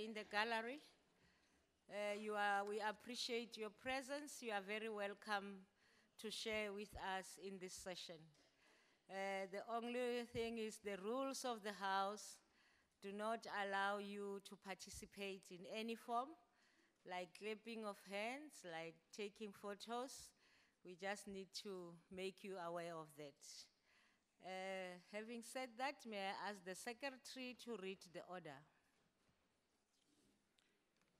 in the gallery. We appreciate your presence. You are very welcome to share with us in this session. The only thing is the rules of the House do not allow you to participate in any form, like clapping of hands, like taking photos. We just need to make you aware of that. Having said that, may I ask the Secretary to read the order?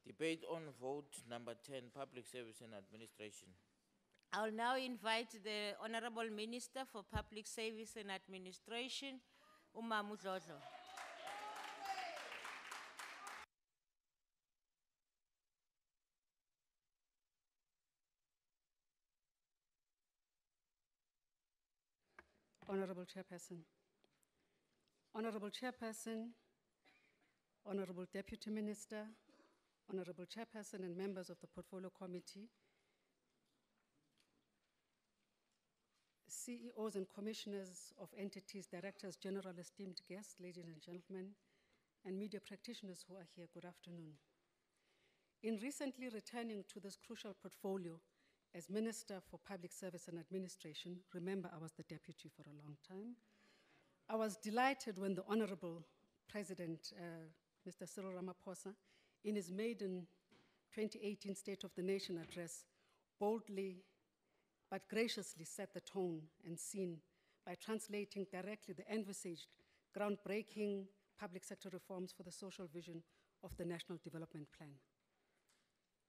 Debate on vote number 10, Public Service and Administration. I'll now invite the Honorable Minister for Public Service and Administration, Umamu Dlodlo. Honorable Chairperson. Honorable Chairperson, Honorable Deputy Minister, Honorable Chairperson and members of the Portfolio Committee, CEOs and commissioners of entities, directors, general, esteemed guests, ladies and gentlemen, and media practitioners who are here, good afternoon. In recently returning to this crucial portfolio as Minister for Public Service and Administration, remember I was the deputy for a long time, I was delighted when the Honorable President, Mr. Cyril Ramaphosa, in his maiden 2018 State of the Nation address, boldly but graciously set the tone and scene by translating directly the envisaged, groundbreaking public sector reforms for the social vision of the National Development Plan.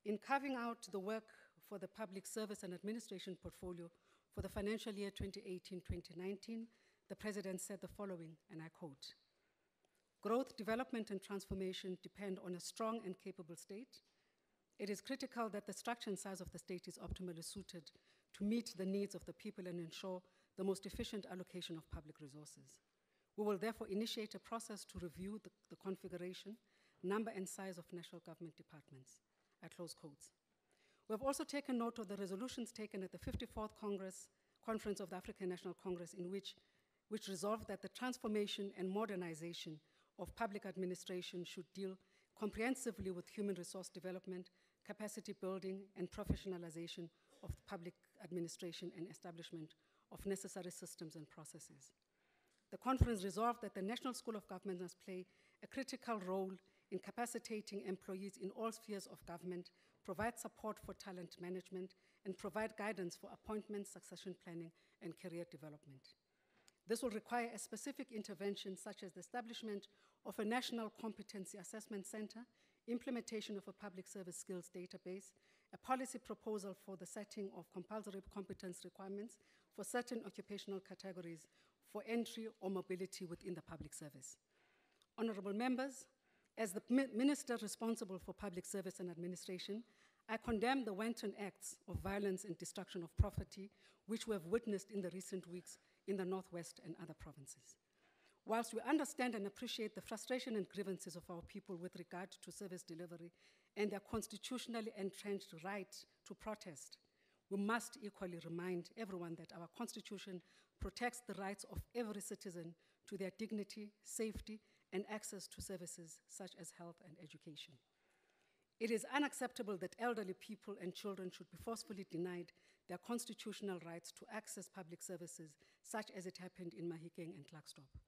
In carving out the work for the Public Service and Administration portfolio for the financial year 2018-2019, the President said the following, and I quote, "Growth, development, and transformation depend on a strong and capable state. It is critical that the structure and size of the state is optimally suited to meet the needs of the people and ensure the most efficient allocation of public resources. We will therefore initiate a process to review the configuration, number, and size of national government departments." I close quotes. We have also taken note of the resolutions taken at the 54th Conference of the African National Congress which resolved that the transformation and modernization of public administration should deal comprehensively with human resource development, capacity building, and professionalization of public administration and establishment of necessary systems and processes. The conference resolved that the National School of Government must play a critical role in capacitating employees in all spheres of government, provide support for talent management, and provide guidance for appointment, succession planning, and career development. This will require a specific intervention such as the establishment of a National Competency Assessment Center, implementation of a public service skills database, a policy proposal for the setting of compulsory competence requirements for certain occupational categories for entry or mobility within the public service. Honorable members, as the Minister responsible for Public Service and Administration, I condemn the wanton acts of violence and destruction of property which we have witnessed in the recent weeks in the Northwest and other provinces. Whilst we understand and appreciate the frustration and grievances of our people with regard to service delivery and their constitutionally entrenched right to protest, we must equally remind everyone that our Constitution protects the rights of every citizen to their dignity, safety, and access to services such as health and education. It is unacceptable that elderly people and children should be forcefully denied their constitutional rights to access public services, such as it happened in Mahikeng and Klerksdorp.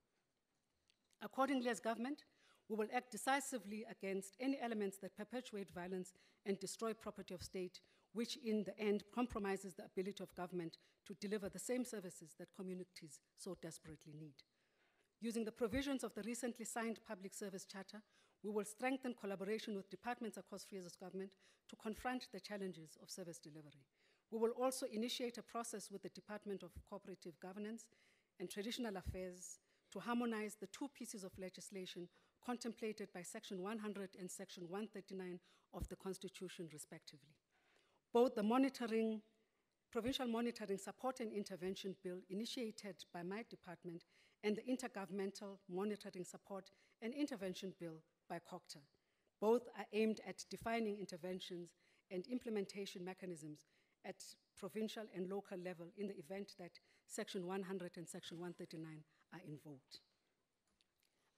Accordingly, as government, we will act decisively against any elements that perpetuate violence and destroy property of state, which in the end compromises the ability of government to deliver the same services that communities so desperately need. Using the provisions of the recently signed Public Service Charter, we will strengthen collaboration with departments across spheres of government to confront the challenges of service delivery. We will also initiate a process with the Department of Cooperative Governance and Traditional Affairs to harmonize the two pieces of legislation contemplated by Section 100 and Section 139 of the Constitution, respectively. Both the Provincial Monitoring Support and Intervention Bill initiated by my department and the Intergovernmental Monitoring Support and Intervention Bill by COCTA. Both are aimed at defining interventions and implementation mechanisms at provincial and local level in the event that Section 100 and Section 139 are invoked.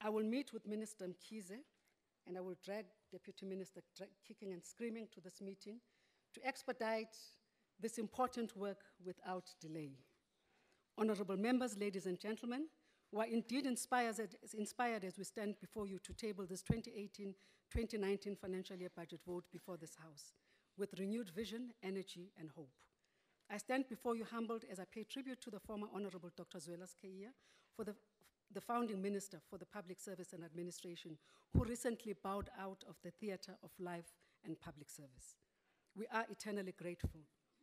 I will meet with Minister Mkhize and I will drag Deputy Minister kicking and screaming to this meeting to expedite this important work without delay. Honorable members, ladies and gentlemen, we are indeed inspired as we stand before you to table this 2018-2019 financial year budget vote before this House with renewed vision, energy, and hope. I stand before you humbled as I pay tribute to the former Honorable Dr. Zwela Skea, for the founding minister for the Public Service and Administration, who recently bowed out of the theater of life and public service. We are eternally grateful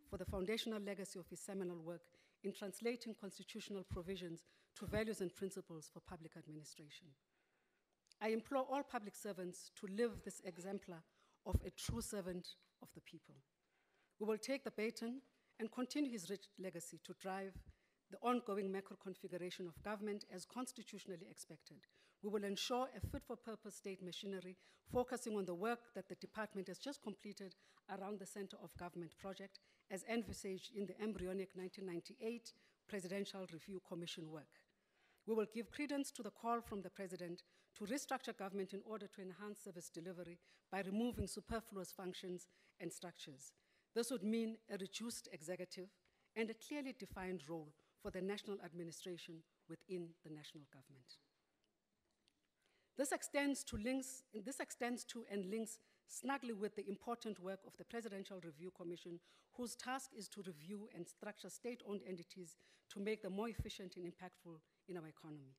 for the foundational legacy of his seminal work in translating constitutional provisions to values and principles for public administration. I implore all public servants to live this exemplar of a true servant of the people. We will take the baton and continue his rich legacy to drive the ongoing macro configuration of government as constitutionally expected. We will ensure a fit-for-purpose state machinery focusing on the work that the department has just completed around the Center of Government project as envisaged in the embryonic 1998 Presidential Review Commission work. We will give credence to the call from the President to restructure government in order to enhance service delivery by removing superfluous functions and structures. This would mean a reduced executive and a clearly defined role for the national administration within the national government. This extends to and links snugly with the important work of the Presidential Review Commission, whose task is to review and structure state-owned entities to make them more efficient and impactful in our economy.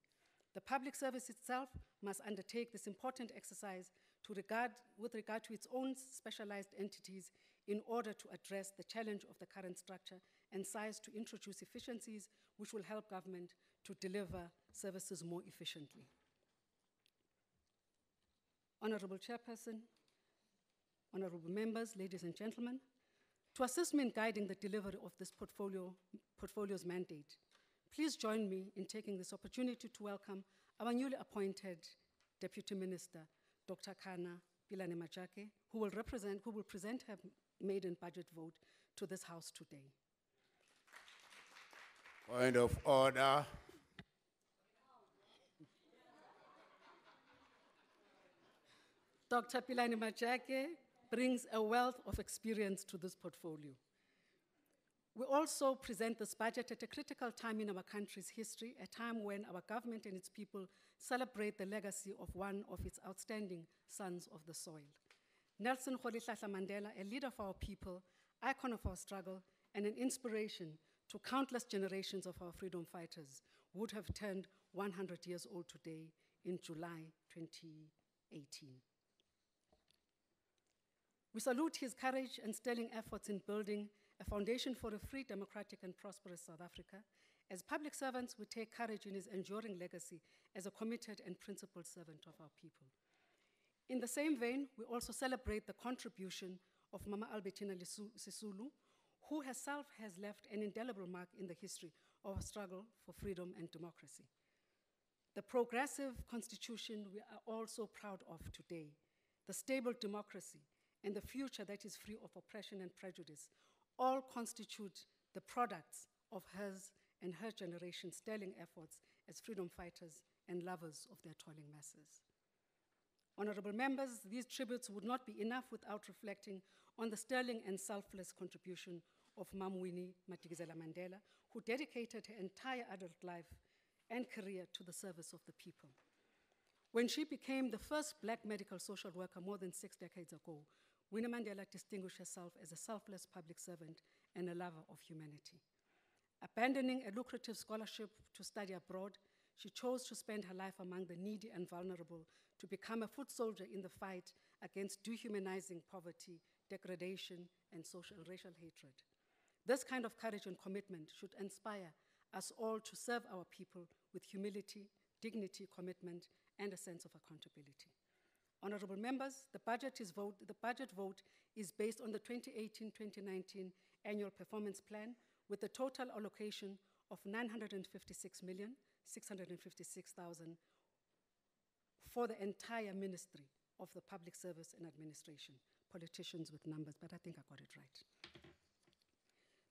The public service itself must undertake this important exercise with regard to its own specialized entities in order to address the challenge of the current structure and size to introduce efficiencies which will help government to deliver services more efficiently. Honorable Chairperson, honorable members, ladies and gentlemen, to assist me in guiding the delivery of this portfolio's mandate, please join me in taking this opportunity to welcome our newly appointed Deputy Minister, Dr. Kana Pilane Majake, who will present her maiden budget vote to this House today. Point of order. Dr. Pilane Majake brings a wealth of experience to this portfolio. We also present this budget at a critical time in our country's history, a time when our government and its people celebrate the legacy of one of its outstanding sons of the soil. Nelson Rolihlahla Mandela, a leader of our people, icon of our struggle, and an inspiration to countless generations of our freedom fighters, would have turned 100 years old today in July 2018. We salute his courage and sterling efforts in building a foundation for a free, democratic, and prosperous South Africa. As public servants, we take courage in his enduring legacy as a committed and principled servant of our people. In the same vein, we also celebrate the contribution of Mama Albertina Sisulu, who herself has left an indelible mark in the history of our struggle for freedom and democracy. The progressive constitution we are all so proud of today, the stable democracy, and the future that is free of oppression and prejudice, all constitute the products of hers and her generation's sterling efforts as freedom fighters and lovers of their toiling masses. Honorable members, these tributes would not be enough without reflecting on the sterling and selfless contribution of Mam Winnie Madikizela-Mandela, who dedicated her entire adult life and career to the service of the people. When she became the first Black medical social worker more than 6 decades ago, Winnie Mandela distinguished herself as a selfless public servant and a lover of humanity. Abandoning a lucrative scholarship to study abroad, she chose to spend her life among the needy and vulnerable to become a foot soldier in the fight against dehumanizing poverty, degradation, and social and racial hatred. This kind of courage and commitment should inspire us all to serve our people with humility, dignity, commitment, and a sense of accountability. Honorable members, the budget vote is based on the 2018-2019 annual performance plan with a total allocation of 956,656,000 for the entire Ministry of the Public Service and Administration. Politicians with numbers, but I think I got it right.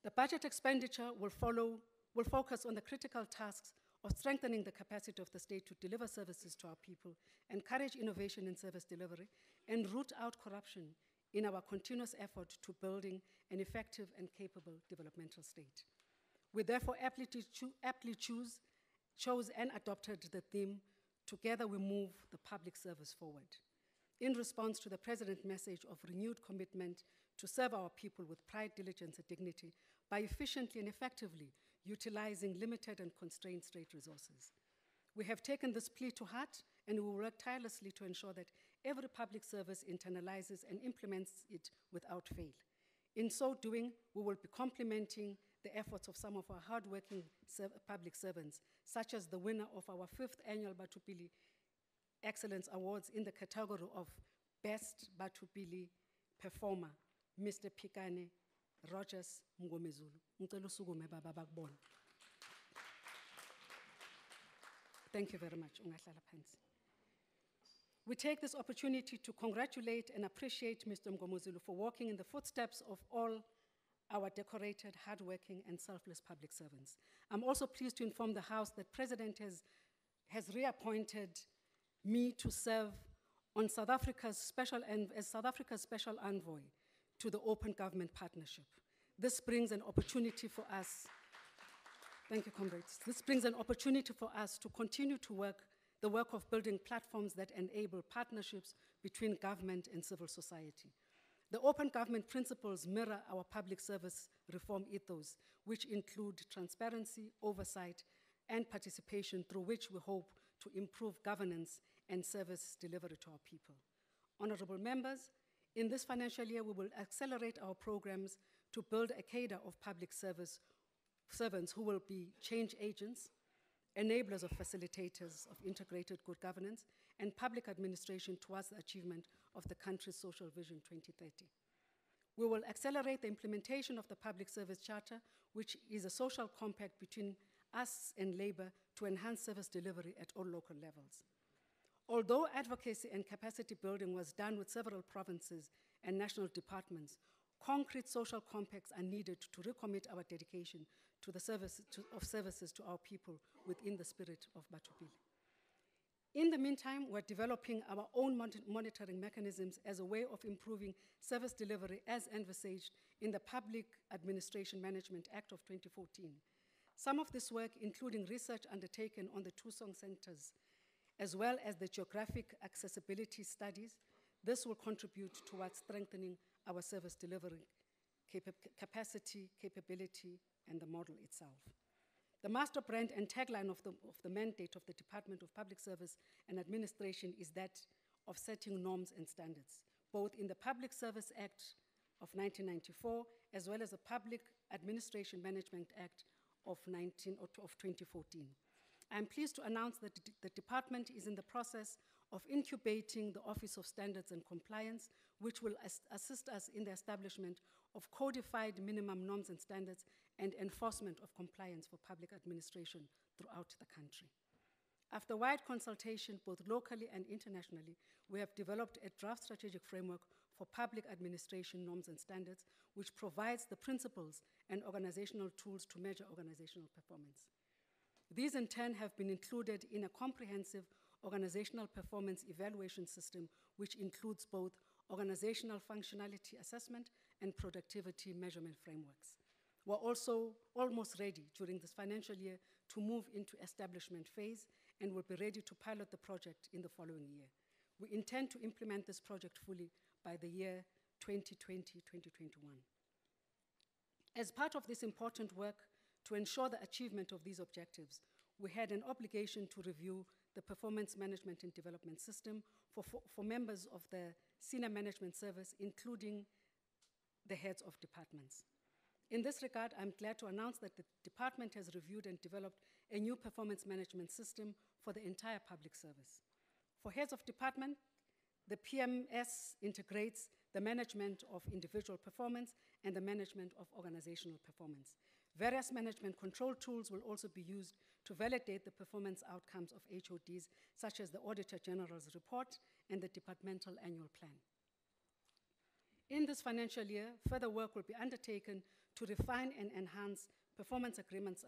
The budget expenditure will focus on the critical tasks of strengthening the capacity of the state to deliver services to our people, encourage innovation in service delivery, and root out corruption in our continuous effort to building an effective and capable developmental state. We therefore aptly chose and adopted the theme, "Together we move the public service forward," in response to the President's message of renewed commitment to serve our people with pride, diligence, and dignity by efficiently and effectively utilizing limited and constrained state resources. We have taken this plea to heart, and we will work tirelessly to ensure that every public service internalizes and implements it without fail. In so doing, we will be complementing the efforts of some of our hardworking public servants, such as the winner of our 5th annual Batupili Excellence Awards in the category of Best Batupili Performer, Mr. Pikane Rogers Ngomezulu. Ngicela usukume baba bakubona. Thank you very much. Ungahlala phansi. We take this opportunity to congratulate and appreciate Mr. Ngomezulu for walking in the footsteps of all our decorated, hardworking, and selfless public servants. I'm also pleased to inform the House that President has reappointed me to serve on as South Africa's special envoy to the Open Government Partnership. This brings an opportunity for us, thank you, comrades. This brings an opportunity for us to continue to the work of building platforms that enable partnerships between government and civil society. The open government principles mirror our public service reform ethos, which include transparency, oversight, and participation, through which we hope to improve governance and service delivery to our people. Honorable members, in this financial year, we will accelerate our programs to build a cadre of public servants who will be change agents, enablers of facilitators of integrated good governance, and public administration towards the achievement of the country's social vision 2030. We will accelerate the implementation of the Public Service Charter, which is a social compact between us and labor to enhance service delivery at all local levels. Although advocacy and capacity building was done with several provinces and national departments, concrete social compacts are needed to recommit our dedication to the services to our people within the spirit of Batupili. In the meantime, we're developing our own monitoring mechanisms as a way of improving service delivery as envisaged in the Public Administration Management Act of 2014. Some of this work, including research undertaken on the 2 song centers, as well as the geographic accessibility studies, this will contribute towards strengthening our service delivery capacity, capability, and the model itself. The master brand and tagline of the mandate of the Department of Public Service and Administration is that of setting norms and standards, both in the Public Service Act of 1994, as well as the Public Administration Management Act of 2014. I'm pleased to announce that the department is in the process of incubating the Office of Standards and Compliance, which will assist us in the establishment of codified minimum norms and standards and enforcement of compliance for public administration throughout the country. After wide consultation, both locally and internationally, we have developed a draft strategic framework for public administration norms and standards, which provides the principles and organizational tools to measure organizational performance. These in turn have been included in a comprehensive organizational performance evaluation system, which includes both organizational functionality assessment and productivity measurement frameworks. We're also almost ready during this financial year to move into establishment phase and will be ready to pilot the project in the following year. We intend to implement this project fully by the year 2020-2021. As part of this important work to ensure the achievement of these objectives, we had an obligation to review the performance management and development system for members of the senior management service, including the heads of departments. In this regard, I'm glad to announce that the department has reviewed and developed a new performance management system for the entire public service. For heads of department, the PMS integrates the management of individual performance and the management of organizational performance. Various management control tools will also be used to validate the performance outcomes of HODs, such as the Auditor General's report and the departmental annual plan. In this financial year, further work will be undertaken to refine and enhance performance agreements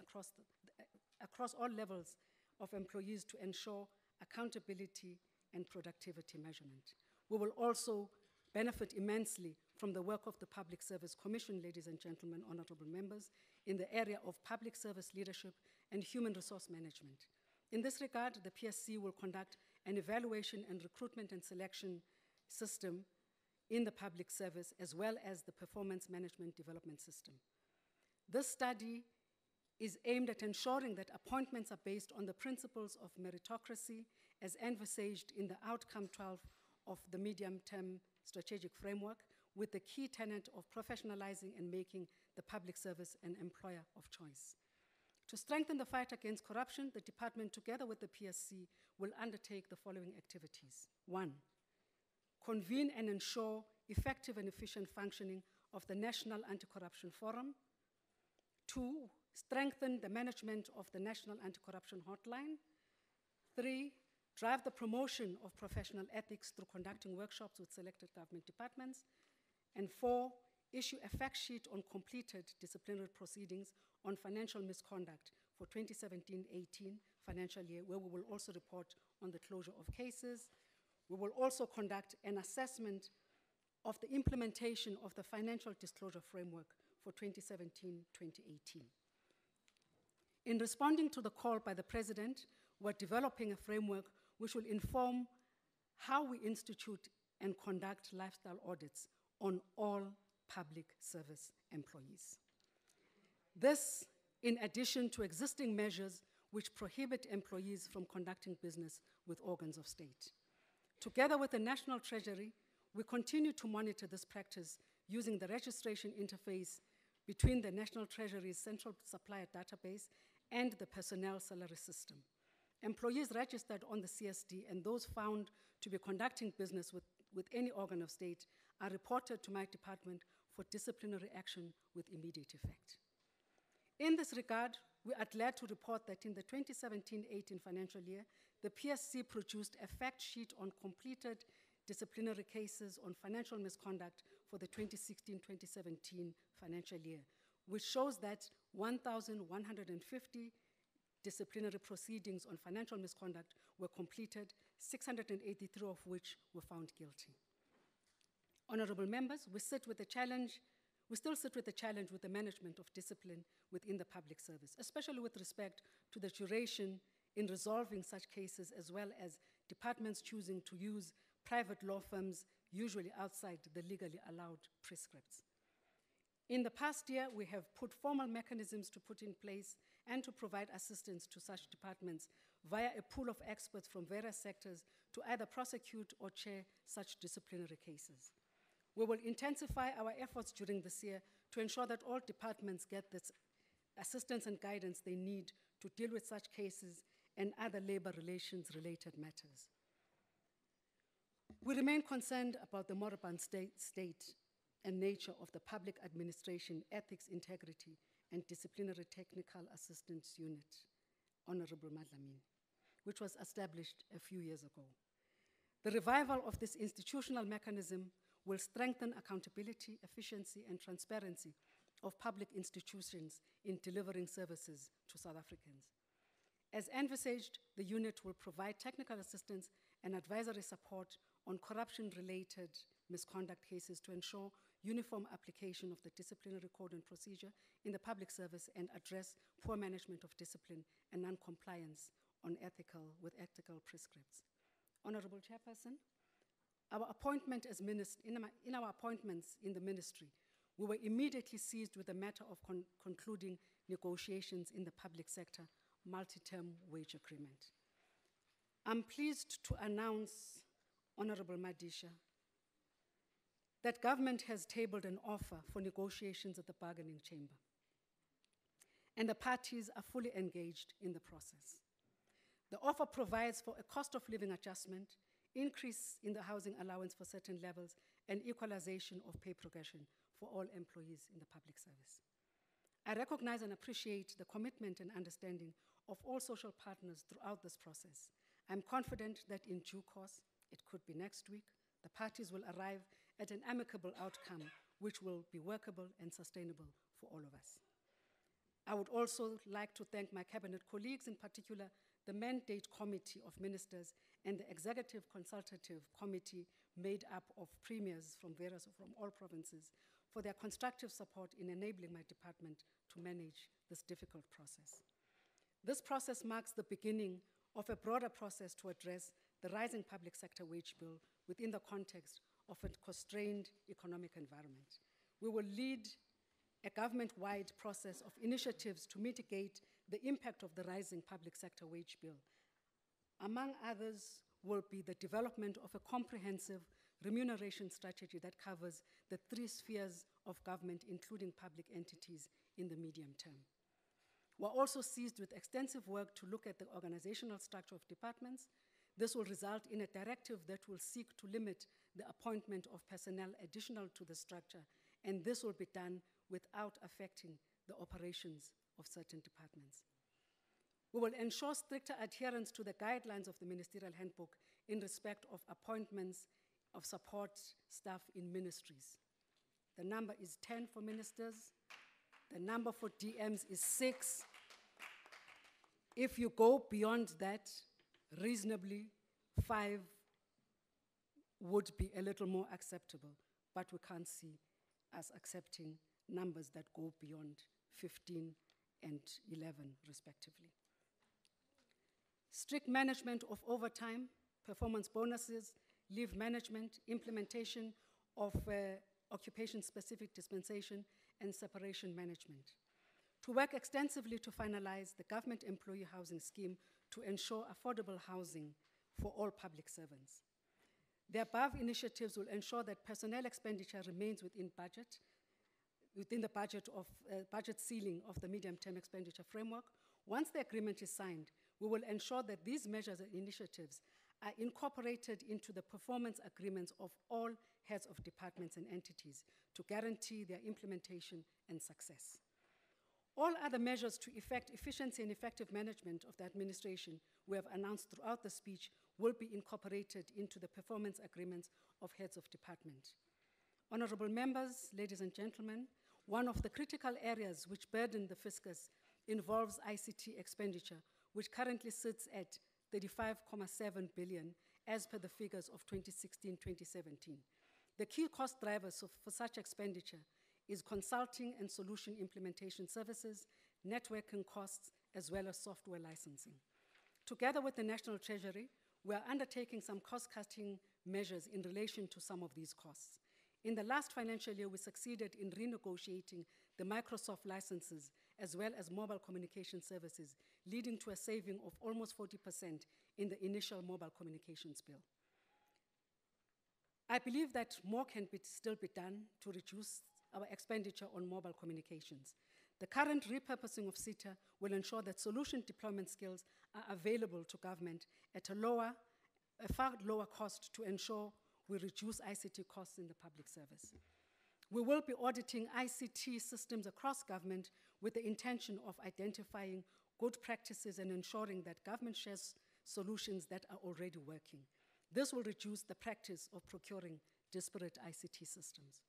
across all levels of employees to ensure accountability and productivity measurement. We will also benefit immensely from the work of the Public Service Commission, ladies and gentlemen, honorable members, in the area of public service leadership and human resource management. In this regard, the PSC will conduct an evaluation and recruitment and selection system in the public service, as well as the performance management development system. This study is aimed at ensuring that appointments are based on the principles of meritocracy as envisaged in the outcome 12 of the medium-term strategic framework, with the key tenet of professionalizing and making the public service an employer of choice. To strengthen the fight against corruption, the department, together with the PSC, will undertake the following activities. 1, convene and ensure effective and efficient functioning of the National Anti-Corruption Forum. 2, strengthen the management of the National Anti-Corruption Hotline. 3, drive the promotion of professional ethics through conducting workshops with selected government departments. And 4, issue a fact sheet on completed disciplinary proceedings on financial misconduct for 2017-18 financial year, where we will also report on the closure of cases. We will also conduct an assessment of the implementation of the financial disclosure framework for 2017-2018. In responding to the call by the President, we're developing a framework which will inform how we institute and conduct lifestyle audits on all public service employees. This, in addition to existing measures which prohibit employees from conducting business with organs of state. Together with the National Treasury, we continue to monitor this practice using the registration interface between the National Treasury's Central Supplier Database and the Personnel Salary System. Employees registered on the CSD and those found to be conducting business with any organ of state are reported to my department for disciplinary action with immediate effect. In this regard, we are glad to report that in the 2017-18 financial year, the PSC produced a fact sheet on completed disciplinary cases on financial misconduct for the 2016-2017 financial year, which shows that 1,150 disciplinary proceedings on financial misconduct were completed, 683 of which were found guilty. Honorable members, we still sit with the challenge with the management of discipline within the public service, especially with respect to the duration in resolving such cases, as well as departments choosing to use private law firms, usually outside the legally allowed prescripts. In the past year, we have put formal mechanisms to put in place and to provide assistance to such departments via a pool of experts from various sectors to either prosecute or chair such disciplinary cases. We will intensify our efforts during this year to ensure that all departments get this assistance and guidance they need to deal with such cases and other labor relations related matters. We remain concerned about the moribund state and nature of the Public Administration Ethics, Integrity, and Disciplinary Technical Assistance Unit, Honorable Madlamin, which was established a few years ago. The revival of this institutional mechanism will strengthen accountability, efficiency, and transparency of public institutions in delivering services to South Africans. As envisaged, the unit will provide technical assistance and advisory support on corruption-related misconduct cases to ensure uniform application of the disciplinary code and procedure in the public service and address poor management of discipline and non-compliance with ethical prescripts. Honorable Chairperson, in our appointments in the ministry, we were immediately seized with the matter of concluding negotiations in the public sector multi-term wage agreement. I'm pleased to announce, Honorable Madisha, that government has tabled an offer for negotiations at the bargaining chamber, and the parties are fully engaged in the process. The offer provides for a cost of living adjustment, increase in the housing allowance for certain levels, and equalization of pay progression for all employees in the public service. I recognize and appreciate the commitment and understanding of all social partners throughout this process. I'm confident that in due course, it could be next week, the parties will arrive at an amicable outcome which will be workable and sustainable for all of us. I would also like to thank my cabinet colleagues, in particular the Mandate Committee of Ministers and the Executive Consultative Committee made up of premiers from all provinces, for their constructive support in enabling my department to manage this difficult process. This process marks the beginning of a broader process to address the rising public sector wage bill within the context of a constrained economic environment. We will lead a government-wide process of initiatives to mitigate the impact of the rising public sector wage bill. Among others will be the development of a comprehensive remuneration strategy that covers the 3 spheres of government, including public entities, in the medium term. We're also seized with extensive work to look at the organizational structure of departments. This will result in a directive that will seek to limit the appointment of personnel additional to the structure, and this will be done without affecting the operations of certain departments. We will ensure stricter adherence to the guidelines of the Ministerial Handbook in respect of appointments of support staff in ministries. The number is 10 for ministers. The number for DMs is 6. If you go beyond that, reasonably, 5 would be a little more acceptable, but we can't see us accepting numbers that go beyond 15 and 11, respectively. Strict management of overtime, performance bonuses, leave management, implementation of occupation-specific dispensation, and separation management. To work extensively to finalize the government employee housing scheme to ensure affordable housing for all public servants. The above initiatives will ensure that personnel expenditure remains within the budget ceiling of the medium-term expenditure framework. Once the agreement is signed, we will ensure that these measures and initiatives are incorporated into the performance agreements of all heads of departments and entities to guarantee their implementation and success. All other measures to effect efficiency and effective management of the administration we have announced throughout the speech will be incorporated into the performance agreements of heads of department. Honorable members, ladies and gentlemen, one of the critical areas which burden the fiscus involves ICT expenditure, which currently sits at 35.7 billion as per the figures of 2016-2017. The key cost drivers for such expenditure is consulting and solution implementation services, networking costs, as well as software licensing. Together with the National Treasury, we are undertaking some cost-cutting measures in relation to some of these costs. In the last financial year, we succeeded in renegotiating the Microsoft licenses as well as mobile communication services, leading to a saving of almost 40% in the initial mobile communications bill. I believe that more can still be done to reduce our expenditure on mobile communications. The current repurposing of SITA will ensure that solution deployment skills are available to government at a far lower cost to ensure we reduce ICT costs in the public service. We will be auditing ICT systems across government with the intention of identifying good practices and ensuring that government shares solutions that are already working. This will reduce the practice of procuring disparate ICT systems.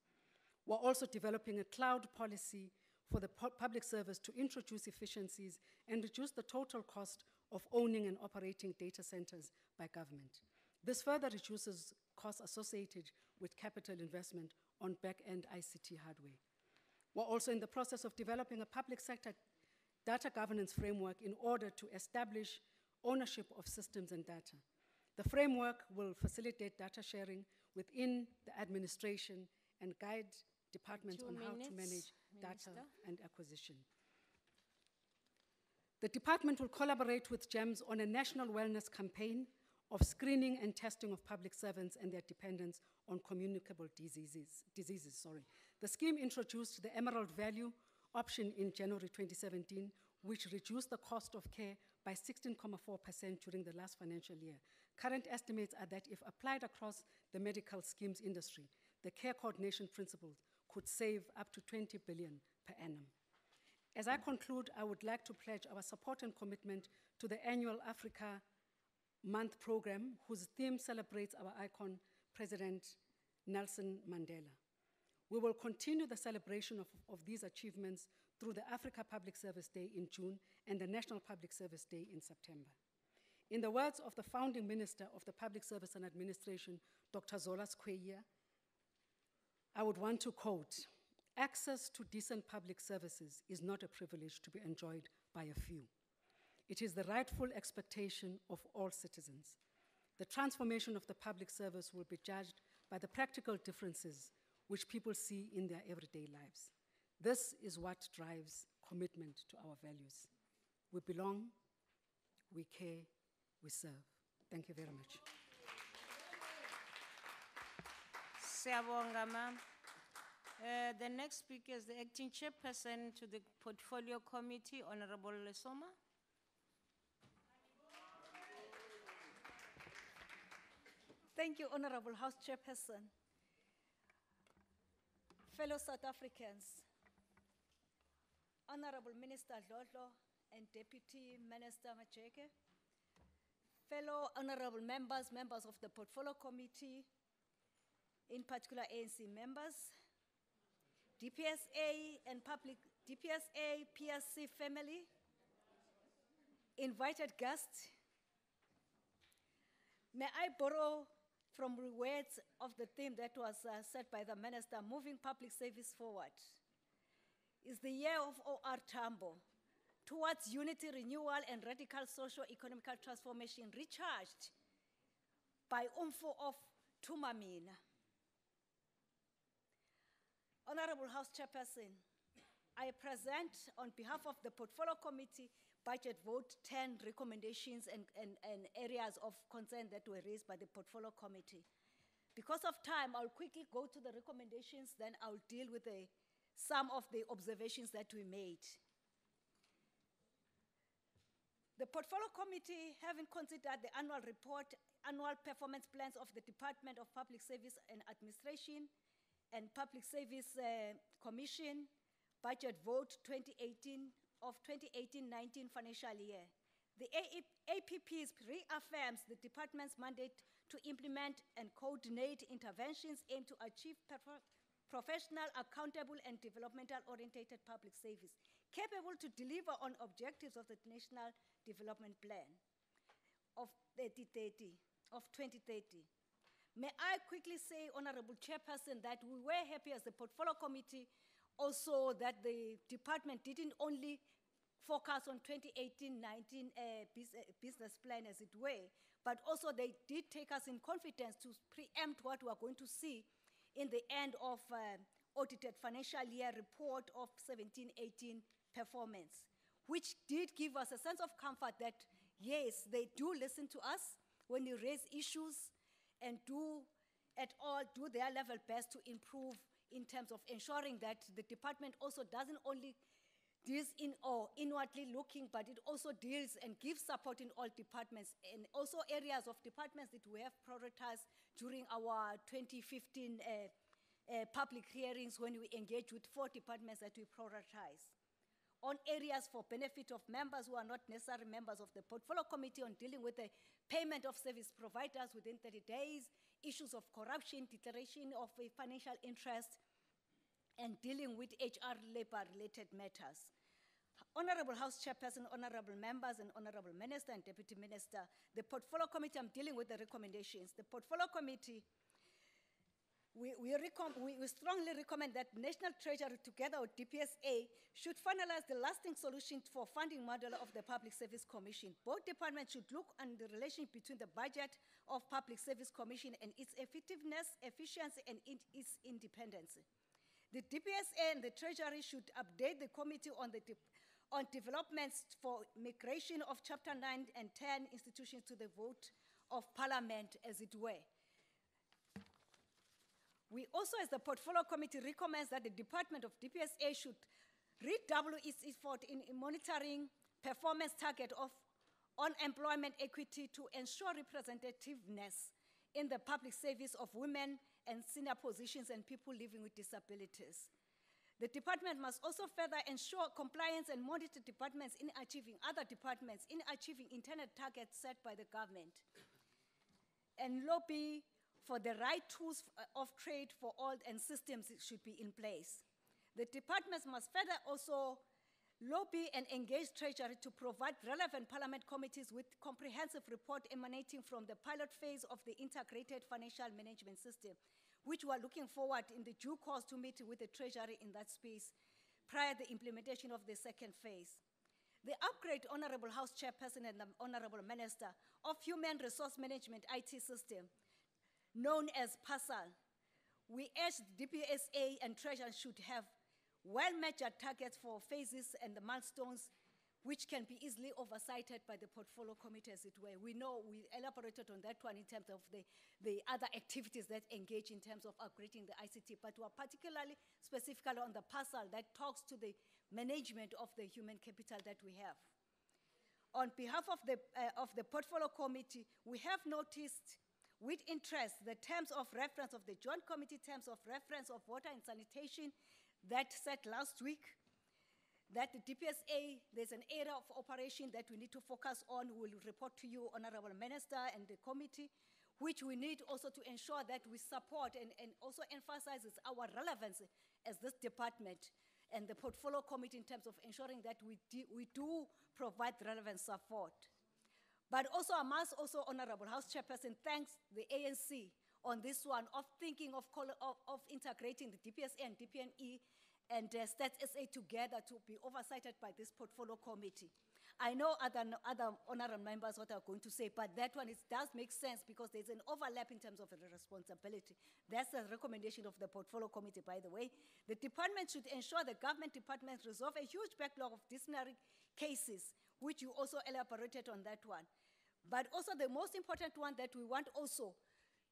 We're also developing a cloud policy for the public service to introduce efficiencies and reduce the total cost of owning and operating data centers by government. This further reduces costs associated with capital investment on back-end ICT hardware. We're also in the process of developing a public sector data governance framework in order to establish ownership of systems and data. The framework will facilitate data sharing within the administration and guide departments on how to manage data and acquisition. The department will collaborate with GEMS on a national wellness campaign of screening and testing of public servants and their dependents on communicable diseases. The scheme introduced the Emerald Value option in January 2017, which reduced the cost of care by 16.4% during the last financial year. Current estimates are that if applied across the medical schemes industry, the care coordination principles could save up to 20 billion per annum. As I conclude, I would like to pledge our support and commitment to the annual Africa Month program, whose theme celebrates our icon, President Nelson Mandela. We will continue the celebration of these achievements through the Africa Public Service Day in June and the National Public Service Day in September. In the words of the founding minister of the Public Service and Administration, Dr. Zola Skweyiya, I would want to quote, "Access to decent public services is not a privilege to be enjoyed by a few. It is the rightful expectation of all citizens. The transformation of the public service will be judged by the practical differences which people see in their everyday lives. This is what drives commitment to our values. We belong, we care, we serve." Thank you very much. Siyabonga, ma'am. The next speaker is the acting chairperson to the Portfolio Committee, Honorable Lesoma. Thank you, Honorable House Chairperson. Fellow South Africans, Honorable Minister Dlodlo and Deputy Minister Macheke, fellow honorable members, members of the Portfolio Committee, in particular ANC members, DPSA and DPSA, PSC family, invited guests. May I borrow from the words of the theme that was said by the minister, moving public service forward. Is the year of OR Tambo, towards unity, renewal, and radical socio-economical transformation, recharged by UMFO of Tumamina. Honorable House Chairperson, I present on behalf of the Portfolio Committee budget vote 10 recommendations and areas of concern that were raised by the Portfolio Committee. Because of time, I'll quickly go to the recommendations, then I'll deal with some of the observations that we made. The Portfolio Committee, having considered the annual report, annual performance plans of the Department of Public Service and Administration and Public Service Commission, budget vote 2018 of 2018-19 financial year. The APPs reaffirms the department's mandate to implement and coordinate interventions aimed to achieve professional, accountable, and developmental-oriented public service, capable to deliver on objectives of the National Development Plan of 2030. May I quickly say, Honorable Chairperson, that we were happy as the Portfolio Committee also that the department didn't only focus on 2018-19 business plan as it were, but also they did take us in confidence to preempt what we are going to see in the end of audited financial year report of 17-18 performance, which did give us a sense of comfort that, yes, they do listen to us when we raise issues and do their level best to improve in terms of ensuring that the department also doesn't only deals in or inwardly looking, but it also deals and gives support in all departments and also areas of departments that we have prioritized during our 2015 public hearings when we engage with 4 departments that we prioritize. On areas for benefit of members who are not necessarily members of the Portfolio Committee on dealing with the payment of service providers within 30 days, issues of corruption, declaration of a financial interest, and dealing with HR labor-related matters. Honorable House Chairperson, honorable members, and honorable Minister and Deputy Minister, the Portfolio Committee, I'm dealing with the recommendations. The Portfolio Committee, we strongly recommend that National Treasury, together with DPSA, should finalize the lasting solution for funding model of the Public Service Commission. Both departments should look on the relation between the budget of Public Service Commission and its effectiveness, efficiency, and its independence. The DPSA and the Treasury should update the committee on developments for migration of Chapter 9 and 10 institutions to the vote of Parliament, as it were. We also, as the Portfolio Committee, recommends that the Department of DPSA should redouble its effort in monitoring performance target on employment equity to ensure representativeness in the public service of women and senior positions and people living with disabilities. The department must also further ensure compliance and monitor departments in achieving internal targets set by the government, and lobby for the right tools of trade for all and systems should be in place. The departments must further also lobby and engage Treasury to provide relevant Parliament committees with comprehensive report emanating from the pilot phase of the integrated financial management system, which we are looking forward in the due course to meet with the Treasury in that space prior to the implementation of the second phase. The upgrade, Honorable House Chairperson and the Honorable Minister, of Human Resource Management IT system, known as PASAL. We urge the DPSA and Treasury should have well-measured targets for phases and the milestones, which can be easily oversighted by the portfolio committee, as it were. We know we elaborated on that one in terms of the other activities that engage in terms of upgrading the ICT, but we're particularly specifically on the PASAL that talks to the management of the human capital that we have. On behalf of the portfolio committee, we have noticed with interest the terms of reference of the joint committee terms of reference of water and sanitation that said last week that the DPSA, there's an area of operation that we need to focus on. We'll report to you, Honorable Minister, and the committee, which we need also to ensure that we support and also emphasizes our relevance as this department and the portfolio committee in terms of ensuring that we do provide relevant support. But also, I must also, Honorable House Chairperson, thanks the ANC on this one of thinking of integrating the DPSA and DPNE and Stats SA together to be oversighted by this portfolio committee. I know other honorable members what are going to say, but that one does make sense because there's an overlap in terms of the responsibility. That's the recommendation of the portfolio committee, by the way. The department should ensure the government departments resolve a huge backlog of disciplinary cases, which you also elaborated on that one. But also the most important one that we want also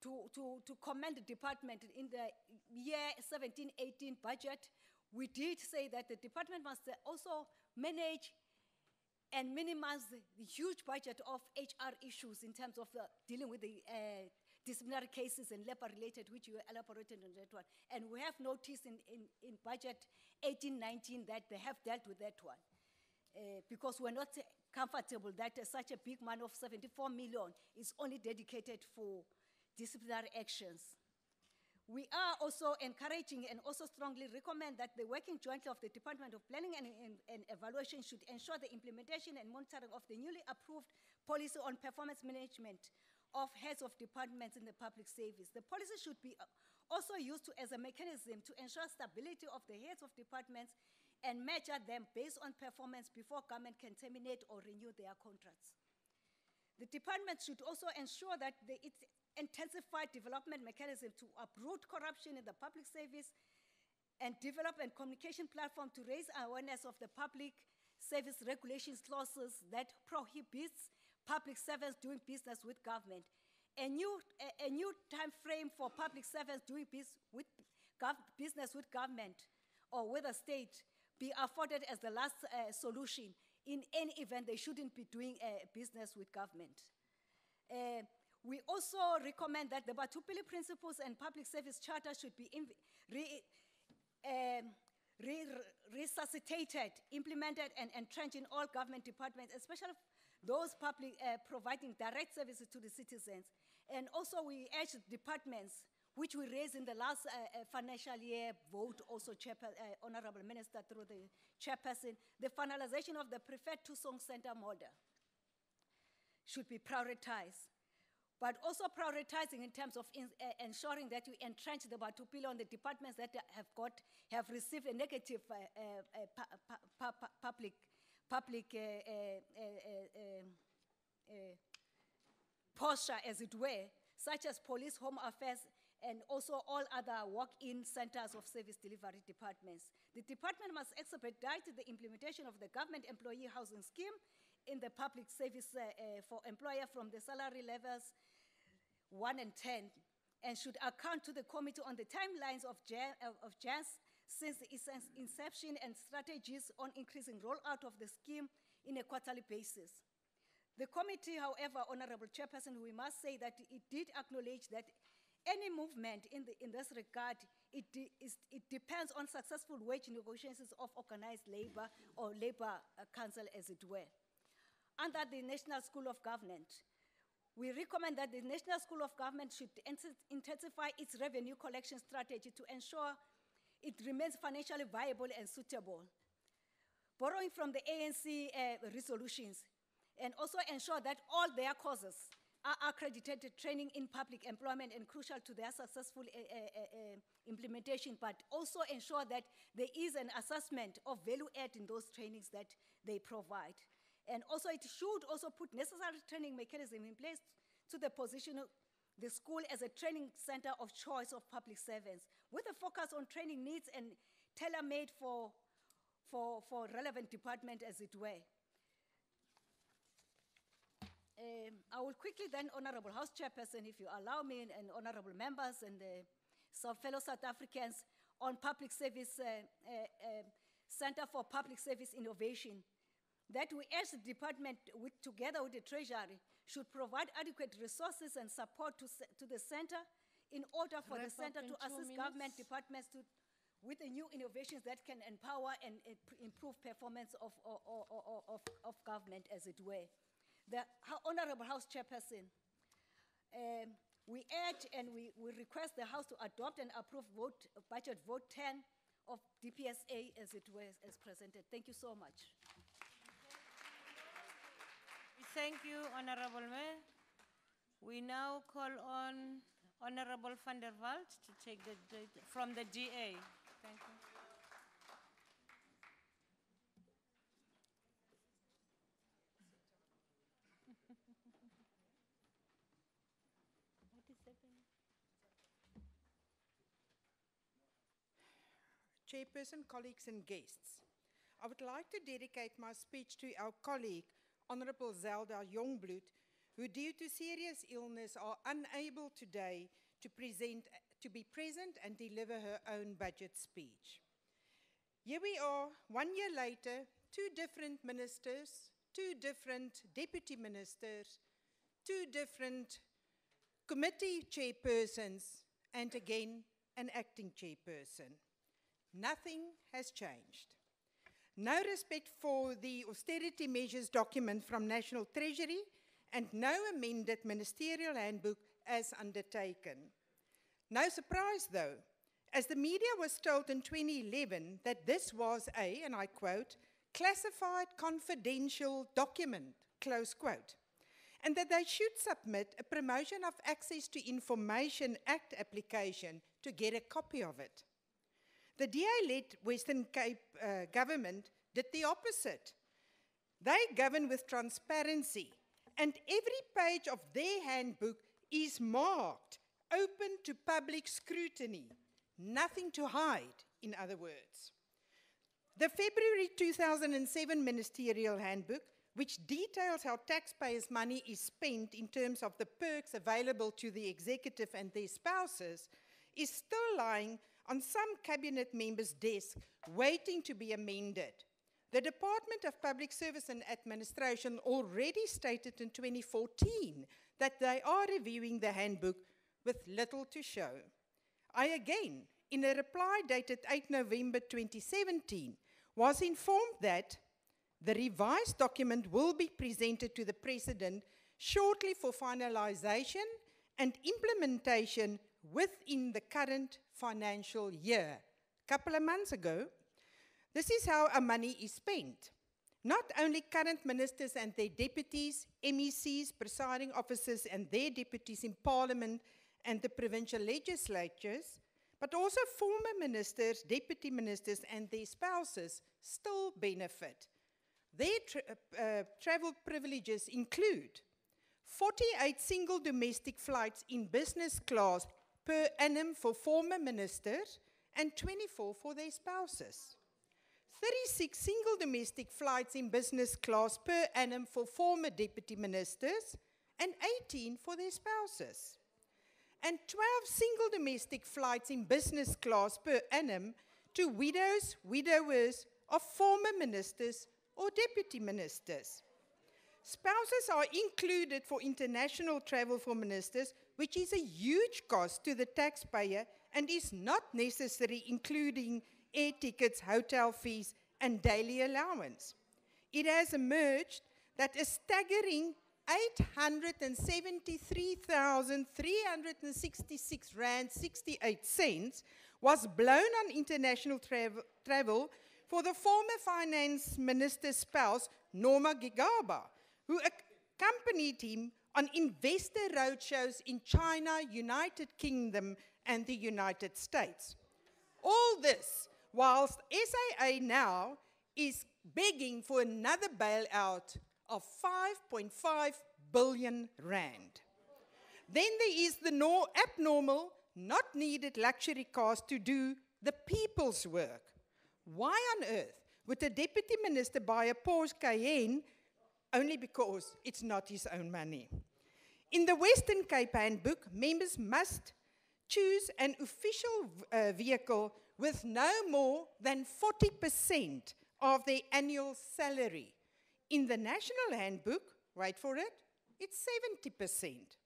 to commend the department in the year 17-18 budget, we did say that the department must also manage and minimize the huge budget of HR issues in terms of dealing with the disciplinary cases and labor-related, which you elaborated on that one. And we have noticed in budget 18-19 that they have dealt with that one. Because we're not comfortable that such a big money of 74 million is only dedicated for disciplinary actions. We are also encouraging and also strongly recommend that the working jointly of the Department of Planning and Evaluation should ensure the implementation and monitoring of the newly approved policy on performance management of heads of departments in the public service. The policy should be also used as a mechanism to ensure stability of the heads of departments and measure them based on performance before government can terminate or renew their contracts. The department should also ensure that its intensified development mechanism to uproot corruption in the public service and develop a communication platform to raise awareness of the public service regulations clauses that prohibits public servants doing business with government. A new time frame for public servants doing business with government or with a state be afforded as the last solution. In any event, they shouldn't be doing business with government. We also recommend that the Batupili Principles and Public Service Charter should be resuscitated, implemented, and entrenched in all government departments, especially those public providing direct services to the citizens. And also we urge departments, which we raised in the last financial year vote, also Honorable Minister through the chairperson, the finalization of the preferred two-song center model should be prioritized. But also prioritizing in terms of ensuring that we entrench the Batupili on the departments that have received a negative public posture, as it were, such as police, home affairs, and also all other walk-in centers of service delivery departments. The department must expedite the implementation of the government employee housing scheme in the public service for employer from the salary levels 1 and 10, and should account to the committee on the timelines of JAS since its inception and strategies on increasing rollout of the scheme in a quarterly basis. The committee, however, Honorable Chairperson, we must say that it did acknowledge that any movement in this regard, it depends on successful wage negotiations of organized labor or labor council, as it were. Under the National School of Government, we recommend that the National School of Government should intensify its revenue collection strategy to ensure it remains financially viable and suitable. Borrowing from the ANC resolutions, and also ensure that all their courses are accredited to training in public employment and crucial to their successful implementation, but also ensure that there is an assessment of value add in those trainings that they provide. And also it should also put necessary training mechanism in place to the position of the school as a training center of choice of public servants, with a focus on training needs and tailor-made for relevant department, as it were. I will quickly then, Honorable House Chairperson, if you allow me, and honorable members and fellow South Africans, on Public Service Center for Public Service Innovation, that we urge the department, together with the Treasury, should provide adequate resources and support to the center in order for the center to assist government departments with the new innovations that can empower and improve performance of government, as it were. The Honorable House Chairperson, we urge and we request the House to adopt and approve budget vote 10 of DPSA as it was as presented. Thank you so much. Thank you, Honorable Mayor. We now call on Honorable van der Walt to take the from the DA. Thank you. Chairperson, colleagues and guests, I would like to dedicate my speech to our colleague, Honorable Zelda Jongbloed, who due to serious illness are unable today to be present and deliver her own budget speech. Here we are, 1 year later, two different ministers, two different deputy ministers, two different committee chairpersons, and again, an acting chairperson. Nothing has changed. No respect for the austerity measures document from National Treasury, and no amended ministerial handbook as undertaken. No surprise though, as the media was told in 2011 that this was a, and I quote, classified confidential document, close quote, and that they should submit a Promotion of Access to Information Act application to get a copy of it. The DA-led Western Cape government did the opposite. They govern with transparency, and every page of their handbook is marked open to public scrutiny. Nothing to hide, in other words. The February 2007 Ministerial Handbook, which details how taxpayers' money is spent in terms of the perks available to the executive and their spouses, is still lying on some cabinet members' desk, waiting to be amended. The Department of Public Service and Administration already stated in 2014 that they are reviewing the handbook with little to show. I again, in a reply dated 8 November 2017, was informed that the revised document will be presented to the President shortly for finalization and implementation within the current financial year. A couple of months ago, this is how our money is spent. Not only current ministers and their deputies, MECs, presiding officers and their deputies in Parliament and the provincial legislatures, but also former ministers, deputy ministers and their spouses still benefit. Their travel privileges include 48 single domestic flights in business class per annum for former ministers and 24 for their spouses. 36 single domestic flights in business class per annum for former deputy ministers and 18 for their spouses. And 12 single domestic flights in business class per annum to widows, widowers of former ministers or deputy ministers. Spouses are included for international travel for ministers, which is a huge cost to the taxpayer and is not necessary, including air tickets, hotel fees, and daily allowance. It has emerged that a staggering 873,366 rand 68 cents was blown on international travel for the former finance minister's spouse, Norma Gigaba, who accompanied him on investor roadshows in China, United Kingdom, and the United States. All this whilst SAA now is begging for another bailout of 5.5 billion rand. Then there is the abnormal, not needed luxury cars to do the people's work. Why on earth would a deputy minister buy a Porsche Cayenne only because it's not his own money? In the Western Cape Handbook, members must choose an official vehicle with no more than 40% of their annual salary. In the National Handbook, wait for it, it's 70%.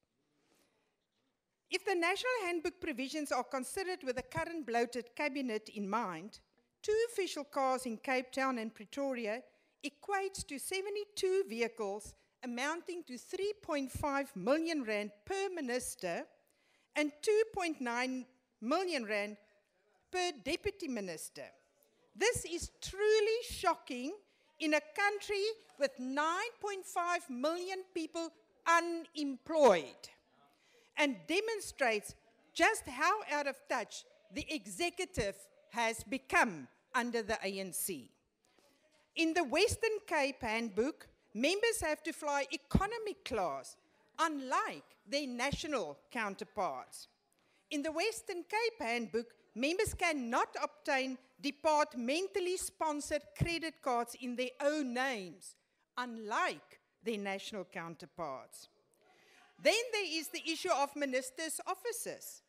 If the National Handbook provisions are considered with the current bloated cabinet in mind, 2 official cars in Cape Town and Pretoria equates to 72 vehicles amounting to 3.5 million rand per minister and 2.9 million rand per deputy minister. This is truly shocking in a country with 9.5 million people unemployed, and demonstrates just how out of touch the executive has become under the ANC. In the Western Cape Handbook, members have to fly economy class, unlike their national counterparts. In the Western Cape Handbook, members cannot obtain departmentally sponsored credit cards in their own names, unlike their national counterparts. Then there is the issue of ministers' offices.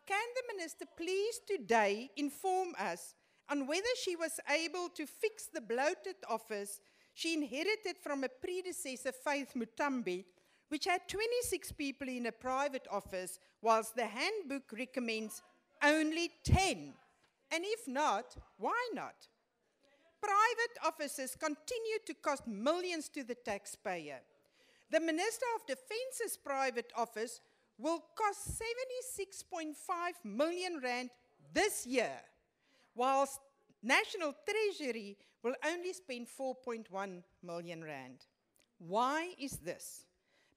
Can the minister please today inform us on whether she was able to fix the bloated office she inherited from a predecessor, Faith Mutambi, which had 26 people in a private office, whilst the handbook recommends only 10? And if not, why not? Private offices continue to cost millions to the taxpayer. The Minister of Defence's private office will cost 76.5 million rand this year, whilst National Treasury will only spend 4.1 million rand. Why is this?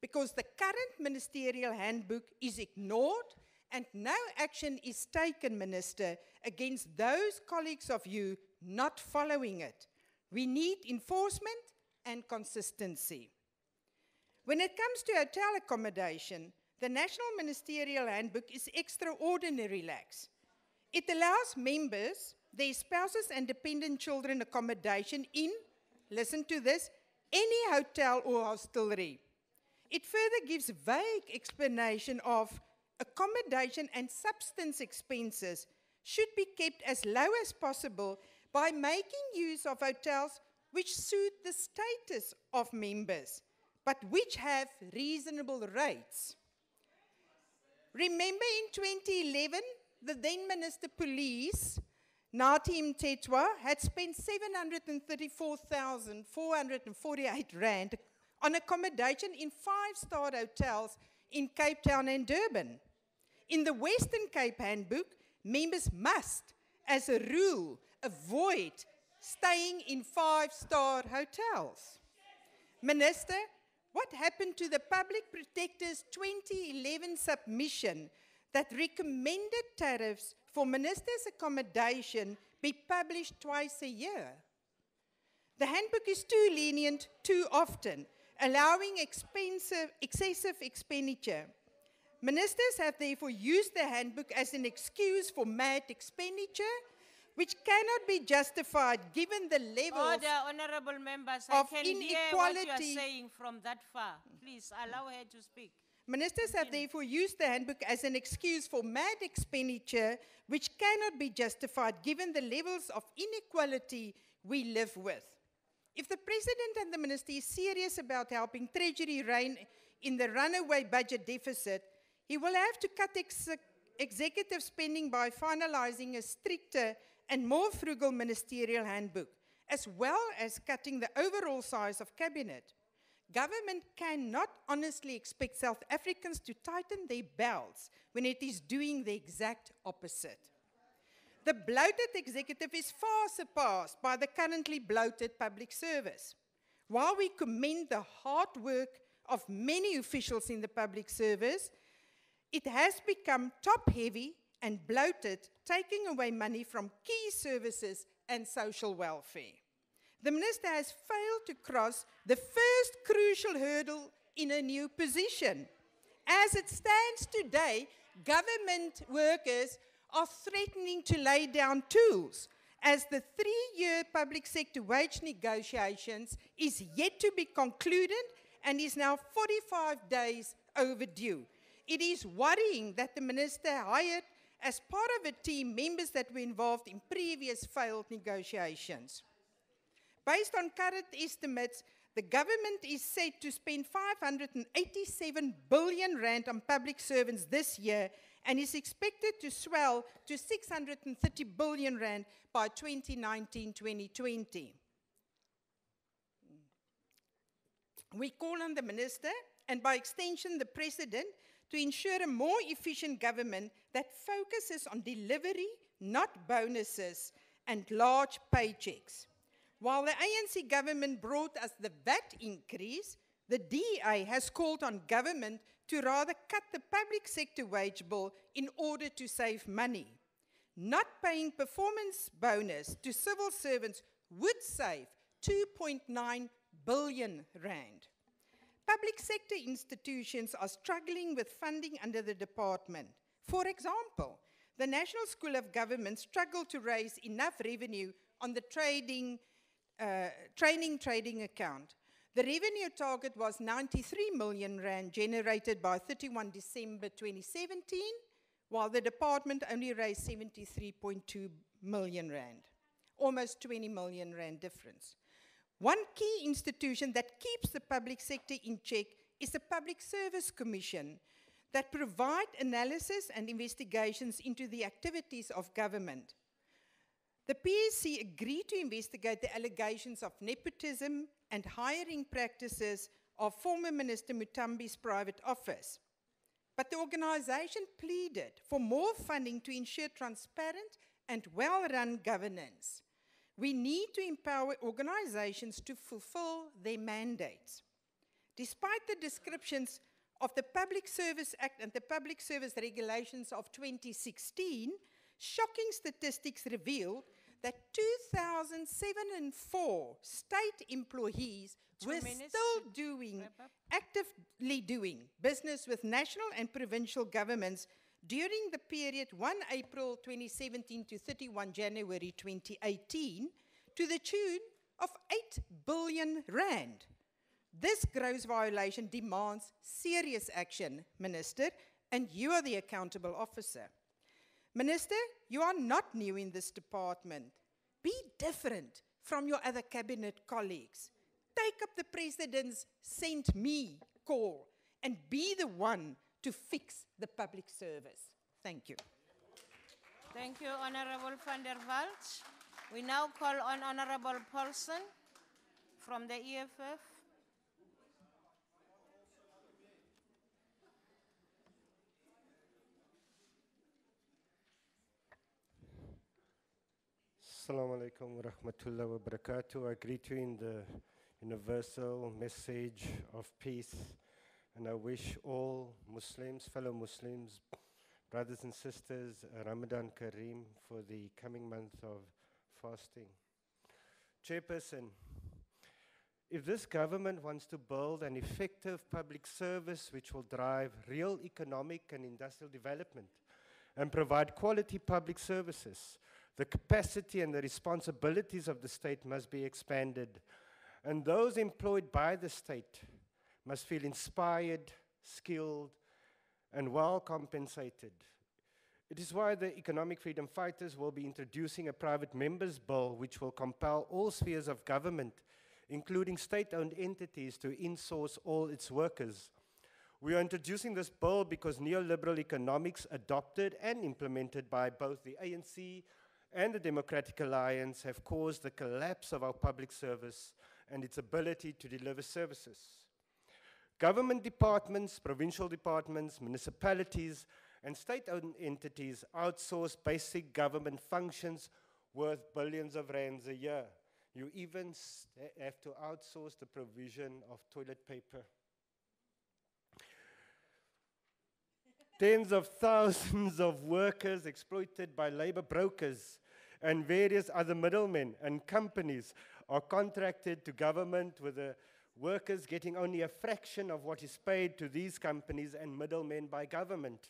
Because the current Ministerial Handbook is ignored and no action is taken, Minister, against those colleagues of you not following it. We need enforcement and consistency. When it comes to hotel accommodation, the National Ministerial Handbook is extraordinarily lax. It allows members, their spouses and dependent children accommodation in, listen to this, any hotel or hostelry. It further gives vague explanation of accommodation and substance expenses should be kept as low as possible by making use of hotels which suit the status of members, but which have reasonable rates. Remember in 2011, the then Minister Police, Nathi Mthethwa, had spent 734,448 rand on accommodation in 5-star hotels in Cape Town and Durban. In the Western Cape Handbook, members must, as a rule, avoid staying in 5-star hotels. Minister, what happened to the Public Protector's 2011 submission that recommended tariffs for ministers' accommodation be published twice a year? The handbook is too lenient too often, allowing excessive expenditure. Ministers have therefore used the handbook as an excuse for mad expenditure, which cannot be justified given the levels Order, honorable members, I of can hear what you are inequality. saying from that far. Please allow her to speak. Ministers have therefore used the handbook as an excuse for mad expenditure, which cannot be justified given the levels of inequality we live with. If the President and the Minister is serious about helping Treasury rein in the runaway budget deficit, he will have to cut executive spending by finalizing a stricter and more frugal Ministerial Handbook, as well as cutting the overall size of Cabinet. Government cannot honestly expect South Africans to tighten their belts when it is doing the exact opposite. The bloated executive is far surpassed by the currently bloated public service. While we commend the hard work of many officials in the public service, it has become top-heavy and bloated, taking away money from key services and social welfare. The minister has failed to cross the first crucial hurdle in a new position. As it stands today, government workers are threatening to lay down tools as the 3-year public sector wage negotiations is yet to be concluded and is now 45 days overdue. It is worrying that the minister hired as part of a team members that were involved in previous failed negotiations. Based on current estimates, the government is set to spend 587 billion rand on public servants this year and is expected to swell to 630 billion rand by 2019-2020. We call on the minister, and by extension the president, to ensure a more efficient government that focuses on delivery, not bonuses and large paychecks. While the ANC government brought us the VAT increase, the DA has called on government to rather cut the public sector wage bill in order to save money. Not paying performance bonus to civil servants would save 2.9 billion rand. Public sector institutions are struggling with funding under the department. For example, the National School of Government struggled to raise enough revenue on the training account. The revenue target was 93 million rand generated by 31 December 2017, while the department only raised 73.2 million rand, almost 20 million rand difference. One key institution that keeps the public sector in check is the Public Service Commission that provide analysis and investigations into the activities of government. The PSC agreed to investigate the allegations of nepotism and hiring practices of former Minister Mutambi's private office. But the organization pleaded for more funding to ensure transparent and well-run governance. We need to empower organizations to fulfill their mandates. Despite the descriptions of the Public Service Act and the Public Service Regulations of 2016, shocking statistics revealed that 2,004 state employees were still actively doing business with national and provincial governments during the period 1 April 2017 to 31 January 2018 to the tune of 8 billion rand. This gross violation demands serious action, Minister, and you are the accountable officer. Minister, you are not new in this department. Be different from your other cabinet colleagues. Take up the President's "send me" call and be the one to fix the public service. Thank you. Thank you, Honorable van der Walt. We now call on Honorable Paulson from the EFF. Assalamu alaikum wa rahmatullahi wa barakatuh. I greet you in the universal message of peace, and I wish all Muslims, fellow Muslims, brothers and sisters, Ramadan Kareem for the coming month of fasting. Chairperson, if this government wants to build an effective public service which will drive real economic and industrial development and provide quality public services, the capacity and the responsibilities of the state must be expanded, and those employed by the state must feel inspired, skilled, and well compensated. It is why the Economic Freedom Fighters will be introducing a private members' bill which will compel all spheres of government, including state-owned entities, to insource all its workers. We are introducing this bill because neoliberal economics adopted and implemented by both the ANC and the Democratic Alliance have caused the collapse of our public service and its ability to deliver services. Government departments, provincial departments, municipalities, and state-owned entities outsource basic government functions worth billions of rands a year. You even have to outsource the provision of toilet paper. Tens of thousands of workers exploited by labor brokers and various other middlemen and companies are contracted to government, with the workers getting only a fraction of what is paid to these companies and middlemen by government.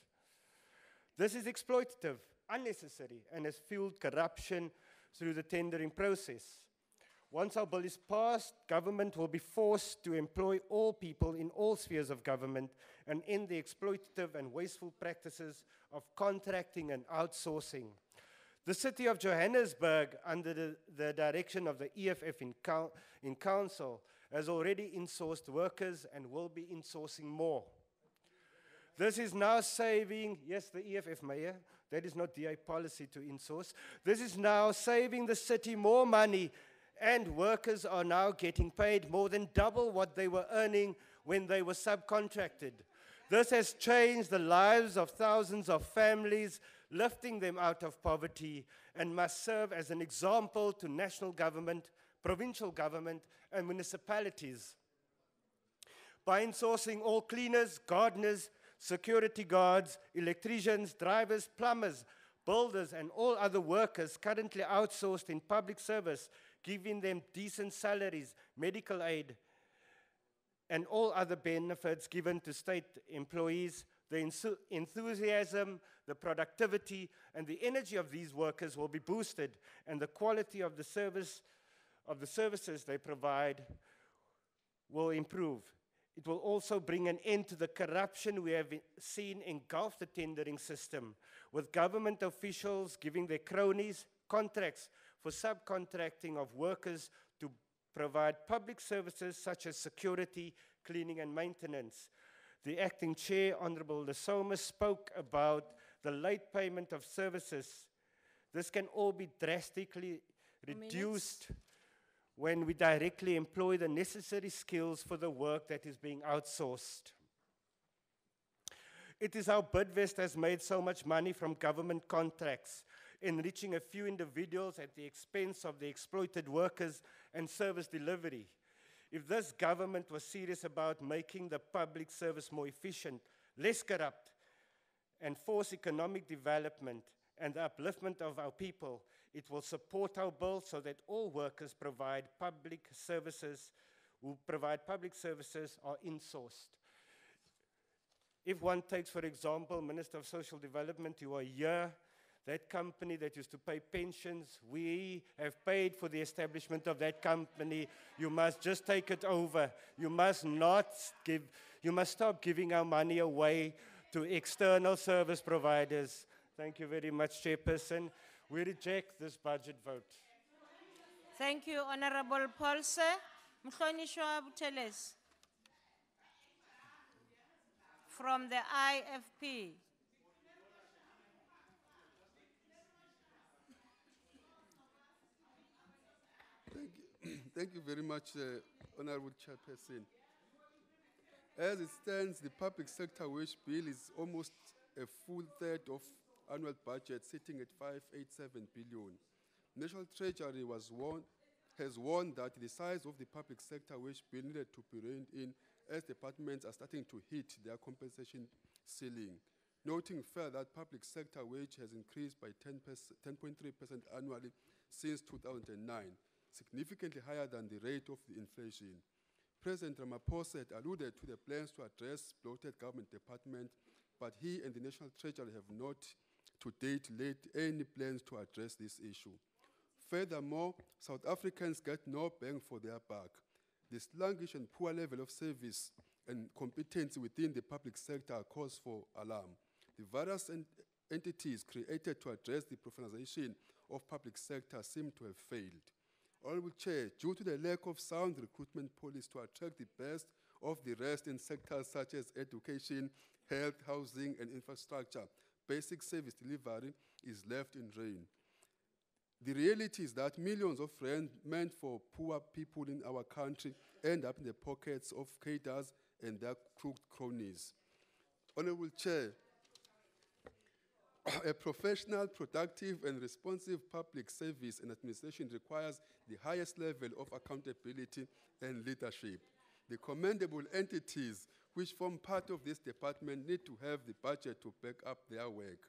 This is exploitative, unnecessary, and has fueled corruption through the tendering process. Once our bill is passed, government will be forced to employ all people in all spheres of government and end the exploitative and wasteful practices of contracting and outsourcing. The City of Johannesburg, under the direction of the EFF in council, has already insourced workers and will be insourcing more. This is now saving, yes, the EFF mayor, that is not DA policy to insource. This is now saving the city more money, and workers are now getting paid more than double what they were earning when they were subcontracted. This has changed the lives of thousands of families, lifting them out of poverty, and must serve as an example to national government, provincial government, and municipalities. By insourcing all cleaners, gardeners, security guards, electricians, drivers, plumbers, builders, and all other workers currently outsourced in public service, giving them decent salaries, medical aid, and all other benefits given to state employees, the enthusiasm, the productivity, and the energy of these workers will be boosted, and the quality of the services they provide will improve. It will also bring an end to the corruption we have seen engulf the tendering system, with government officials giving their cronies contracts for subcontracting of workers to provide public services such as security, cleaning, and maintenance. The acting chair, Honorable Lesoma, spoke about the late payment of services. This can all be drastically reduced when we directly employ the necessary skills for the work that is being outsourced. It is how Bidvest has made so much money from government contracts, enriching a few individuals at the expense of the exploited workers and service delivery. If this government was serious about making the public service more efficient, less corrupt, and force economic development and the upliftment of our people, it will support our bill so that all workers provide public services, who provide public services are insourced. If one takes, for example, Minister of Social Development, you are here, that company that used to pay pensions, we have paid for the establishment of that company. You must just take it over. You must stop giving our money away to external service providers. Thank you very much, Chairperson. We reject this budget vote. Thank you, Honorable Paulse. Mhlonishwa Buthelezi from the IFP. Thank you very much, Honorable Chairperson. As it stands, the public sector wage bill is almost a full third of annual budget, sitting at 587 billion. National Treasury has warned that the size of the public sector wage bill needed to be reined in as departments are starting to hit their compensation ceiling, noting further that public sector wage has increased by 10.3% annually since 2009, significantly higher than the rate of the inflation. President Ramaphosa had alluded to the plans to address bloated government department, but he and the National Treasury have not to date laid any plans to address this issue. Furthermore, South Africans get no bang for their buck. The sluggish and poor level of service and competency within the public sector are cause for alarm. The various entities created to address the professionalization of public sector seem to have failed. Honorable Chair, due to the lack of sound recruitment policy to attract the best of the rest in sectors such as education, health, housing, and infrastructure, basic service delivery is left in rain. The reality is that millions of rand meant for poor people in our country end up in the pockets of cadres and their crooked cronies. Honorable Chair, A professional, productive, and responsive public service and administration requires the highest level of accountability and leadership. The commendable entities which form part of this department need to have the budget to back up their work.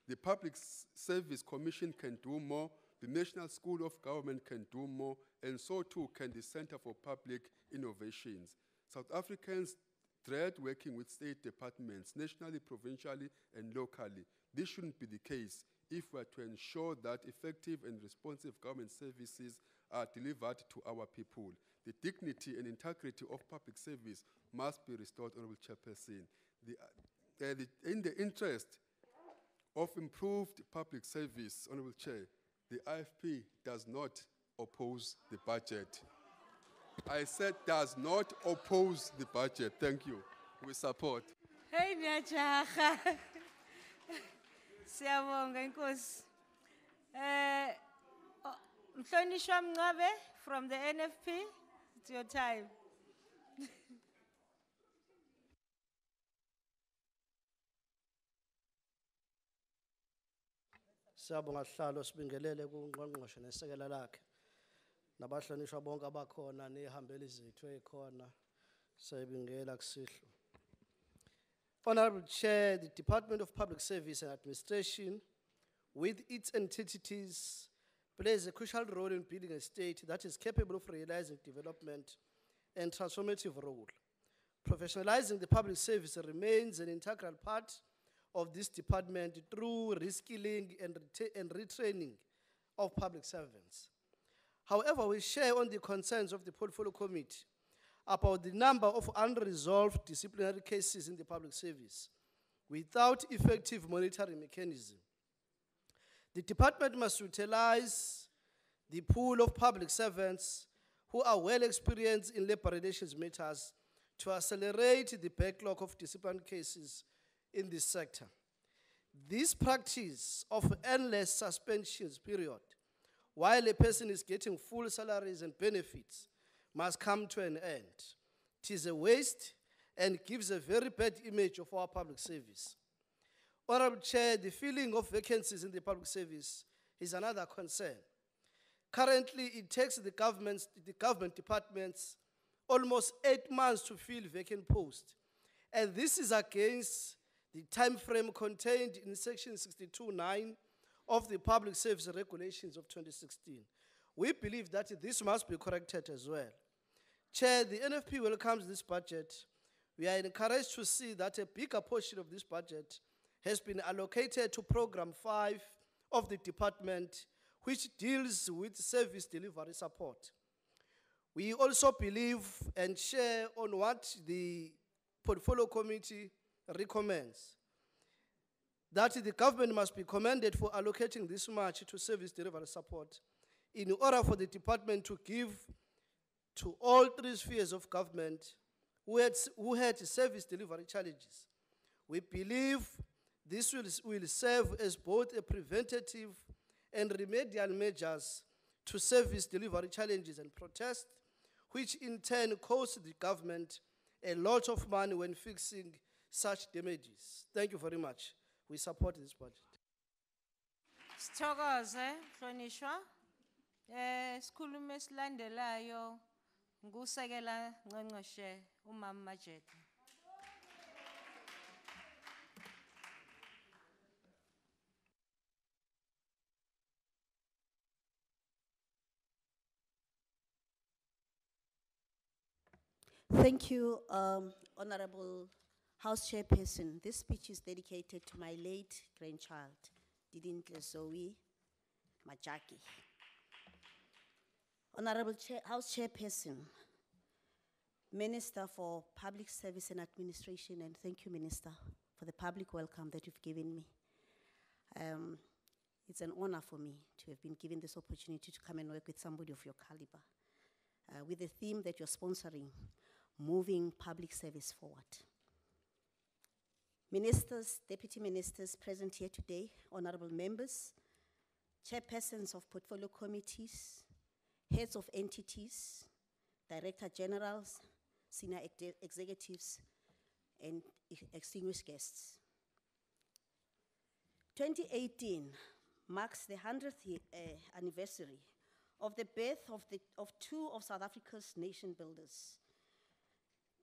The Public Service Commission can do more, the National School of Government can do more, and so too can the Center for Public Innovations. South Africans dread working with state departments, nationally, provincially, and locally. This shouldn't be the case if we are to ensure that effective and responsive government services are delivered to our people. The dignity and integrity of public service must be restored, Honorable Chairperson. In the interest of improved public service, Honorable Chair, the IFP does not oppose the budget. I said does not oppose the budget. Thank you. We support. Hey, Nyachaha. Siyabonga inkosi. Mhlonishwa Mncwabe from the NFP, it's your time. Siyabonga sihlalo sibingelele kuNgqongqoshe nesekela lakhe. Nabahlonishwa bonke abakhona nehambeli zethu ekhona. Siyabingela kusihlwa. Honorable Chair, the Department of Public Service and Administration, with its entities, plays a crucial role in building a state that is capable of realizing development and transformative role. Professionalizing the public service remains an integral part of this department through reskilling and retraining of public servants. However, we share on the concerns of the Portfolio Committee about the number of unresolved disciplinary cases in the public service without effective monitoring mechanism. The department must utilize the pool of public servants who are well experienced in labor relations matters to accelerate the backlog of disciplinary cases in this sector. This practice of endless suspensions period, while a person is getting full salaries and benefits, must come to an end. It is a waste and gives a very bad image of our public service. Honorable Chair, the filling of vacancies in the public service is another concern. Currently, it takes the government departments almost 8 months to fill vacant posts. And this is against the time frame contained in Section 62(9) of the Public Service Regulations of 2016. We believe that this must be corrected as well. Chair, the NFP welcomes this budget. We are encouraged to see that a bigger portion of this budget has been allocated to Program 5 of the department, which deals with service delivery support. We also believe and share on what the Portfolio Committee recommends, that the government must be commended for allocating this much to service delivery support in order for the department to give to all 3 spheres of government who had service delivery challenges. We believe this will serve as both a preventative and remedial measures to service delivery challenges and protest, which in turn cost the government a lot of money when fixing such damages. Thank you very much. We support this budget. Sithokoze, Mhlonishwa. Sikhulume esilandelayo ngusekela Ngqongqoshe uMama Majete. Thank you, Honorable House Chairperson. This speech is dedicated to my late grandchild, Didintle Zoe Majaki. Honorable House Chairperson, Minister for Public Service and Administration, and thank you, Minister, for the public welcome that you've given me. It's an honor for me to have been given this opportunity to come and work with somebody of your caliber, with the theme that you're sponsoring, moving public service forward. Ministers, deputy ministers present here today, honorable members, chairpersons of portfolio committees, heads of entities, director generals, senior executives, and distinguished guests. 2018 marks the 100th anniversary of the birth of two of South Africa's nation builders,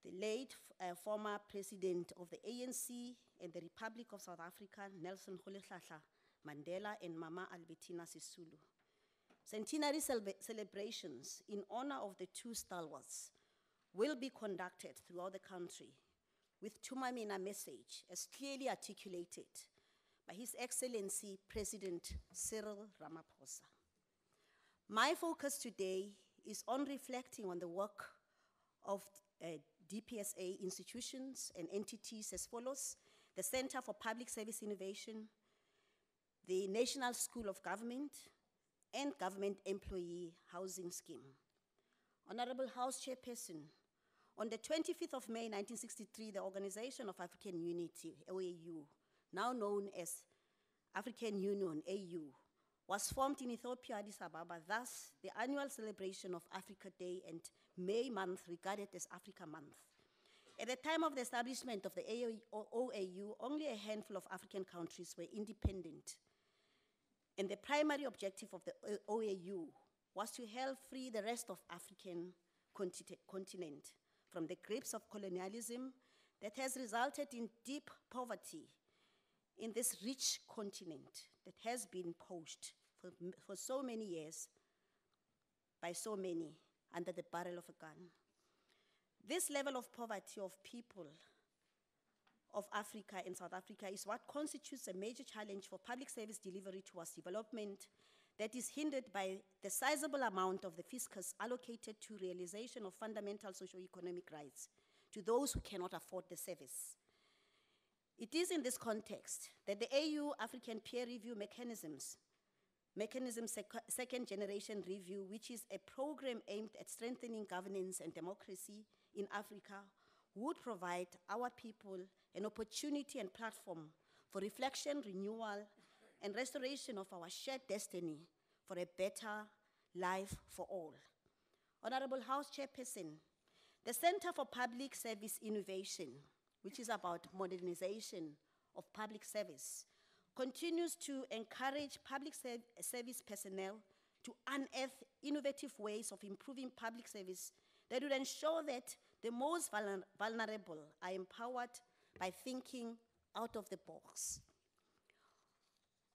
the late former president of the ANC and the Republic of South Africa, Nelson Rolihlahla Mandela, and Mama Albertina Sisulu. Centenary celebrations in honor of the two stalwarts will be conducted throughout the country with Tumamina message as clearly articulated by His Excellency President Cyril Ramaphosa. My focus today is on reflecting on the work of DPSA institutions and entities as follows: the Center for Public Service Innovation, the National School of Government, and Government Employee Housing Scheme. Honorable House Chairperson, on the 25th of May 1963, the Organization of African Unity, OAU, now known as African Union, AU, was formed in Ethiopia, Addis Ababa, thus the annual celebration of Africa Day and May month regarded as Africa Month. At the time of the establishment of the OAU, only a handful of African countries were independent, and the primary objective of the OAU was to help free the rest of African continent from the grips of colonialism that has resulted in deep poverty in this rich continent that has been poached for so many years by so many under the barrel of a gun. This level of poverty of people of Africa and South Africa is what constitutes a major challenge for public service delivery towards development that is hindered by the sizable amount of the fiscus allocated to realization of fundamental socio-economic rights to those who cannot afford the service. It is in this context that the AU African Peer Review Mechanism Second Generation Review, which is a program aimed at strengthening governance and democracy in Africa, would provide our people an opportunity and platform for reflection, renewal, and restoration of our shared destiny for a better life for all. Honorable House Chairperson, the Center for Public Service Innovation, which is about modernization of public service, continues to encourage public service personnel to unearth innovative ways of improving public service that would ensure that the most vulnerable are empowered by thinking out of the box.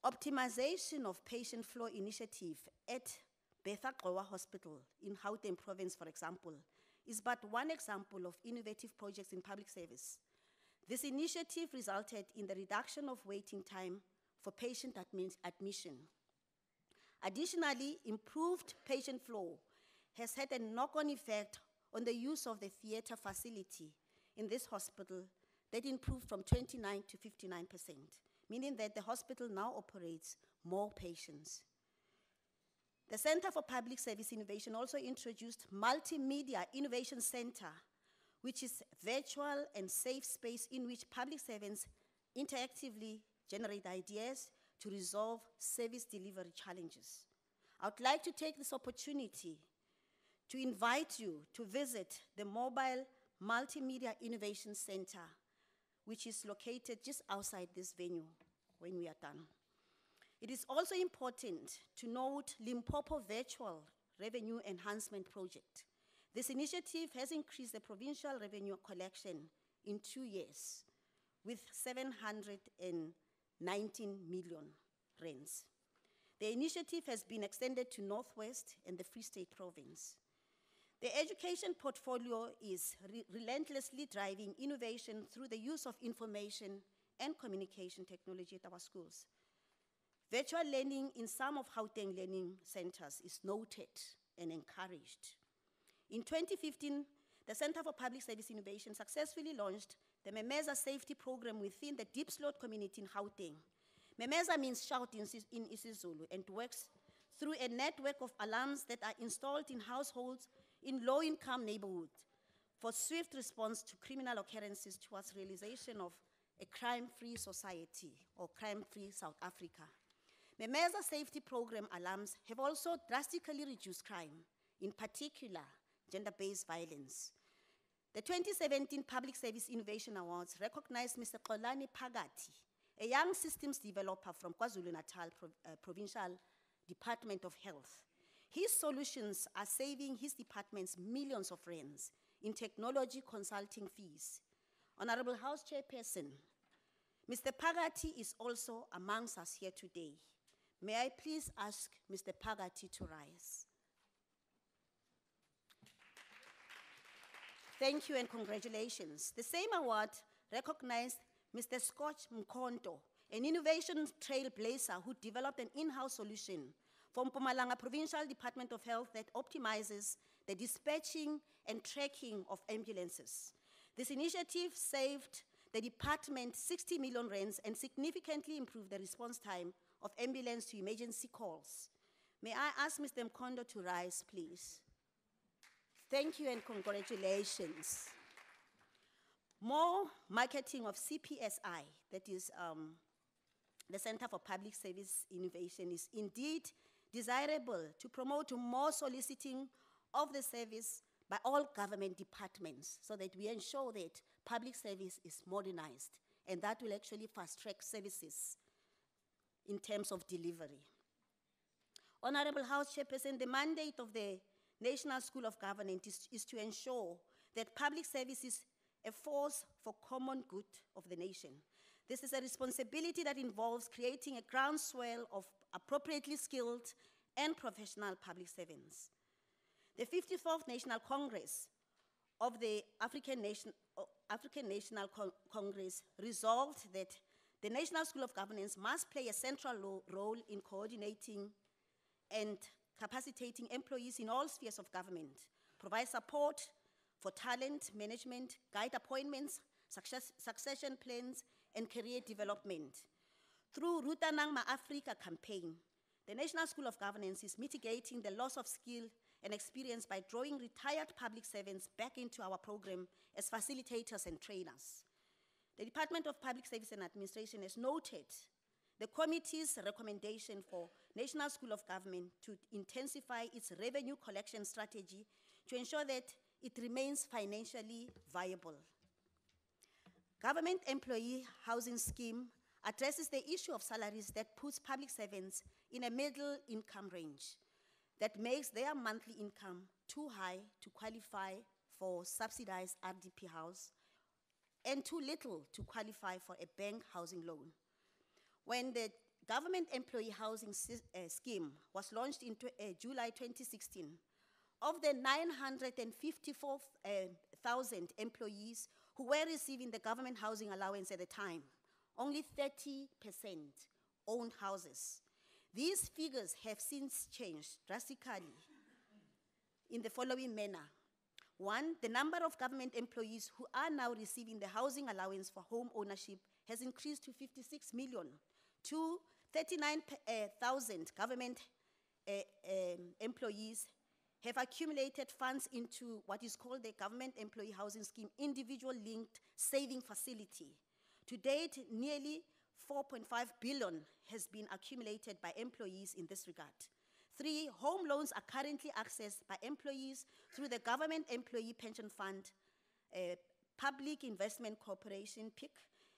Optimization of patient flow initiative at Bethaqoa Hospital in Gauteng Province, for example, is but one example of innovative projects in public service. This initiative resulted in the reduction of waiting time for patient admission. Additionally, improved patient flow has had a knock-on effect on the use of the theater facility in this hospital that improved from 29 to 59%, meaning that the hospital now operates more patients. The Center for Public Service Innovation also introduced Multimedia Innovation Center, which is virtual and safe space in which public servants interactively generate ideas to resolve service delivery challenges. I would like to take this opportunity to invite you to visit the Mobile Multimedia Innovation Center, which is located just outside this venue when we are done. It is also important to note Limpopo Virtual Revenue Enhancement Project. This initiative has increased the provincial revenue collection in 2 years with 719 million rands. The initiative has been extended to Northwest and the Free State Province. The education portfolio is relentlessly driving innovation through the use of information and communication technology at our schools. Virtual learning in some of Gauteng learning centers is noted and encouraged. In 2015, the Center for Public Service Innovation successfully launched the Memeza Safety Program within the Deep Slot community in Gauteng. Memeza means shout in isiZulu and works through a network of alarms that are installed in households in low-income neighborhoods for swift response to criminal occurrences towards realization of a crime-free society or crime-free South Africa. Memeza Safety Program alarms have also drastically reduced crime, in particular, gender-based violence. The 2017 Public Service Innovation Awards recognized Mr. Xolani Phakathi a young systems developer from KwaZulu-Natal Provincial Department of Health. His solutions are saving his departments millions of rands in technology consulting fees. Honorable House Chairperson, Mr. Pagati is also amongst us here today. May I please ask Mr. Pagati to rise? Thank you and congratulations. The same award recognized Mr. Scotch Mkonto, an innovation trailblazer who developed an in-house solution for Mpumalanga Provincial Department of Health that optimizes the dispatching and tracking of ambulances. This initiative saved the department 60 million rands and significantly improved the response time of ambulance to emergency calls. May I ask Mr. Mkonto to rise, please? Thank you and congratulations. More marketing of CPSI, that is the Center for Public Service Innovation, is indeed desirable to promote more soliciting of the service by all government departments so that we ensure that public service is modernized, and that will actually fast-track services in terms of delivery. Honorable House Chairperson, the mandate of the National School of Governance is to ensure that public service is a force for common good of the nation. This is a responsibility that involves creating a groundswell of appropriately skilled and professional public servants. The 54th National Congress of the African National Congress resolved that the National School of Governance must play a central role in coordinating and capacitating employees in all spheres of government, provide support for talent management, guide appointments, succession plans, and career development. Through Rutanang Ma-Africa campaign, the National School of Governance is mitigating the loss of skill and experience by drawing retired public servants back into our program as facilitators and trainers. The Department of Public Service and Administration has noted the committee's recommendation for National School of Government to intensify its revenue collection strategy to ensure that it remains financially viable. Government Employee Housing Scheme addresses the issue of salaries that puts public servants in a middle income range that makes their monthly income too high to qualify for subsidized RDP house and too little to qualify for a bank housing loan. When the Government Employee Housing Scheme was launched in July 2016, of the 954,000 employees who were receiving the government housing allowance at the time, only 30% owned houses. These figures have since changed drastically in the following manner. One, the number of government employees who are now receiving the housing allowance for home ownership has increased to 56 million. Two, 39,000 government employees have accumulated funds into what is called the Government Employee Housing Scheme Individual Linked Saving Facility. To date, nearly 4.5 billion has been accumulated by employees in this regard. Three, home loans are currently accessed by employees through the Government Employee Pension Fund, Public Investment Corporation, PIC,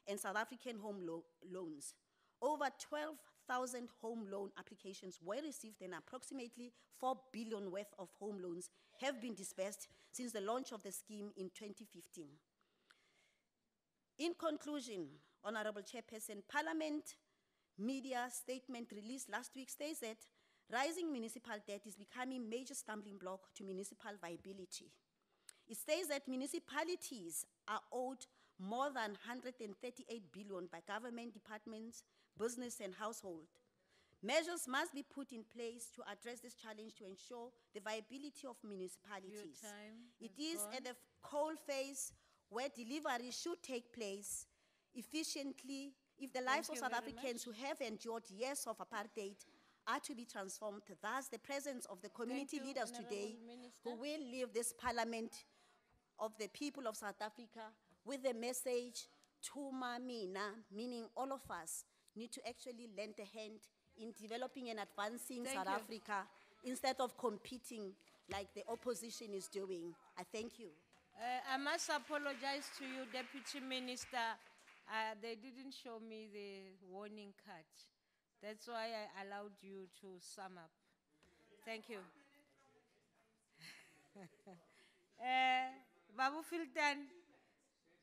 and South African Home Loans. Over 12,000 home loan applications were received and approximately 4 billion worth of home loans have been disbursed since the launch of the scheme in 2015. In conclusion, Honorable Chairperson, Parliament media statement released last week states that rising municipal debt is becoming a major stumbling block to municipal viability. It states that municipalities are owed more than 138 billion by government departments, business and household. Measures must be put in place to address this challenge to ensure the viability of municipalities. It is at the coal phase where delivery should take place efficiently if the lives of South Africans who have endured years of apartheid are to be transformed. Thus, the presence of the community leaders today who will leave this parliament of the people of South Africa with the message, Tuma Mina, meaning all of us need to actually lend a hand in developing and advancing South Africa instead of competing like the opposition is doing. I thank you. I must apologize to you, Deputy Minister. They didn't show me the warning card. That's why I allowed you to sum up. Thank you. Babu Filtan,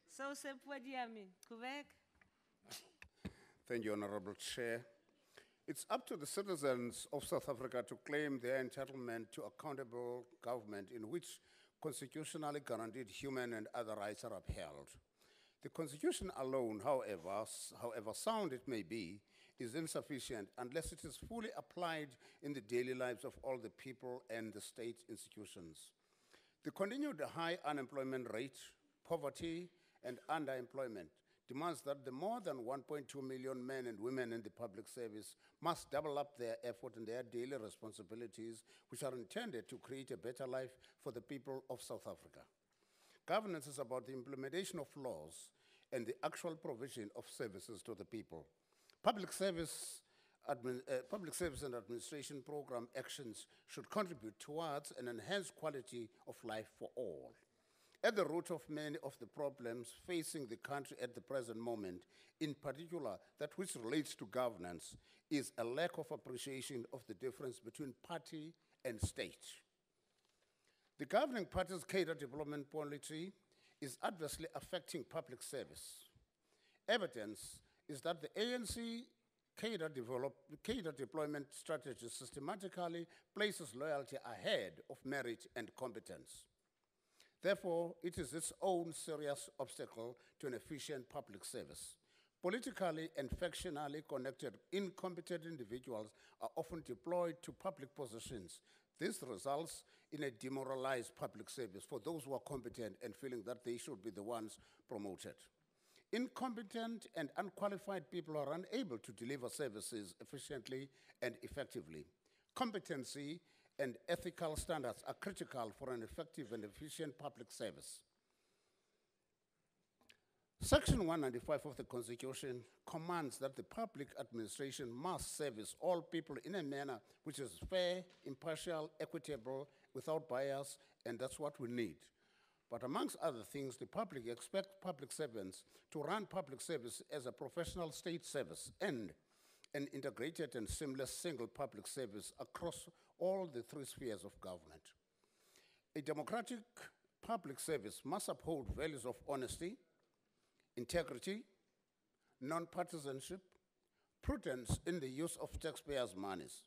so se podium, Quebec. Thank you, Honorable Chair. It's up to the citizens of South Africa to claim their entitlement to accountable government in which constitutionally guaranteed human and other rights are upheld. The Constitution alone, however sound it may be, is insufficient unless it is fully applied in the daily lives of all the people and the state institutions. The continued high unemployment rate, poverty, and underemployment demands that the more than 1.2 million men and women in the public service must double up their effort in their daily responsibilities, which are intended to create a better life for the people of South Africa. Governance is about the implementation of laws and the actual provision of services to the people. Public service and administration program actions should contribute towards an enhanced quality of life for all. At the root of many of the problems facing the country at the present moment, in particular that which relates to governance, is a lack of appreciation of the difference between party and state. The governing party's cadre development policy is adversely affecting public service. Evidence is that the ANC cadre deployment strategy systematically places loyalty ahead of merit and competence. Therefore, it is its own serious obstacle to an efficient public service. Politically and factionally connected, incompetent individuals are often deployed to public positions. This results in a demoralized public service for those who are competent and feeling that they should be the ones promoted. Incompetent and unqualified people are unable to deliver services efficiently and effectively. Competency and ethical standards are critical for an effective and efficient public service. Section 195 of the Constitution commands that the public administration must service all people in a manner which is fair, impartial, equitable, without bias, and that's what we need. But amongst other things, the public expects public servants to run public service as a professional state service and an integrated and seamless single public service across all the three spheres of government. A democratic public service must uphold values of honesty, integrity, non-partisanship, prudence in the use of taxpayers' monies.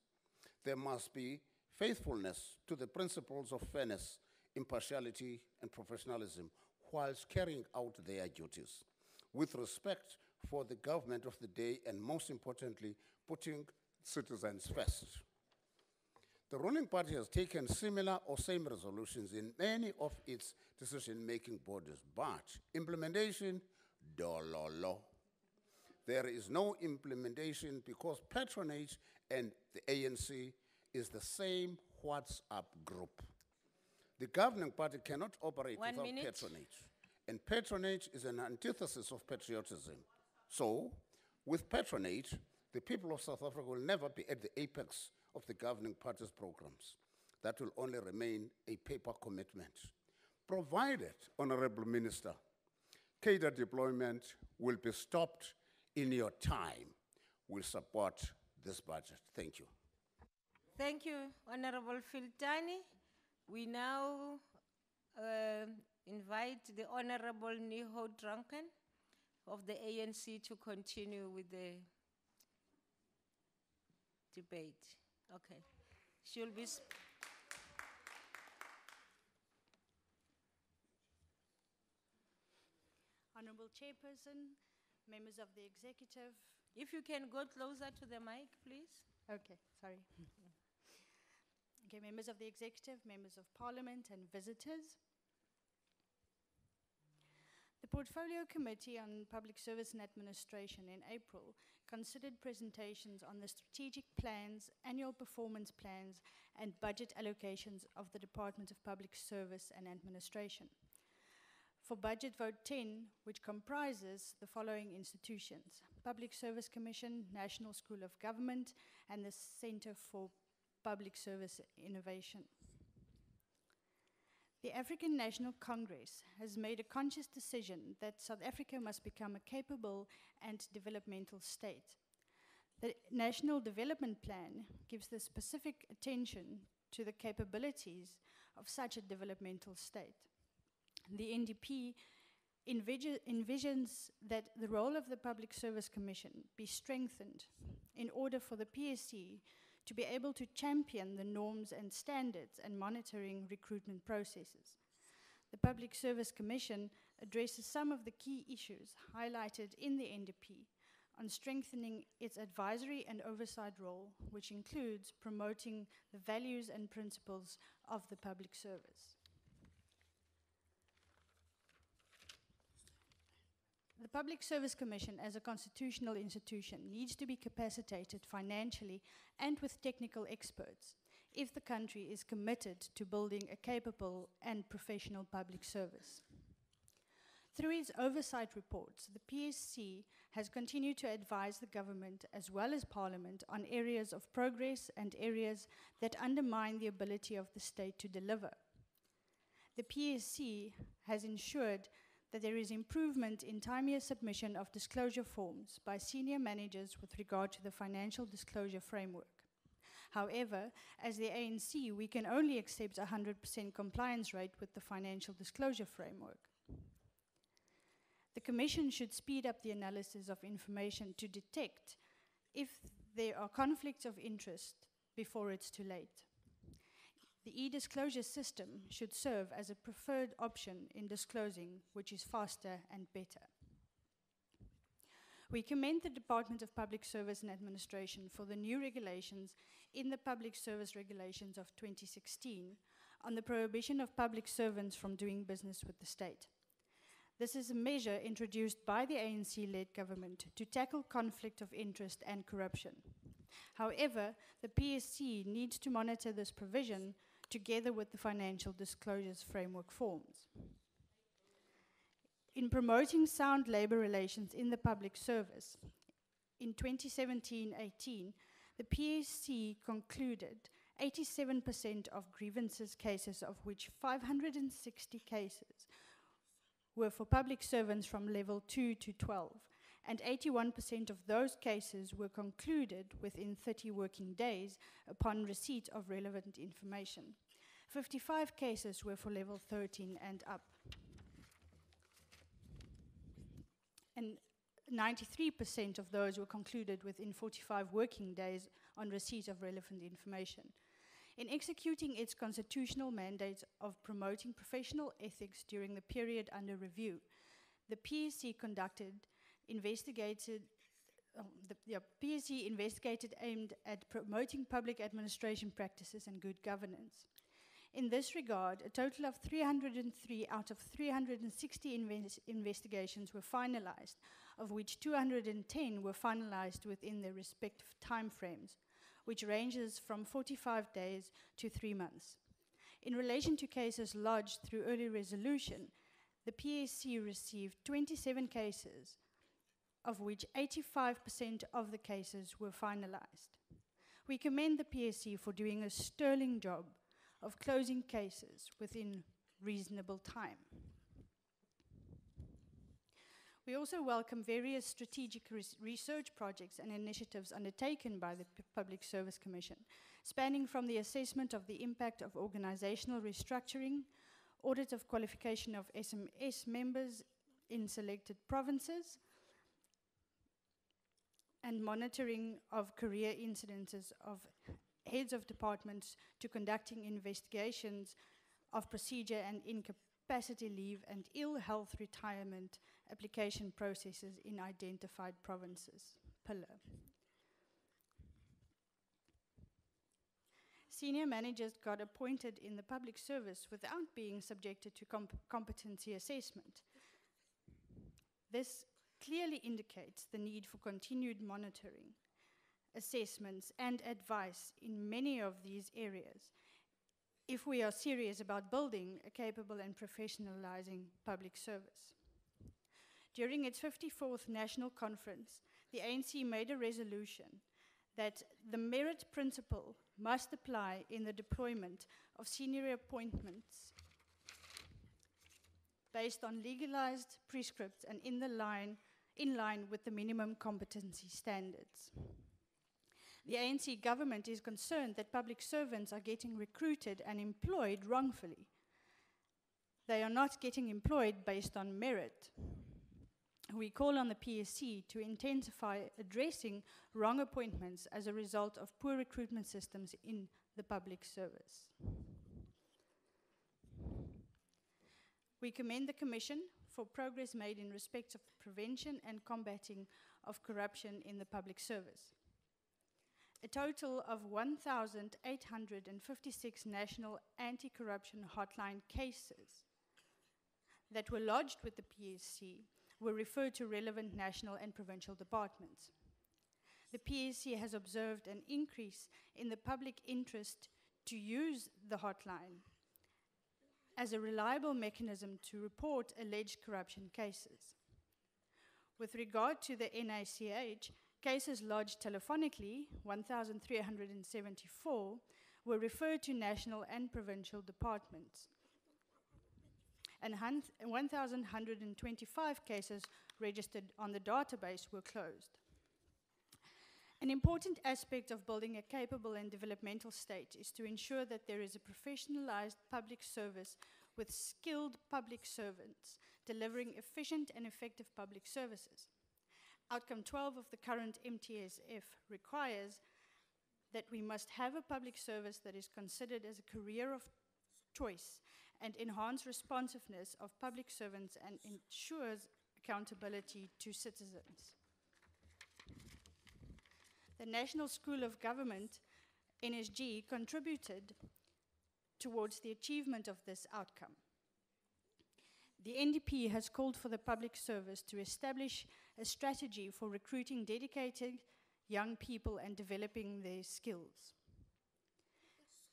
There must be faithfulness to the principles of fairness, impartiality, and professionalism whilst carrying out their duties, with respect for the government of the day and, most importantly, putting citizens first. The ruling party has taken similar or same resolutions in many of its decision-making bodies, but implementation, dololo. There is no implementation because patronage and the ANC is the same WhatsApp group. The governing party cannot operate without patronage, and patronage is an antithesis of patriotism. So, with patronage, the people of South Africa will never be at the apex of the governing party's programs. That will only remain a paper commitment. Provided, Honorable Minister, cadre deployment will be stopped in your time, we'll support this budget. Thank you. Thank you, Honorable Filtani. We now invite the Honorable Niho Drunken of the ANC to continue with the debate. Okay. She'll be... Honorable Chairperson, members of the Executive. If you can go closer to the mic, please. Okay, sorry. Okay, members of the Executive, members of Parliament, and visitors. The Portfolio Committee on Public Service and Administration in April considered presentations on the strategic plans, annual performance plans, and budget allocations of the Department of Public Service and Administration. For Budget Vote 10, which comprises the following institutions: Public Service Commission, National School of Government, and the Center for Public Service Innovation. The African National Congress has made a conscious decision that South Africa must become a capable and developmental state. The National Development Plan gives the specific attention to the capabilities of such a developmental state. The NDP envisions that the role of the Public Service Commission be strengthened in order for the PSC to be able to champion the norms and standards and monitoring recruitment processes. The Public Service Commission addresses some of the key issues highlighted in the NDP on strengthening its advisory and oversight role, which includes promoting the values and principles of the public service. The Public Service Commission, as a constitutional institution, needs to be capacitated financially and with technical experts if the country is committed to building a capable and professional public service. Through its oversight reports, the PSC has continued to advise the government as well as Parliament on areas of progress and areas that undermine the ability of the state to deliver. The PSC has ensured that there is improvement in timelier submission of disclosure forms by senior managers with regard to the financial disclosure framework. However, as the ANC, we can only accept a 100% compliance rate with the financial disclosure framework. The Commission should speed up the analysis of information to detect if there are conflicts of interest before it's too late. The e-disclosure system should serve as a preferred option in disclosing, which is faster and better. We commend the Department of Public Service and Administration for the new regulations in the Public Service Regulations of 2016 on the prohibition of public servants from doing business with the state. This is a measure introduced by the ANC-led government to tackle conflict of interest and corruption. However, the PSC needs to monitor this provision together with the financial disclosures framework forms. In promoting sound labor relations in the public service, in 2017-18, the PSC concluded 87% of grievances cases, of which 560 cases were for public servants from level 2 to 12, and 81% of those cases were concluded within 30 working days upon receipt of relevant information. 55 cases were for level 13 and up. And 93% of those were concluded within 45 working days on receipt of relevant information. In executing its constitutional mandate of promoting professional ethics during the period under review, the PSC investigated aimed at promoting public administration practices and good governance. In this regard, a total of 303 out of 360 investigations were finalized, of which 210 were finalized within their respective timeframes, which ranges from 45 days to 3 months. In relation to cases lodged through early resolution, the PSC received 27 cases, of which 85% of the cases were finalized. We commend the PSC for doing a sterling job of closing cases within reasonable time. We also welcome various strategic research projects and initiatives undertaken by the Public Service Commission, spanning from the assessment of the impact of organizational restructuring, audit of qualification of SMS members in selected provinces, and monitoring of career incidences of heads of departments to conducting investigations of procedure and incapacity leave and ill health retirement application processes in identified provinces. Pillar. Senior managers got appointed in the public service without being subjected to competency assessment. This clearly indicates the need for continued monitoring, assessments, and advice in many of these areas if we are serious about building a capable and professionalizing public service. During its 54th National Conference, the ANC made a resolution that the merit principle must apply in the deployment of senior appointments based on legalized prescripts and in line with the minimum competency standards. The ANC government is concerned that public servants are getting recruited and employed wrongfully. They are not getting employed based on merit. We call on the PSC to intensify addressing wrong appointments as a result of poor recruitment systems in the public service. We commend the Commission for progress made in respect of the prevention and combating of corruption in the public service. A total of 1,856 national anti-corruption hotline cases that were lodged with the PSC were referred to relevant national and provincial departments. The PSC has observed an increase in the public interest to use the hotline as a reliable mechanism to report alleged corruption cases. With regard to the NICH, cases lodged telephonically, 1,374, were referred to national and provincial departments, and 1,125 cases registered on the database were closed. An important aspect of building a capable and developmental state is to ensure that there is a professionalized public service with skilled public servants delivering efficient and effective public services. Outcome 12 of the current MTSF requires that we must have a public service that is considered as a career of choice and enhance responsiveness of public servants and ensures accountability to citizens. The National School of Government, NSG, contributed towards the achievement of this outcome. The NDP has called for the public service to establish a strategy for recruiting dedicated young people and developing their skills.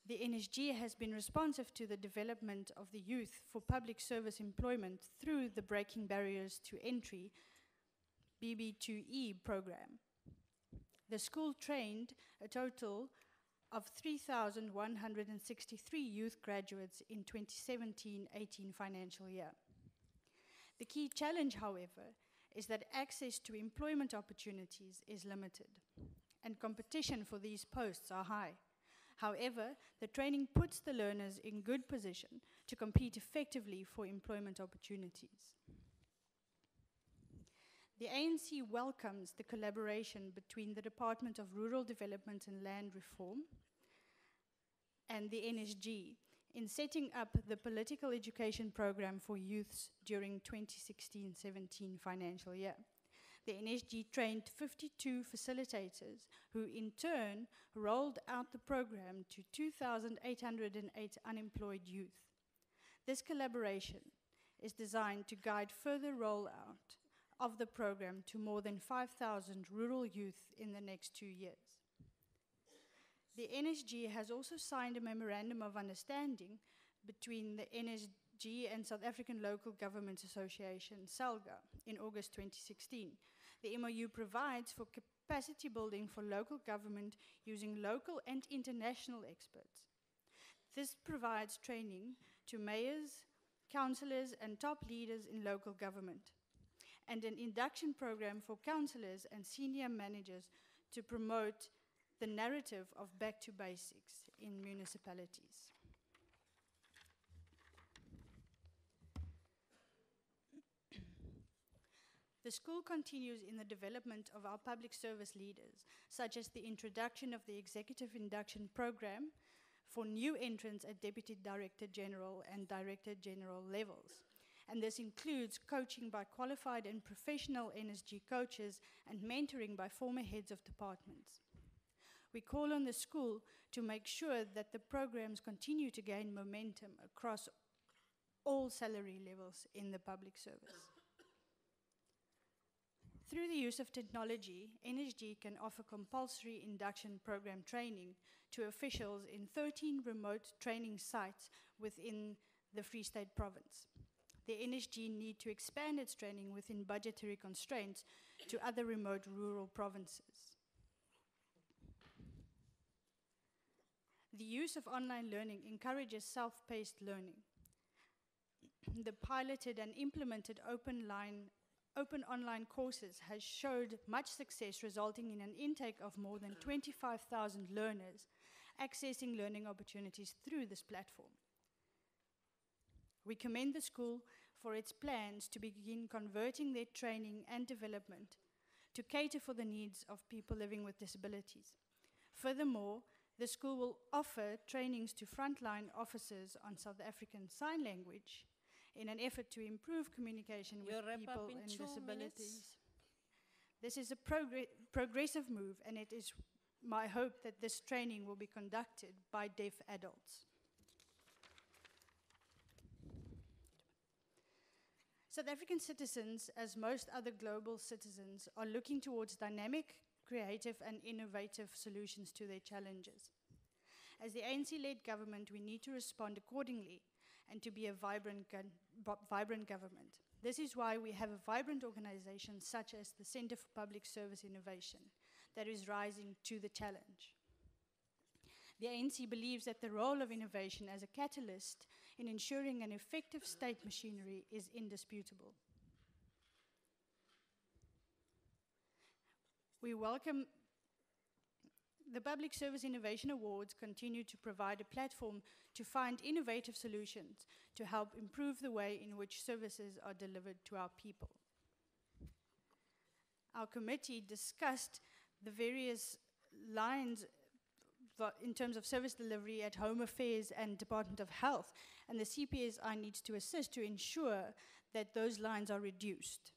The NSG has been responsive to the development of the youth for public service employment through the Breaking Barriers to Entry BB2E program. The school trained a total of 3,163 youth graduates in 2017-18 financial year. The key challenge, however, is that access to employment opportunities is limited, and competition for these posts are high. However, the training puts the learners in good position to compete effectively for employment opportunities. The ANC welcomes the collaboration between the Department of Rural Development and Land Reform and the NSG in setting up the political education program for youths during 2016-17 financial year. The NSG trained 52 facilitators who in turn rolled out the program to 2,808 unemployed youth. This collaboration is designed to guide further rollout of the program to more than 5,000 rural youth in the next 2 years. The NSG has also signed a memorandum of understanding between the NSG and South African Local Government Association, SALGA, in August 2016. The MOU provides for capacity building for local government using local and international experts. This provides training to mayors, councillors, and top leaders in local government, and an induction program for councillors and senior managers to promote the narrative of back to basics in municipalities. The school continues in the development of our public service leaders, such as the introduction of the Executive Induction Program for new entrants at Deputy Director General and Director General levels. And this includes coaching by qualified and professional NSG coaches and mentoring by former heads of departments. We call on the school to make sure that the programs continue to gain momentum across all salary levels in the public service. Through the use of technology, NSG can offer compulsory induction program training to officials in 13 remote training sites within the Free State province. The NSG need to expand its training within budgetary constraints to other remote rural provinces. The use of online learning encourages self-paced learning. the piloted and implemented open online courses has showed much success, resulting in an intake of more than 25,000 learners accessing learning opportunities through this platform. We commend the school for its plans to begin converting their training and development to cater for the needs of people living with disabilities. Furthermore, the school will offer trainings to frontline officers on South African Sign Language in an effort to improve communication with You'll wrap up people in and 2 disabilities. minutes. This is a progressive move, and it is my hope that this training will be conducted by deaf adults. South African citizens, as most other global citizens, are looking towards dynamic, creative, and innovative solutions to their challenges. As the ANC-led government, we need to respond accordingly and to be a vibrant government. This is why we have a vibrant organization such as the Center for Public Service Innovation that is rising to the challenge. The ANC believes that the role of innovation as a catalyst in ensuring an effective state machinery is indisputable. We welcome the Public Service Innovation Awards continue to provide a platform to find innovative solutions to help improve the way in which services are delivered to our people. Our committee discussed the various lines in terms of service delivery at Home Affairs and Department of Health, and the CPSI needs to assist to ensure that those lines are reduced.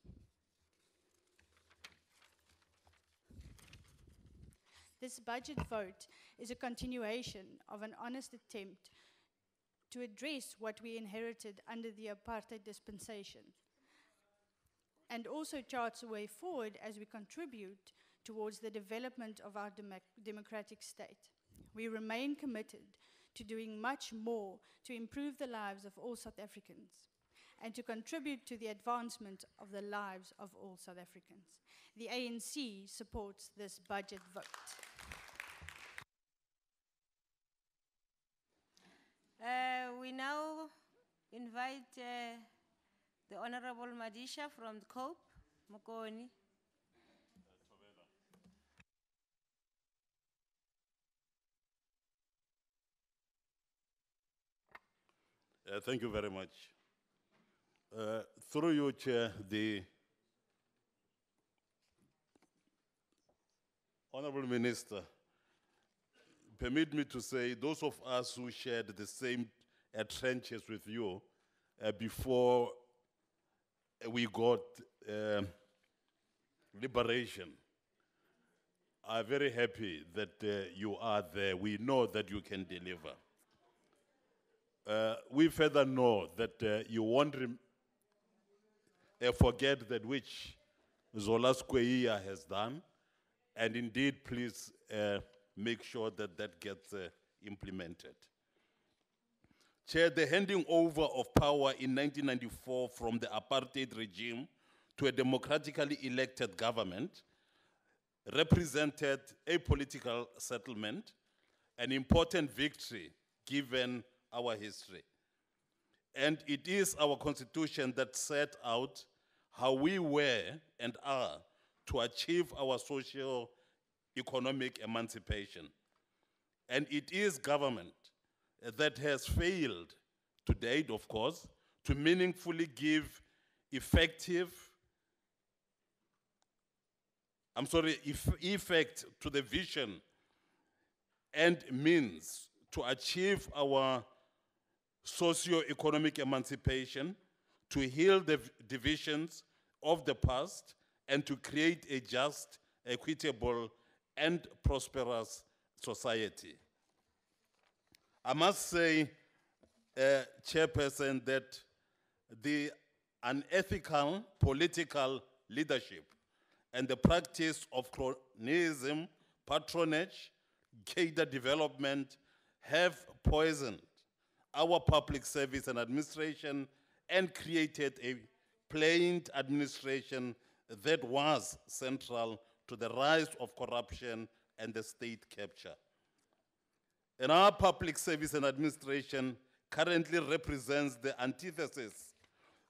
This budget vote is a continuation of an honest attempt to address what we inherited under the apartheid dispensation, and also charts a way forward as we contribute towards the development of our democratic state. We remain committed to doing much more to improve the lives of all South Africans and to contribute to the advancement of the lives of all South Africans. The ANC supports this budget vote. We now invite the Honorable Madisha from the COPE, Mokoni. Thank you very much. Through you, Chair, the Honorable Minister, permit me to say those of us who shared the same trenches with you before we got liberation are very happy that you are there. We know that you can deliver. We further know that you won't forget that which Zola Square has done, and indeed, please make sure that that gets implemented. Chair, the handing over of power in 1994 from the apartheid regime to a democratically elected government represented a political settlement, an important victory given our history. And it is our constitution that set out how we were and are to achieve our socio-economic emancipation. And it is government that has failed to date, of course, to meaningfully give effect to the vision and means to achieve our socio-economic emancipation, to heal the divisions of the past, and to create a just, equitable, and prosperous society. I must say, Chairperson, that the unethical political leadership and the practice of cronyism, patronage, cadre development have poisoned our public service and administration and created a plain administration that was central to the rise of corruption and the state capture. And our public service and administration currently represents the antithesis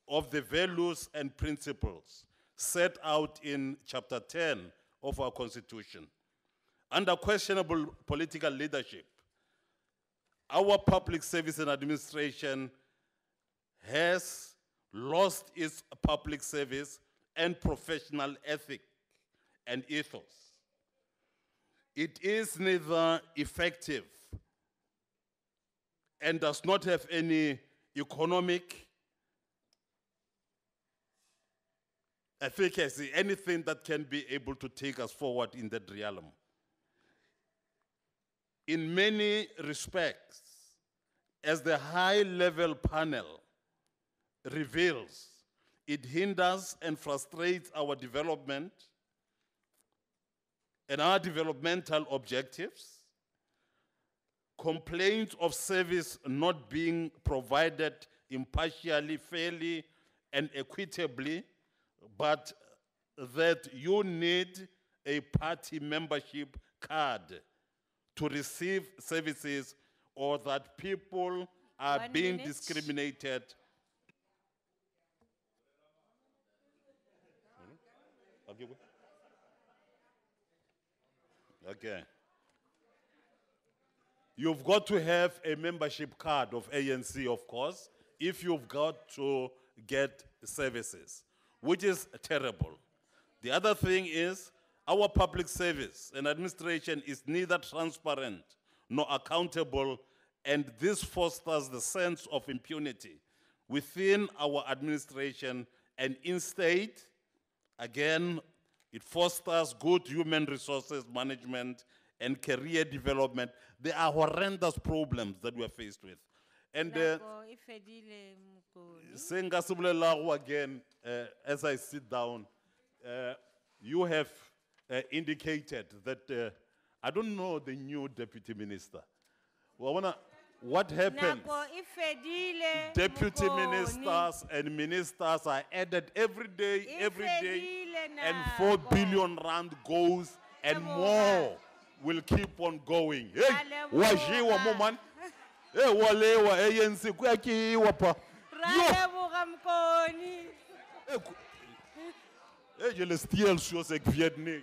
of the values and principles set out in Chapter 10 of our Constitution. Under questionable political leadership, our public service and administration has lost its public service and professional ethic and ethos. It is neither effective and does not have any economic efficacy, anything that can be able to take us forward in that realm. In many respects, as the high-level panel reveals, it hinders and frustrates our development and our developmental objectives. Complaints of service not being provided impartially, fairly, and equitably, but that you need a party membership card to receive services, or that people are 1 being minute. discriminated. Okay. You've got to have a membership card of ANC, of course, if you've got to get services, which is terrible. The other thing is, our public service and administration is neither transparent nor accountable, and this fosters the sense of impunity within our administration, and instead, again, it fosters good human resources management and career development. There are horrendous problems that we are faced with. And Nako e fedile, Mokoni. Sengasubulelago again, as I sit down, you have indicated that, I don't know the new deputy minister. What happens? Nako e fedile, Deputy Mokoni. ministers and ministers are added every day, Ifedile and nako. 4 billion rand goes, and more will keep on going. Hey, Raleboga. wajiwa mo man. Hey, walewa ANC kuyakiwa pa. Raleboga, Mokoni. Hey, je le stiel shows ek Vietnam.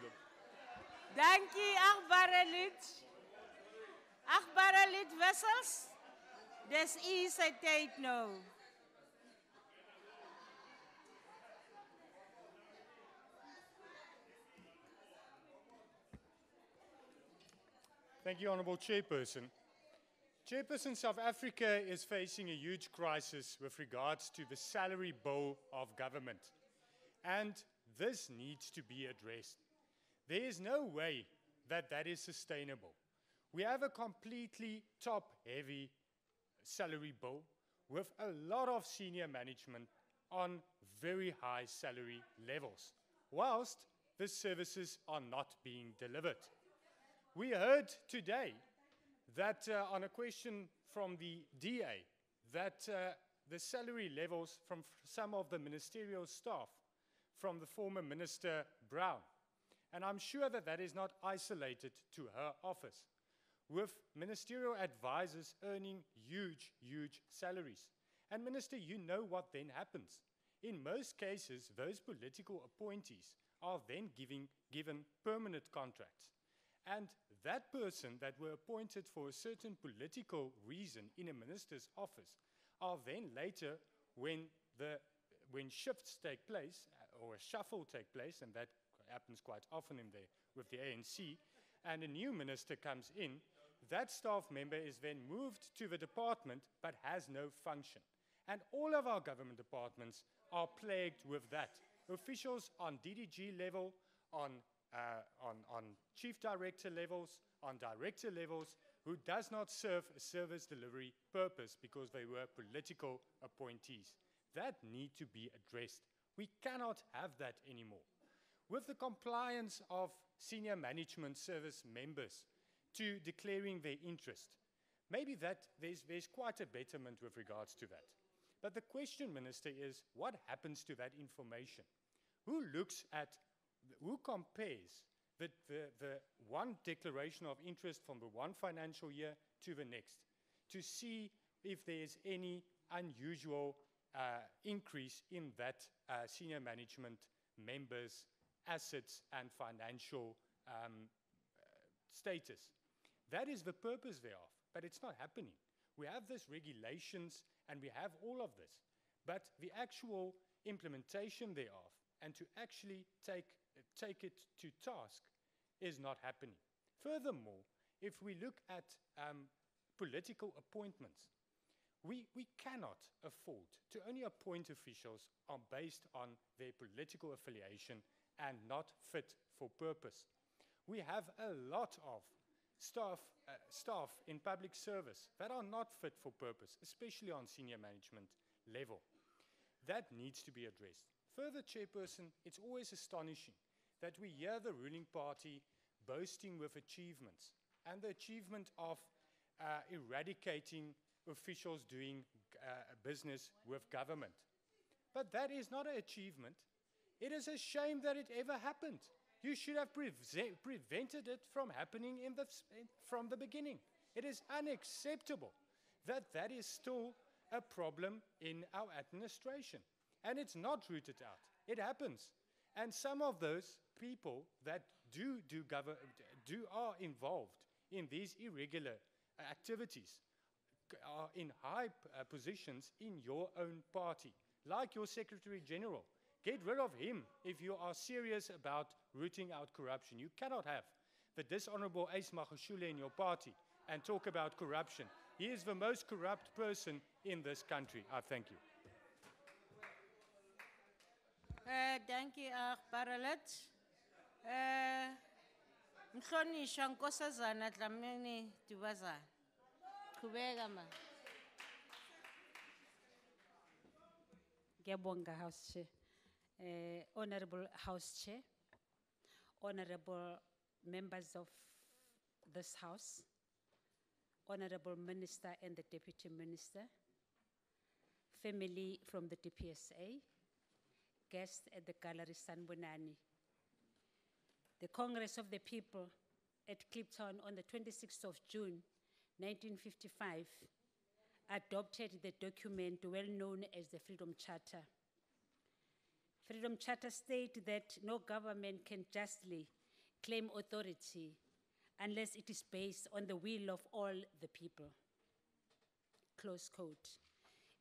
Dankie, achtbare lid wissels. Dis u se tyd nou. Thank you, Honourable Chairperson. Chairperson, South Africa is facing a huge crisis with regards to the salary bill of government. And this needs to be addressed. There is no way that that is sustainable. We have a completely top-heavy salary bill with a lot of senior management on very high salary levels, whilst the services are not being delivered. We heard today that on a question from the DA, that the salary levels from some of the ministerial staff from the former Minister Brown, and I'm sure that that is not isolated to her office, with ministerial advisors earning huge, huge salaries. And Minister, you know what then happens. In most cases, those political appointees are then given permanent contracts. And that person that were appointed for a certain political reason in a minister's office are then later, when shifts take place, or a shuffle take place, and that happens quite often with the ANC, and a new minister comes in, that staff member is then moved to the department but has no function. And all of our government departments are plagued with that. Officials on DDG level, on chief director levels, on director levels, who does not serve a service delivery purpose because they were political appointees. That need to be addressed. We cannot have that anymore. With the compliance of senior management service members to declaring their interest, maybe that there's quite a betterment with regards to that. But the question, Minister, is what happens to that information? Who compares the one declaration of interest from the one financial year to the next to see if there's any unusual increase in that senior management members' assets and financial status. That is the purpose thereof, but it's not happening. We have these regulations and we have all of this, but the actual implementation thereof and to actually take it to task is not happening. Furthermore, if we look at political appointments, we cannot afford to only appoint officials based on their political affiliation and not fit for purpose. We have a lot of staff in public service that are not fit for purpose, especially on senior management level. That needs to be addressed. Further, Chairperson, it's always astonishing that we hear the ruling party boasting with achievements and the achievement of eradicating officials doing business with government. But that is not an achievement. It is a shame that it ever happened. You should have prevented it from happening from the beginning. It is unacceptable that that is still a problem in our administration. And it's not rooted out. It happens. And some of those people that are involved in these irregular activities are in high positions in your own party, like your Secretary General. Get rid of him if you are serious about rooting out corruption. You cannot have the dishonorable Ace Magashule in your party and talk about corruption. He is the most corrupt person in this country. I thank you. Thank you, Baralet. Mhlonishwa Nkosazana Dlamini Dubazana. Qhubeka ma. Ngiyabonga House Chair. Honorable House Chair, honorable members of this House, honorable Minister and the Deputy Minister, family from the DPSA, guests at the Gallery Sanbonani. The Congress of the People at Kliptown on the 26th of June, 1955, adopted the document well known as the Freedom Charter. Freedom Charter states that no government can justly claim authority unless it is based on the will of all the people. Close quote.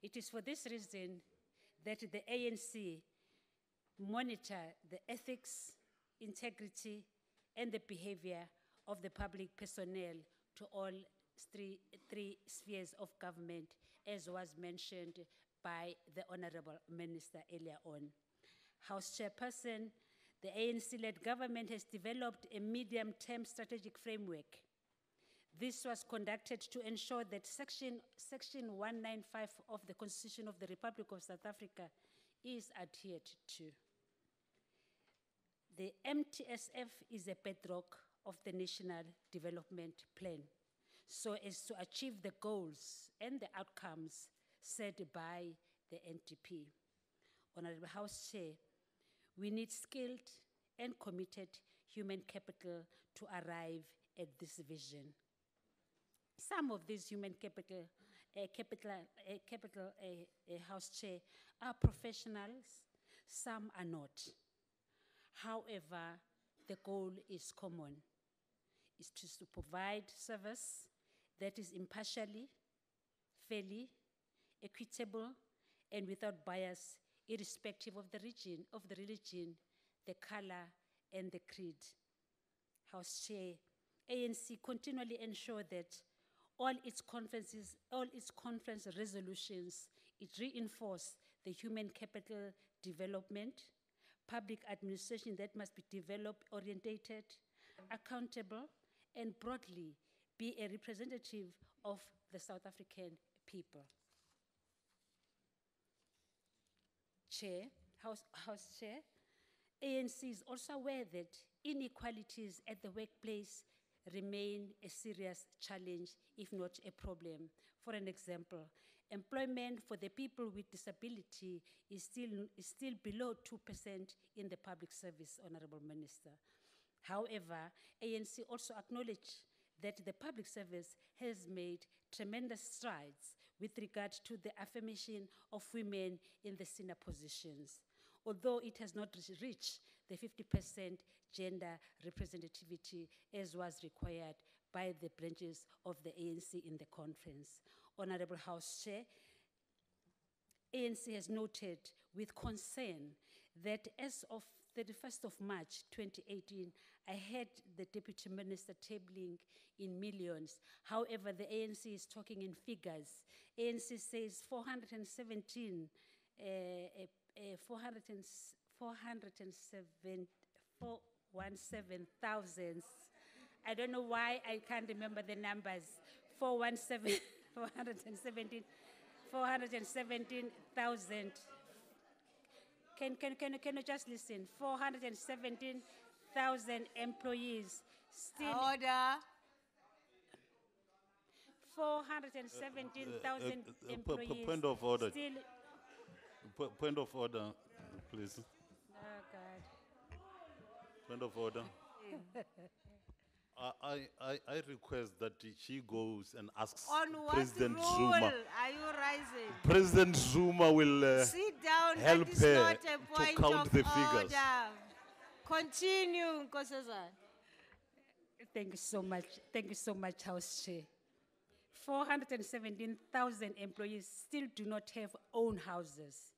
It is for this reason that the ANC monitor the ethics, integrity, and the behavior of the public personnel to all three spheres of government, as was mentioned by the Honorable Minister earlier on. House Chairperson, the ANC-led government has developed a medium-term strategic framework. This was conducted to ensure that Section 195 of the Constitution of the Republic of South Africa is adhered to. The MTSF is a bedrock of the National Development Plan, so as to achieve the goals and the outcomes set by the NDP. Honorable House Chair, we need skilled and committed human capital to arrive at this vision. Some of these human capital, House Chair, are professionals, some are not. However, the goal is common, is to provide service that is impartially, fairly, equitable, and without bias, irrespective of the religion, the color, and the creed. House Chair, ANC continually ensure that all its conference resolutions, it reinforce the human capital development, public administration that must be developed, orientated, accountable, and broadly be a representative of the South African people. Chair, House Chair, ANC is also aware that inequalities at the workplace remain a serious challenge, if not a problem. For an example, employment for the people with disability is still below 2% in the public service, Honorable Minister. However, ANC also acknowledge that the public service has made tremendous strides with regard to the affirmation of women in the senior positions, although it has not reached the 50% gender representativity as was required by the branches of the ANC in the conference. Honorable House Chair, ANC has noted with concern that as of 31st of March 2018, I had the Deputy Minister tabling in millions. However, the ANC is talking in figures. ANC says 417,000. I don't know why I can't remember the numbers. 417,000. Can you just listen? 417,000 employees still. Order. 417,000 employees. Point of order. Still. Point of order, please. Oh, God. Point of order. I request that she goes and asks On what President rule Zuma. are you rising? President Zuma will Sit down, help that is her not a to point count of the figures. order. Continue, Nkosazana. Thank you so much. Thank you so much, House Chair. 417,000 employees still do not have own houses.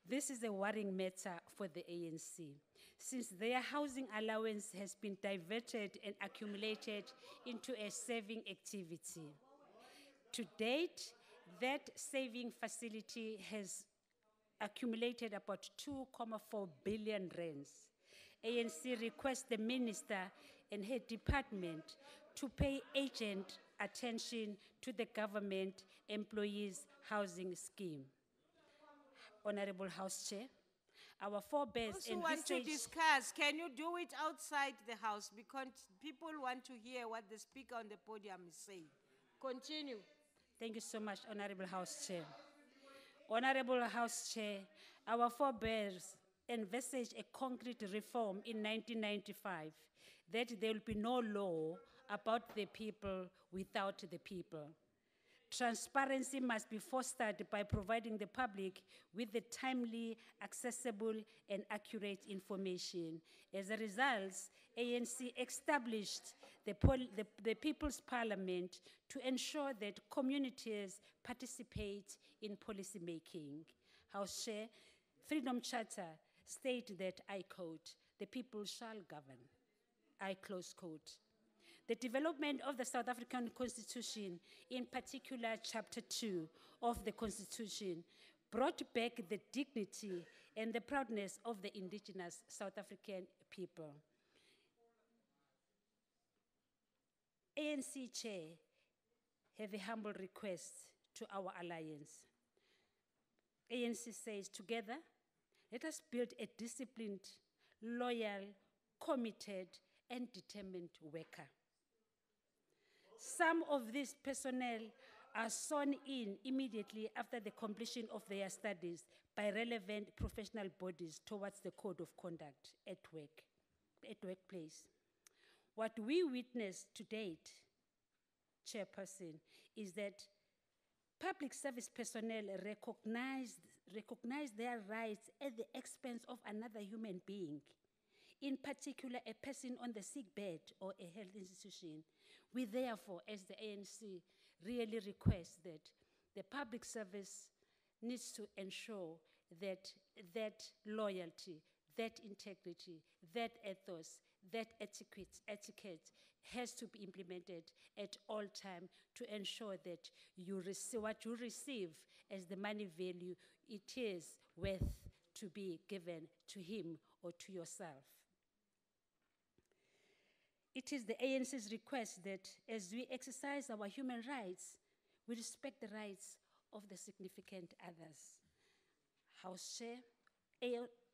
This is a worrying matter for the ANC, since their housing allowance has been diverted and accumulated into a saving activity. To date, that saving facility has accumulated about 2.4 billion rands. ANC requests the minister and her department to pay urgent attention to the government employees housing scheme. Honorable House Chair, our forebears Those who want to envisage- discuss, can you do it outside the house? Because people want to hear what the speaker on the podium is saying. Continue. Thank you so much, Honorable House Chair. Honorable House Chair, our forebears envisaged a concrete reform in 1995 that there will be no law about the people without the people. Transparency must be fostered by providing the public with the timely, accessible, and accurate information. As a result, ANC established the People's Parliament to ensure that communities participate in policy making. House Chair, Freedom Charter states that, I quote, "The people shall govern," I close quote. The development of the South African Constitution, in particular Chapter 2 of the Constitution, brought back the dignity and the proudness of the indigenous South African people. ANC Chair, have a humble request to our alliance. ANC says, together, let us build a disciplined, loyal, committed, and determined worker. Some of these personnel are sworn in immediately after the completion of their studies by relevant professional bodies towards the code of conduct at workplace. What we witnessed to date, Chairperson, is that public service personnel recognize their rights at the expense of another human being, in particular a person on the sick bed or a health institution. We therefore, as the ANC, really request that the public service needs to ensure that that loyalty, that integrity, that ethos, that etiquette has to be implemented at all time to ensure that you receive what you receive as the money value it is worth to be given to him or to yourself. It is the ANC's request that as we exercise our human rights, we respect the rights of the significant others. House Chair,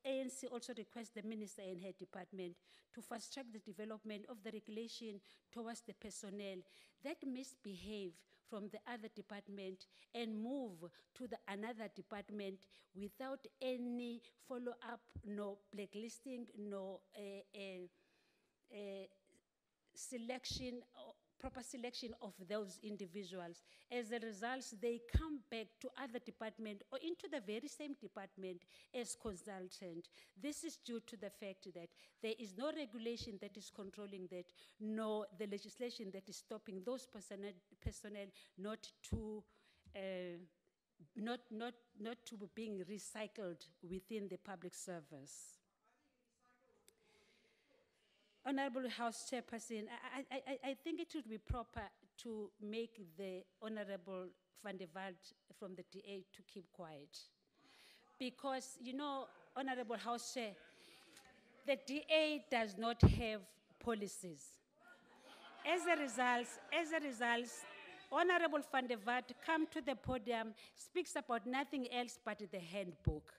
ANC also requests the minister and her department to fast-track the development of the regulation towards the personnel that misbehave from the other department and move to the another department without any follow-up, no blacklisting, no selection proper selection of those individuals. As a result, they come back to other department or into the very same department as consultant. This is due to the fact that there is no regulation that is controlling that, nor the legislation that is stopping those personnel not to being recycled within the public service. Honorable House Chairperson, I think it would be proper to make the Honorable Van der Walt from the DA to keep quiet. Because, you know, Honorable House Chair, the DA does not have policies. As a result, Honorable Van der Walt come to the podium, speaks about nothing else but the handbook.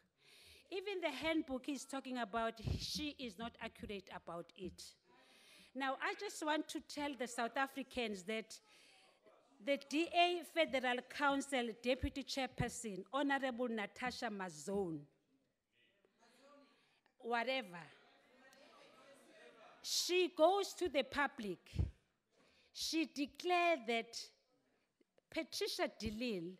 Even the handbook is talking about, she is not accurate about it. Now, I just want to tell the South Africans that the DA Federal Council Deputy Chairperson, Honorable Natasha Mazone, whatever, she goes to the public. She declared that Patricia DeLille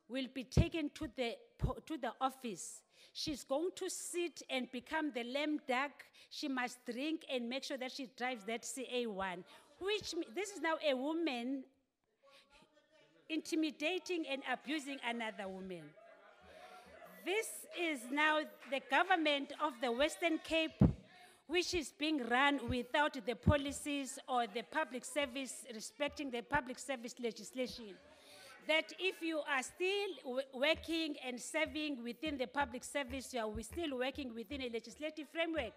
will be taken to the office. She's going to sit and become the lame duck. She must drink and make sure that she drives that CA1, this is now a woman intimidating and abusing another woman. This is now the government of the Western Cape, which is being run without the policies or the public service, respecting the public service legislation. That if you are still working and serving within the public service, you are still working within a legislative framework.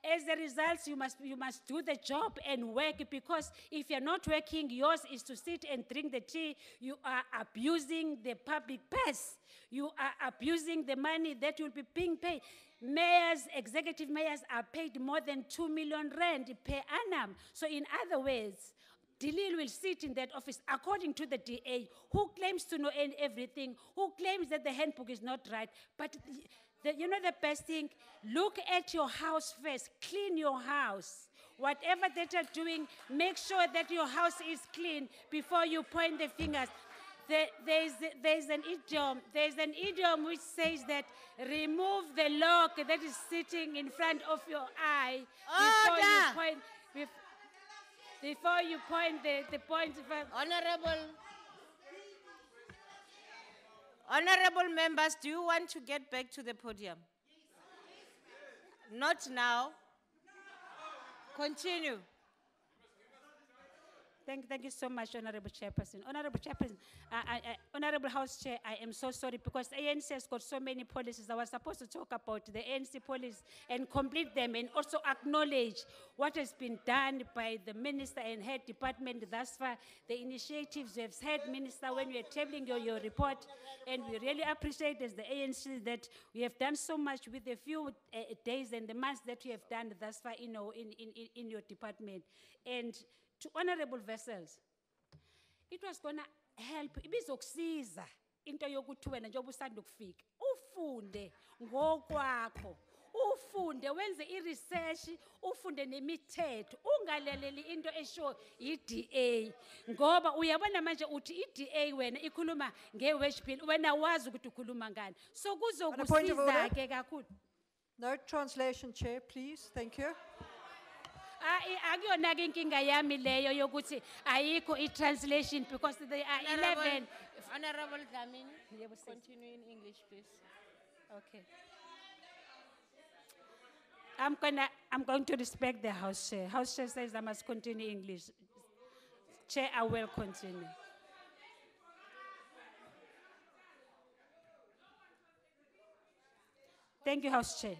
As a result, you must do the job and work, because if you're not working, yours is to sit and drink the tea. You are abusing the public purse. You are abusing the money that will be being paid. Mayors, executive mayors are paid more than 2 million rand per annum. So in other words, DeLille will sit in that office according to the DA, who claims to know everything, who claims that the handbook is not right. But you know the best thing? Look at your house first. Clean your house. Whatever that you're doing, make sure that your house is clean before you point the fingers. There's an idiom which says that remove the lock that is sitting in front of your eye before you point the point. Honorable members, do you want to get back to the podium? Not now. Continue. Thank you so much, Honorable Chairperson. Honorable Chairperson, Honorable House Chair, I am so sorry because ANC has got so many policies. I was supposed to talk about the ANC policies and complete them and also acknowledge what has been done by the Minister and Head Department thus far, the initiatives you have had, Minister, when you are tabling your report. And we really appreciate as the ANC that we have done so much with the few days and the months that we have done thus far in your department. And to honorable vessels, it was going to help, ibizokusiza into yokuthi wena njengoba usanda ukufika ufunde ngokwakho, ufunde wenze i-research, ufunde nemithetho, ungalaleli into esho i-DA, ngoba uyabona manje uthi i-DA wena ikhuluma nge-wage bill, wena wazi ukuthi ukhuluma ngani, so kuzokusiza ke kakhulu. No translation, Chair, please. Thank you. Akuyona-ke inkinga yami leyo yokuthi ayikho i-translation because they are 11. Honorable Dlamini, continue in English, please. Okay. I'm going to respect the House Chair. House Chair says I must continue English. Chair, I will continue. Thank you, House Chair.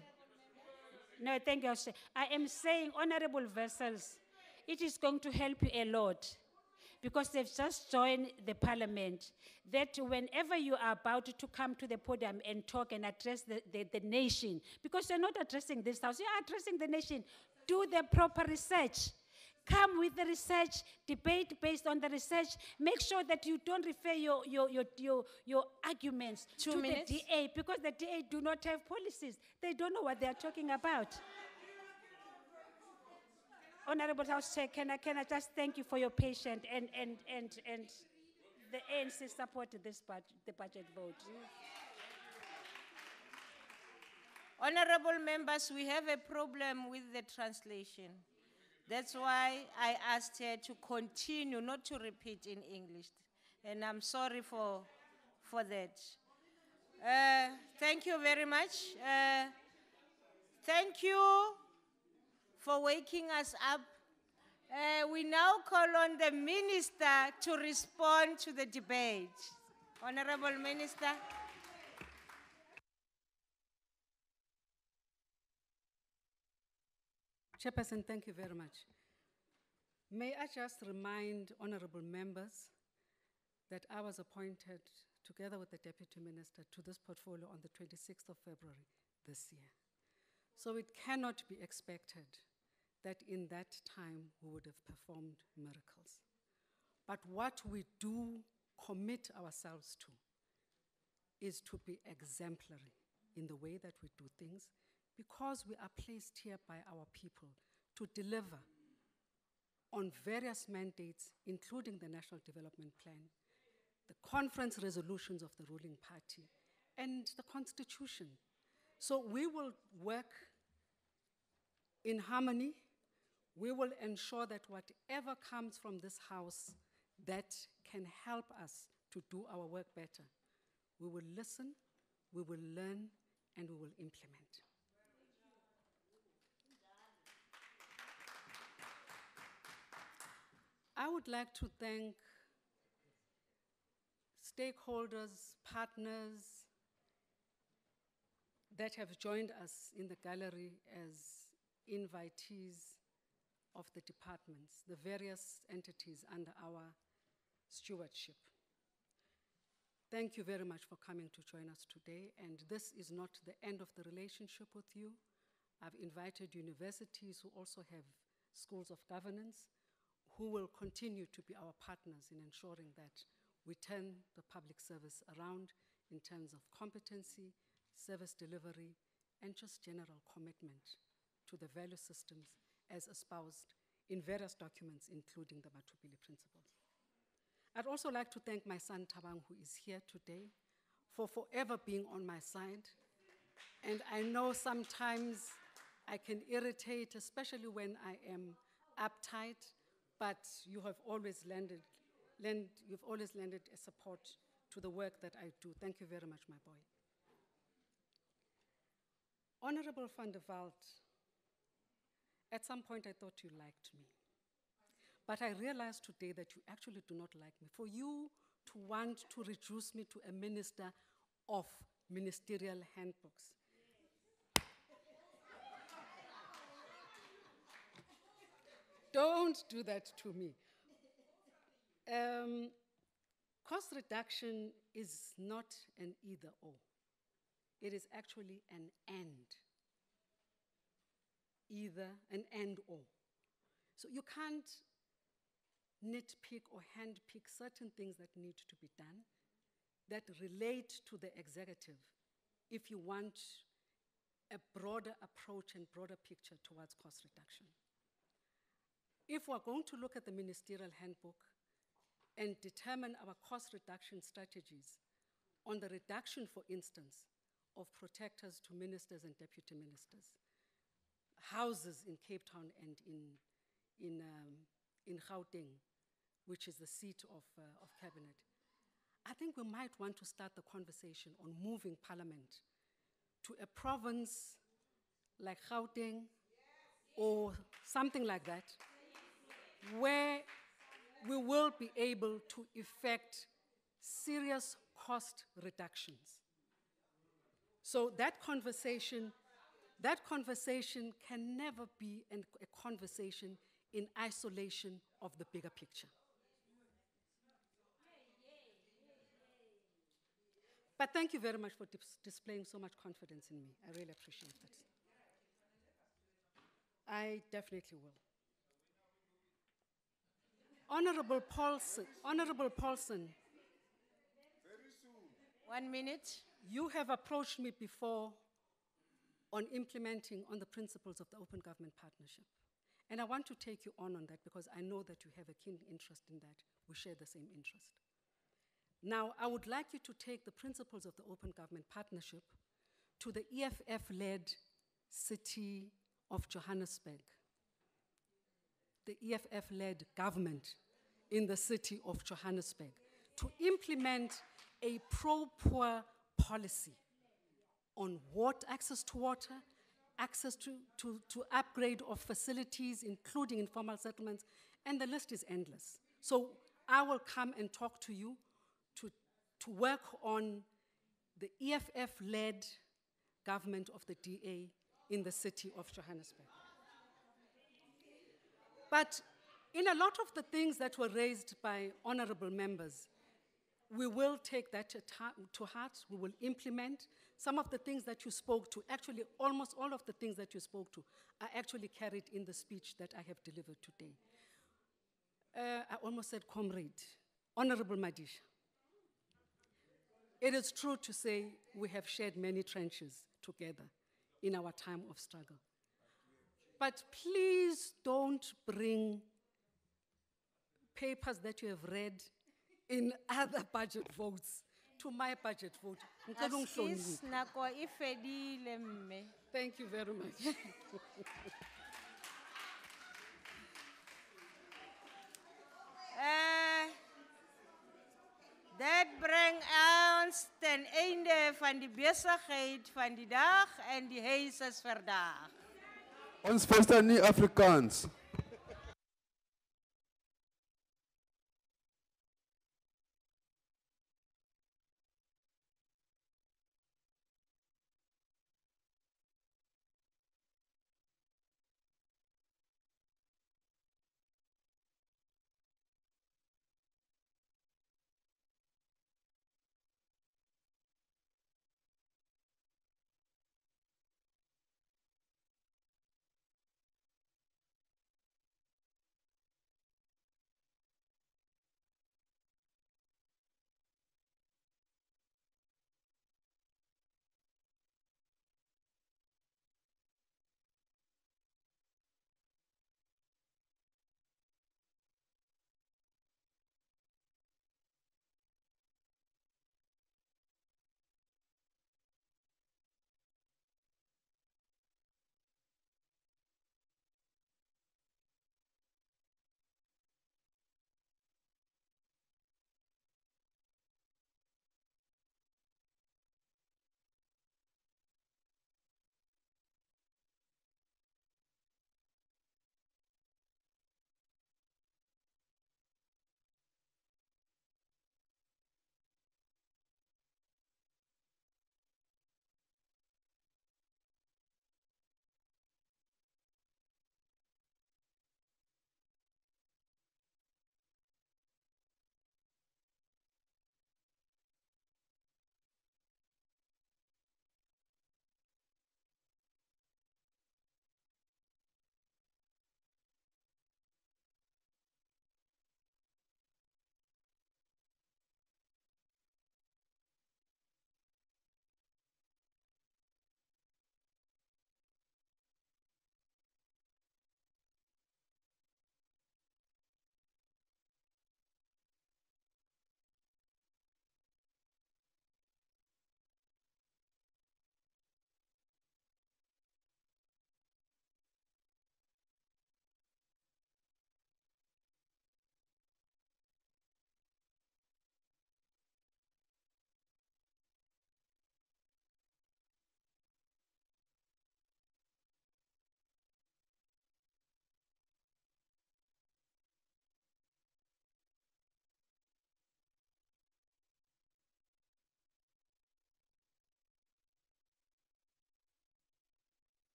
No, thank you, House Chair. I am saying, honorable vessels, it is going to help you a lot because they've just joined the parliament, that whenever you are about to come to the podium and talk and address the nation, because you're not addressing this house, you're addressing the nation, do the proper research. Come with the research, debate based on the research. Make sure that you don't refer your arguments to the DA, because the DA do not have policies. They don't know what they are talking about. Honorable House Chair, can I just thank you for your patience and the ANC supported the budget vote. Honorable members, we have a problem with the translation. That's why I asked her to continue, not to repeat in English. And I'm sorry for that. Thank you very much. Thank you for waking us up. We now call on the Minister to respond to the debate. Honorable Minister. Chairperson, thank you very much. May I just remind honorable members that I was appointed, together with the Deputy Minister, to this portfolio on the 26th of February this year. So it cannot be expected that in that time we would have performed miracles. But what we do commit ourselves to is to be exemplary in the way that we do things, because we are placed here by our people to deliver on various mandates, including the National Development Plan, the conference resolutions of the ruling party, and the Constitution. So we will work in harmony. We will ensure that whatever comes from this House that can help us to do our work better, we will listen, we will learn, and we will implement. I would like to thank stakeholders, partners that have joined us in the gallery as invitees of the departments, the various entities under our stewardship. Thank you very much for coming to join us today, and this is not the end of the relationship with you. I've invited universities who also have schools of governance, who will continue to be our partners in ensuring that we turn the public service around in terms of competency, service delivery, and just general commitment to the value systems as espoused in various documents, including the Matubili Principles. I'd also like to thank my son Tabang, who is here today, for forever being on my side. And I know sometimes I can irritate, especially when I am uptight, but you have always lended a support to the work that I do. Thank you very much, my boy. Honorable van der Walt, at some point I thought you liked me. But I realized today that you actually do not like me. For you to want to reduce me to a minister of ministerial handbooks. Don't do that to me. Cost reduction is not an either or. It is actually an and. Either an and or. So you can't nitpick or handpick certain things that need to be done that relate to the executive if you want a broader approach and broader picture towards cost reduction. If we're going to look at the ministerial handbook and determine our cost reduction strategies on the reduction, for instance, of protectors to ministers and deputy ministers, houses in Cape Town and in Gauteng, which is the seat of cabinet, I think we might want to start the conversation on moving parliament to a province like Gauteng or something like that, where we will be able to effect serious cost reductions. So that conversation can never be a conversation in isolation of the bigger picture. But thank you very much for displaying so much confidence in me. I really appreciate that. I definitely will. Honorable Paulson. Very soon. 1 minute. You have approached me before on implementing on the principles of the Open Government Partnership. And I want to take you on that because I know that you have a keen interest in that. We share the same interest. Now, I would like you to take the principles of the Open Government Partnership to the EFF-led city of Johannesburg, the EFF-led government in the city of Johannesburg, to implement a pro-poor policy on access to water, access to upgrade of facilities, including informal settlements, and the list is endless. So I will come and talk to you to work on the EFF-led government of the DA in the city of Johannesburg. But in a lot of the things that were raised by honorable members, we will take that to heart, we will implement. Some of the things that you spoke to, actually almost all of the things that you spoke to are actually carried in the speech that I have delivered today. I almost said comrade, Honorable Madisha. It is true to say we have shared many trenches together in our time of struggle. But please don't bring papers that you have read in other budget votes to my budget vote. Askis, nako e fedile, mme. Thank you very much. That brengt ons ten einde van die besigheid van die dag en die huis is vandag. Ons verstaan nie Afrikaans.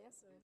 Yes, sir.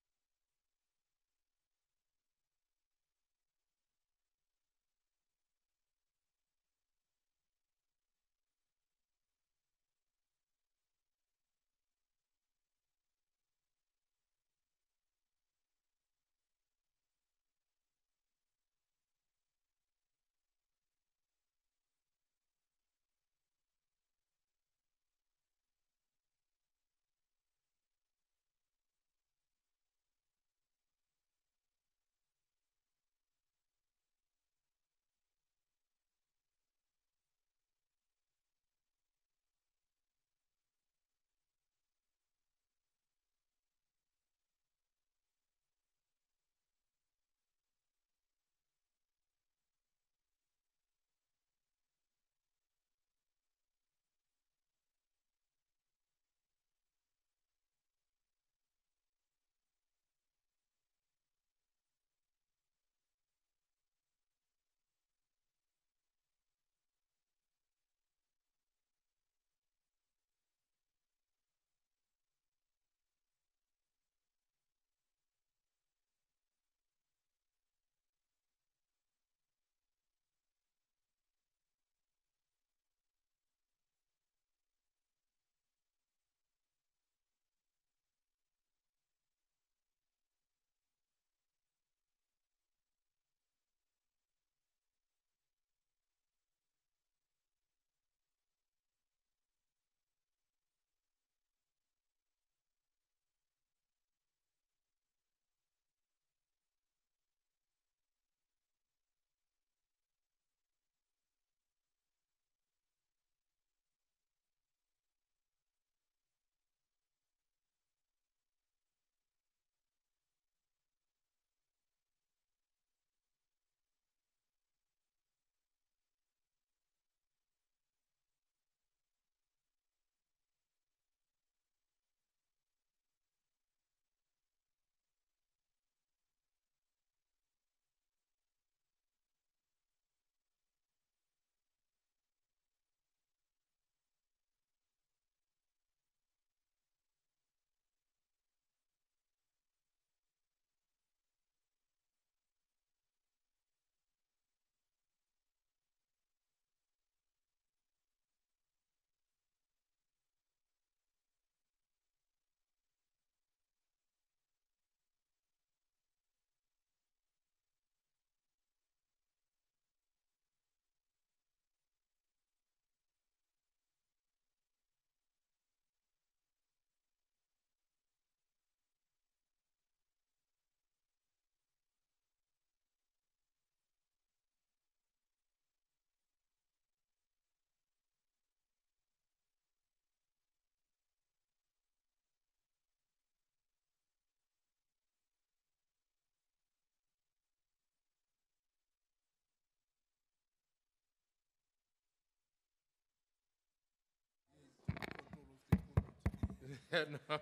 No.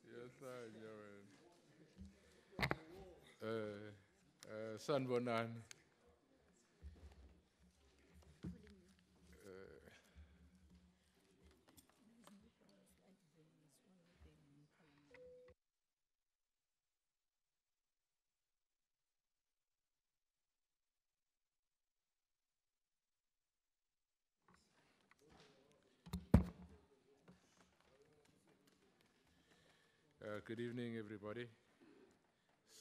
Yes, Sanbonani. Good evening, everybody.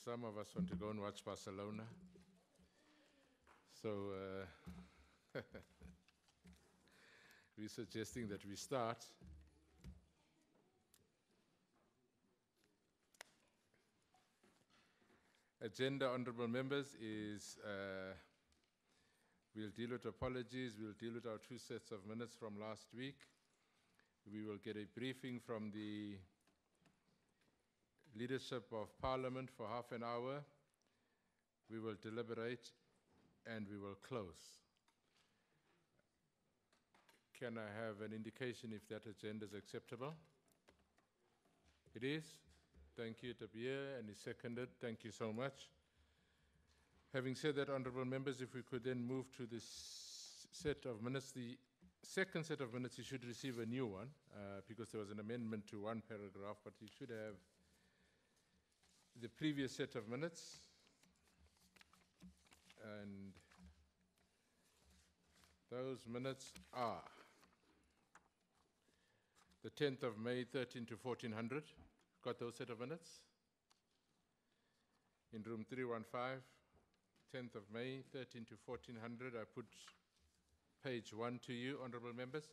Some of us want to go and watch Barcelona. So we're suggesting that we start. Agenda, honorable members, is we'll deal with apologies, we'll deal with our 2 sets of minutes from last week. We will get a briefing from the leadership of Parliament for half an hour. We will deliberate and we will close. Can I have an indication if that agenda is acceptable? It is? Thank you, Tabia, and is seconded. Thank you so much. Having said that, honorable members, if we could then move to this set of minutes, the second set of minutes, you should receive a new one because there was an amendment to one paragraph, but you should have the previous set of minutes. And those minutes are the 10th of May, 13 to 1400. Got those set of minutes? In room 315, 10th of May, 13 to 1400. I put page 1 to you, honorable members.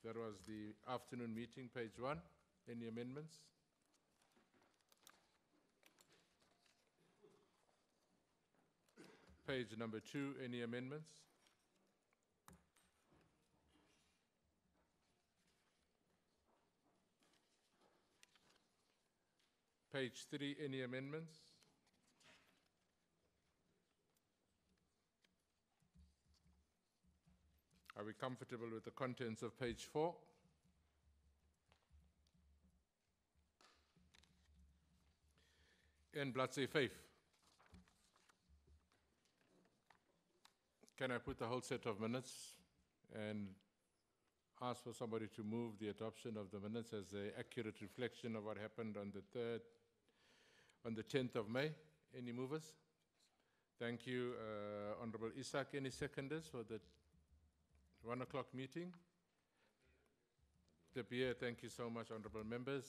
That was the afternoon meeting, page 1. Any amendments? Page number 2, any amendments? Page 3, any amendments? Are we comfortable with the contents of page 4? And blood say faith. Can I put the whole set of minutes and ask for somebody to move the adoption of the minutes as an accurate reflection of what happened on the 10th of May? Any movers? Thank you, Honorable Isaac. Any seconders for the 1 o'clock meeting? De Beer, thank you so much, honorable members.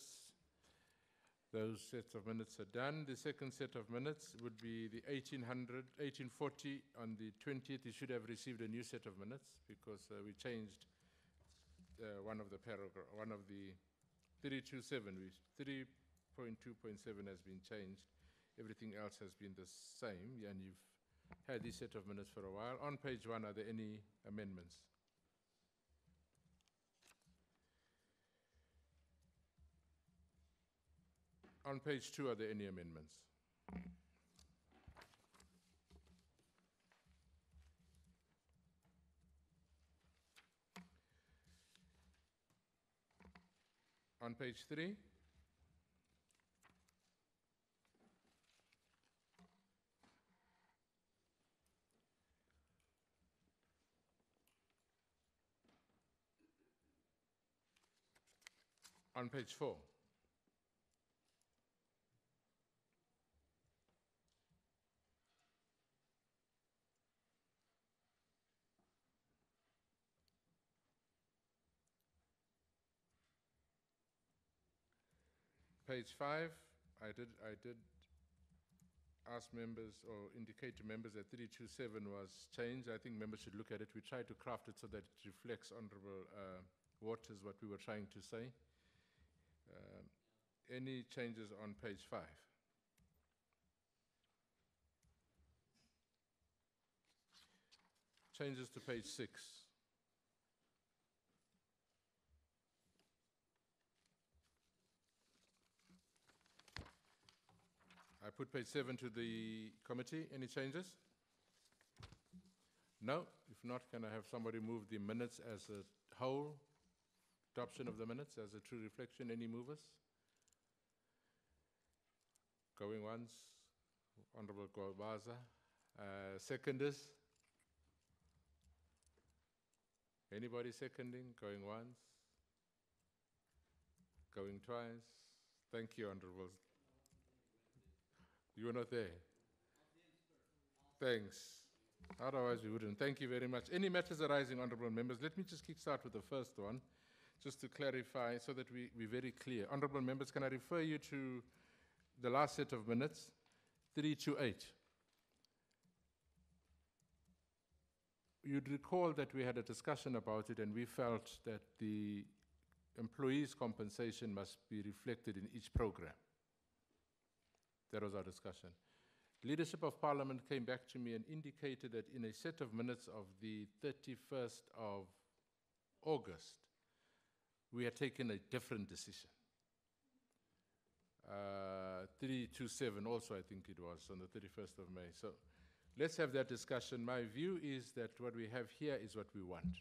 Those sets of minutes are done. The second set of minutes would be the 1840 on the 20th. You should have received a new set of minutes because we changed one of the paragraph, one of the 327, 3.2.7 has been changed. Everything else has been the same, and you've had this set of minutes for a while. On page 1, are there any amendments? On page 2, are there any amendments? On page 3? On page 4? Page 5, I did ask members or indicate to members that 327 was changed. I think members should look at it. We tried to craft it so that it reflects Honorable Waters, what we were trying to say. Any changes on page 5? Changes to page 6. I put page 7 to the committee. Any changes? No? If not, can I have somebody move the minutes as a whole? Adoption of the minutes as a true reflection. Any movers? Going once. Honorable Gwabaza. Seconders? Anybody seconding? Going once? Going twice? Thank you, Honorable. You were not there? Thanks. Otherwise, we wouldn't. Thank you very much. Any matters arising, honorable members? Let me just kickstart with the first one, just to clarify so that we're very clear. Honorable members, can I refer you to the last set of minutes, 328? You'd recall that we had a discussion about it and we felt that the employees' compensation must be reflected in each program. That was our discussion. Leadership of Parliament came back to me and indicated that in a set of minutes of the 31st of August, we had taken a different decision. 327 also, I think it was, on the 31st of May. So let's have that discussion. My view is that what we have here is what we want.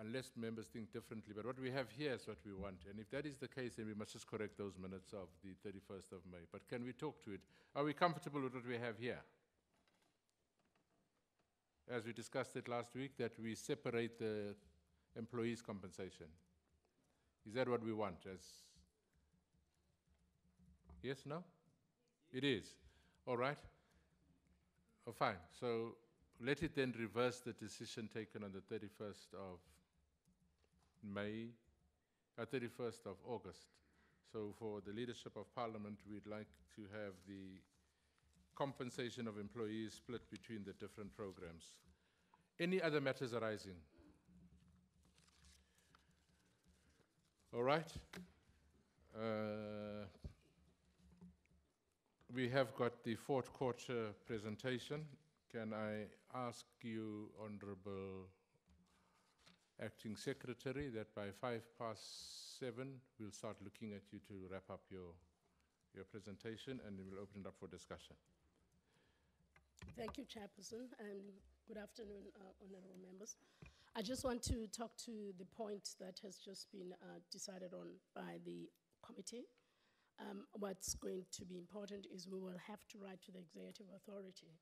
Unless members think differently, but what we have here is what we want. And if that is the case, then we must just correct those minutes of the 31st of May. But can we talk to it? Are we comfortable with what we have here? as we discussed it last week, that we separate the employees' compensation. Is that what we want? Yes, no? It is. All right. Oh, fine. So let it then reverse the decision taken on the 31st of May, 31st of August. So for the leadership of Parliament, we'd like to have the compensation of employees split between the different programs. Any other matters arising? All right. We have got the fourth quarter presentation. Can I ask you, Honorable Acting Secretary, that by 7:05, we'll start looking at you to wrap up your presentation, and then we'll open it up for discussion. Thank you, Chairperson, and good afternoon, honorable members. I just want to talk to the point that has just been decided on by the committee. What's going to be important is we will have to write to the Executive Authority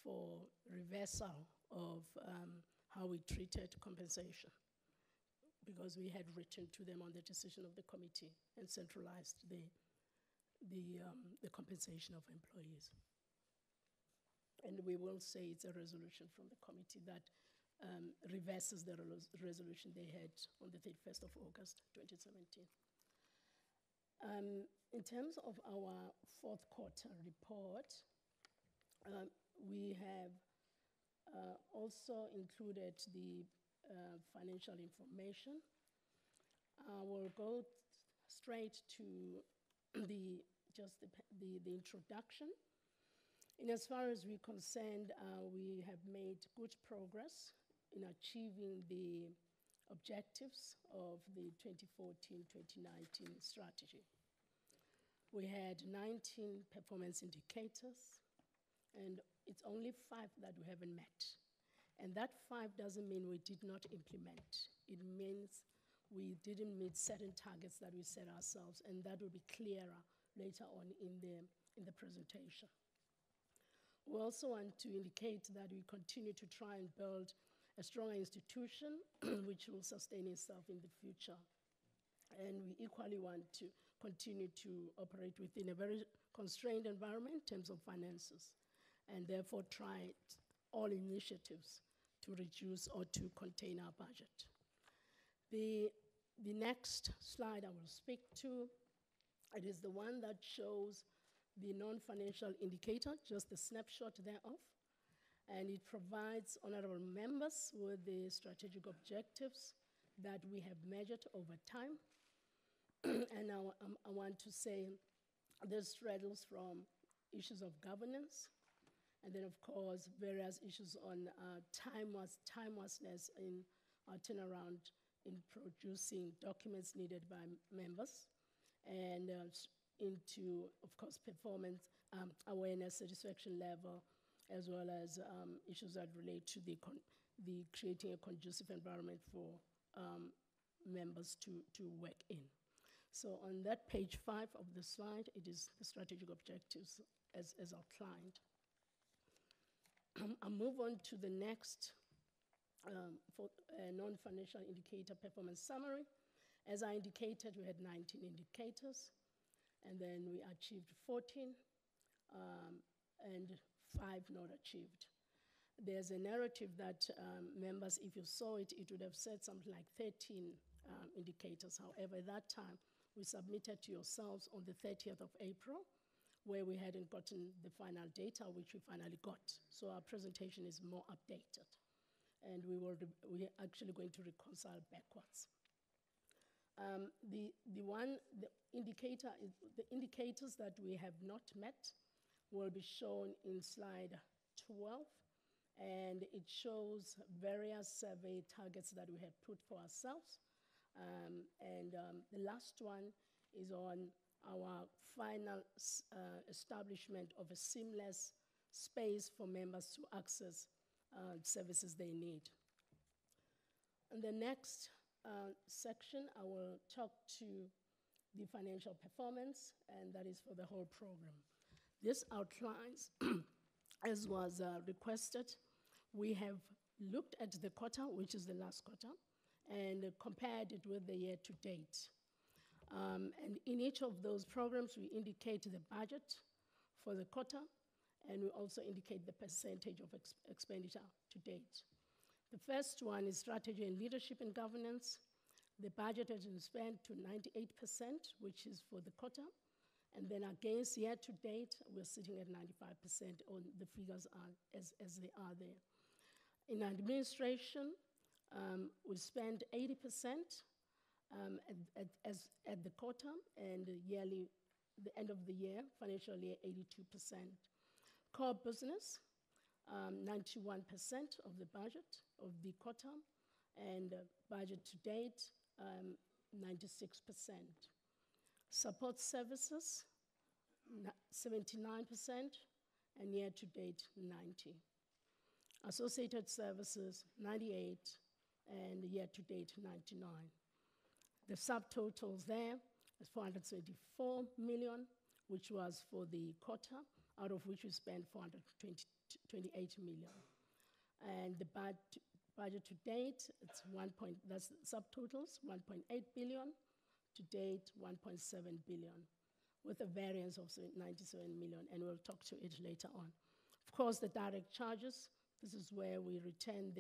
for reversal of how we treated compensation, because we had written to them on the decision of the committee and centralized the compensation of employees. And we will say it's a resolution from the committee that reverses the resolution they had on the 31st of August, 2017. In terms of our fourth quarter report, we have also included the financial information. We'll go straight to the introduction. In as far as we're concerned, we have made good progress in achieving the objectives of the 2014-2019 strategy. We had 19 performance indicators, and it's only 5 that we haven't met. And that 5 doesn't mean we did not implement. It means we didn't meet certain targets that we set ourselves, and that will be clearer later on in the presentation. We also want to indicate that we continue to try and build a stronger institution which will sustain itself in the future. And we equally want to continue to operate within a very constrained environment in terms of finances, and therefore try all initiatives to reduce or to contain our budget. The next slide I will speak to, it is the one that shows the non-financial indicator, just a snapshot thereof, and it provides honorable members with the strategic objectives that we have measured over time. And I want to say this straddles from issues of governance, and then of course various issues on timelessness in turnaround in producing documents needed by members, and into, of course, performance, awareness, satisfaction level, as well as issues that relate to the creating a conducive environment for members to work in. So on that page 5 of the slide, it is the strategic objectives as outlined. I'll move on to the next for non-financial indicator performance summary. As I indicated, we had 19 indicators, and then we achieved 14, and 5 not achieved. There's a narrative that members, if you saw it, it would have said something like 13 indicators. However, at that time, we submitted to yourselves on the 30th of April, where we hadn't gotten the final data, which we finally got. So our presentation is more updated, and we're actually going to reconcile backwards. The indicators that we have not met will be shown in slide 12, and it shows various survey targets that we have put for ourselves. The last one is on our final establishment of a seamless space for members to access services they need. In the next section, I will talk to the financial performance, and that is for the whole program. This outlines, as was requested, we have looked at the quarter, which is the last quarter, and compared it with the year to date. And in each of those programs, we indicate the budget for the quarter, and we also indicate the percentage of expenditure to date. The first one is strategy and leadership and governance. The budget has been spent to 98%, which is for the quarter. And then against year to date, we're sitting at 95% on the figures are as they are there. In administration, we spend 80% at the quarter, and yearly, the end of the year, financial year, 82%. Core business, 91% of the budget of the quarter, and budget to date, 96%. Support services, 79%, and year to date, 90%. Associated services, 98%, and year to date, 99%. The subtotals there is 424 million, which was for the quarter, out of which we spent 428 million. And the budget to date, it's that's subtotals, 1.8 billion, to date 1.7 billion, with a variance of 97 million, and we'll talk to it later on. Of course, the direct charges, this is where we return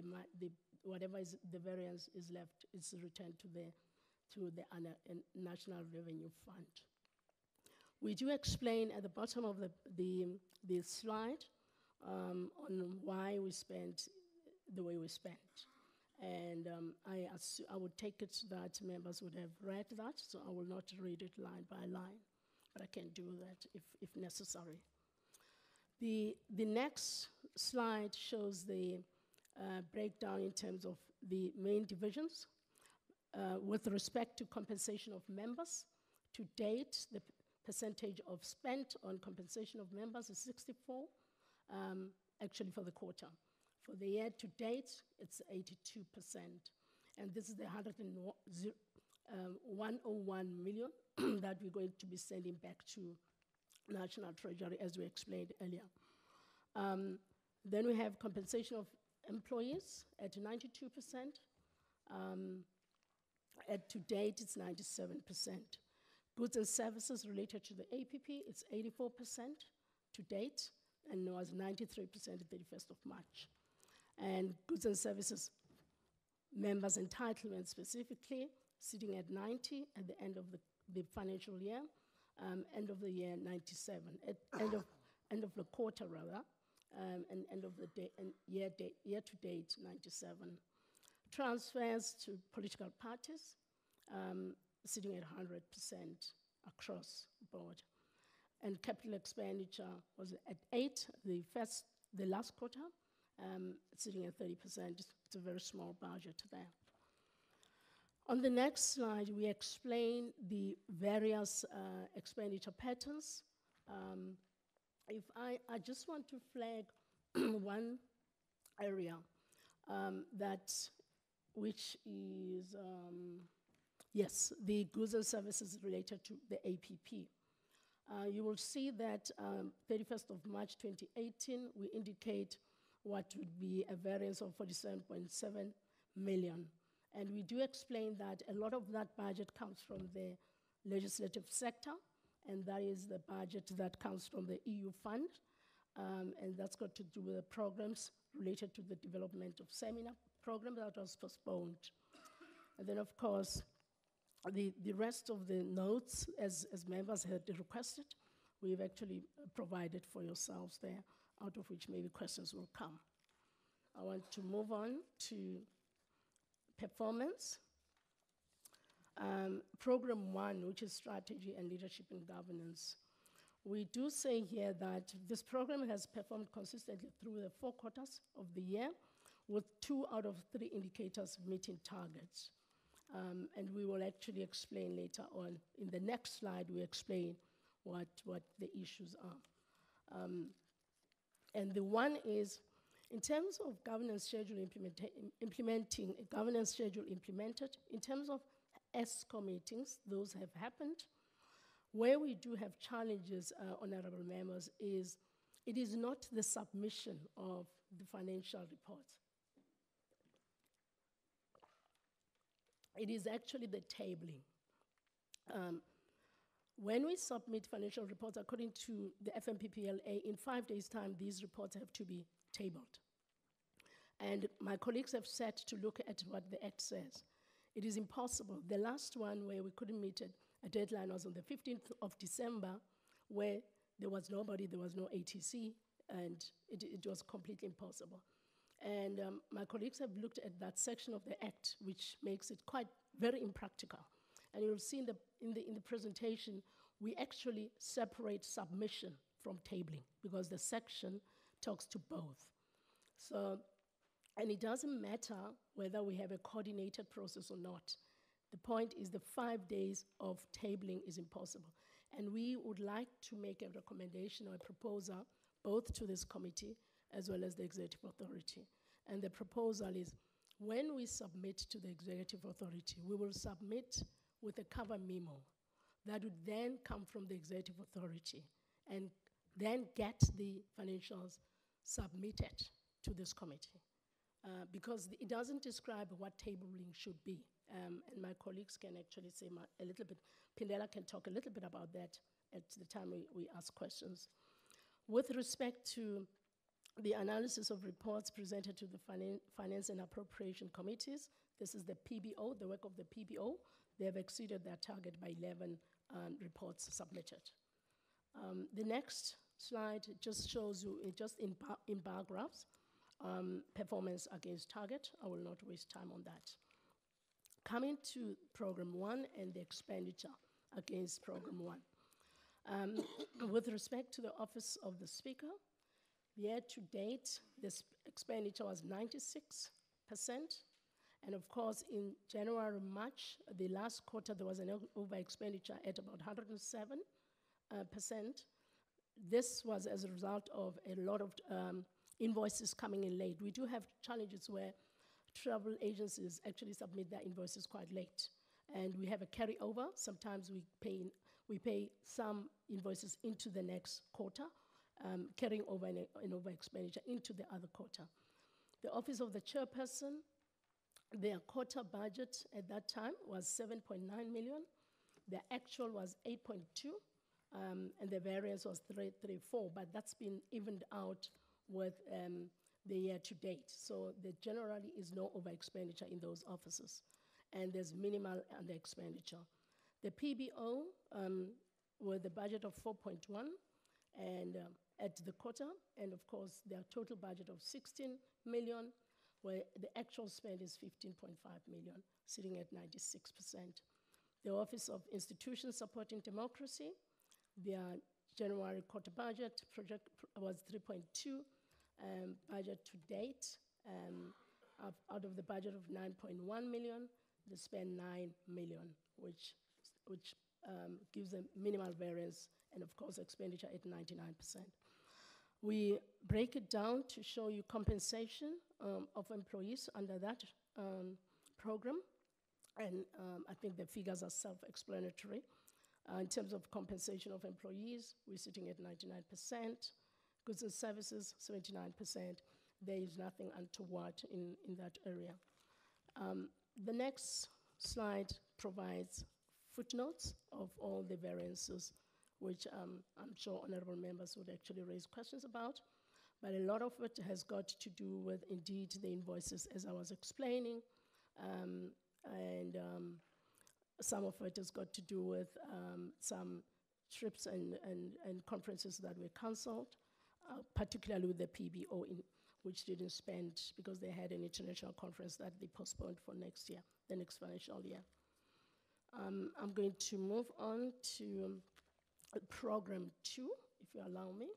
whatever is the variance is left, is returned to the National Revenue Fund. We do explain at the bottom of the slide on why we spent the way we spent. And I would take it that members would have read that, so I will not read it line by line, but I can do that if necessary. The next slide shows the breakdown in terms of the main divisions. With respect to compensation of members, to date, the percentage of spent on compensation of members is 64, actually for the quarter. For the year to date, it's 82%. And this is the 101 million that we're going to be sending back to National Treasury, as we explained earlier. Then we have compensation of employees at 92%. To date, it's 97%. Goods and services related to the APP, it's 84% to date, and was 93% at 31st of March. And goods and services members' entitlement specifically, sitting at 90 at the end of the financial year, end of the year 97, at end of the quarter rather, and end of the day, and year to date 97. Transfers to political parties, sitting at 100% across the board. And capital expenditure was at 8, the last quarter, sitting at 30%. It's a very small budget there. On the next slide, we explain the various expenditure patterns. I just want to flag one area which is, yes, the goods and services related to the APP. You will see that 31st of March 2018, we indicate what would be a variance of 47.7 million. And we do explain that a lot of that budget comes from the legislative sector, and that is the budget that comes from the EU fund, and that's got to do with the programs related to the development of seminar program that was postponed. And then, of course, the rest of the notes, as members had requested, we've actually provided for yourselves there, out of which maybe questions will come. I want to move on to performance. Program 1, which is strategy and leadership and governance. We do say here that this program has performed consistently through the 4 quarters of the year, with 2 out of 3 indicators meeting targets. And we will actually explain later on. In the next slide, we explain what the issues are. And the one is, in terms of governance schedule implementing a governance schedule implemented, in terms of ESCO meetings, those have happened. Where we do have challenges, honorable members, is it is not the submission of the financial report. It is actually the tabling. When we submit financial reports according to the FMPPLA, in 5 days' time, these reports have to be tabled. And my colleagues have said to look at what the Act says. It is impossible. The last one where we couldn't meet a deadline was on the 15th of December, where there was nobody, there was no ATC, and it was completely impossible. And my colleagues have looked at that section of the Act, which makes it quite very impractical. And you'll see in the presentation, we actually separate submission from tabling because the section talks to both. So, and it doesn't matter whether we have a coordinated process or not. The point is the 5 days of tabling is impossible. And we would like to make a recommendation or a proposal both to this committee as well as the executive authority. And the proposal is when we submit to the executive authority, we will submit with a cover memo that would then come from the executive authority and then get the financials submitted to this committee. Because it doesn't describe what tabling should be. And my colleagues can actually say a little bit, Pindela can talk a little bit about that at the time we ask questions. With respect to the analysis of reports presented to the Finance and Appropriation Committees, this is the PBO, the work of the PBO. They have exceeded their target by 11 reports submitted. The next slide just shows you, just in bar graphs, performance against target. I will not waste time on that. Coming to Program 1 and the expenditure against Program 1. With respect to the Office of the Speaker, year to date, this expenditure was 96%. And of course, in January, March, the last quarter, there was an over expenditure at about 107%. This was as a result of a lot of invoices coming in late. We do have challenges where travel agencies actually submit their invoices quite late. And we have a carryover. Sometimes we pay some invoices into the next quarter, carrying over an over expenditure into the other quarter. The Office of the Chairperson, their quarter budget at that time was 7.9 million. The actual was 8.2, and the variance was 3.34, but that's been evened out with the year to date. So there generally is no over expenditure in those offices, and there's minimal under expenditure. The PBO with a budget of 4.1 and at the quarter, and of course their total budget of 16 million, where the actual spend is 15.5 million, sitting at 96%. The Office of Institutions Supporting Democracy, their January quarter budget project was 3.2, budget to date, out of the budget of 9.1 million, they spend 9 million, which gives a minimal variance, and of course expenditure at 99%. We break it down to show you compensation of employees under that program, and I think the figures are self-explanatory. In terms of compensation of employees, we're sitting at 99%. Goods and services, 79%. There is nothing untoward in that area. The next slide provides footnotes of all the variances, which I'm sure honorable members would actually raise questions about. But a lot of it has got to do with, indeed, the invoices, as I was explaining, and some of it has got to do with some trips and conferences that were cancelled, particularly with the PBO, which didn't spend because they had an international conference that they postponed for next year, the next financial year. I'm going to move on to Program 2, if you allow me,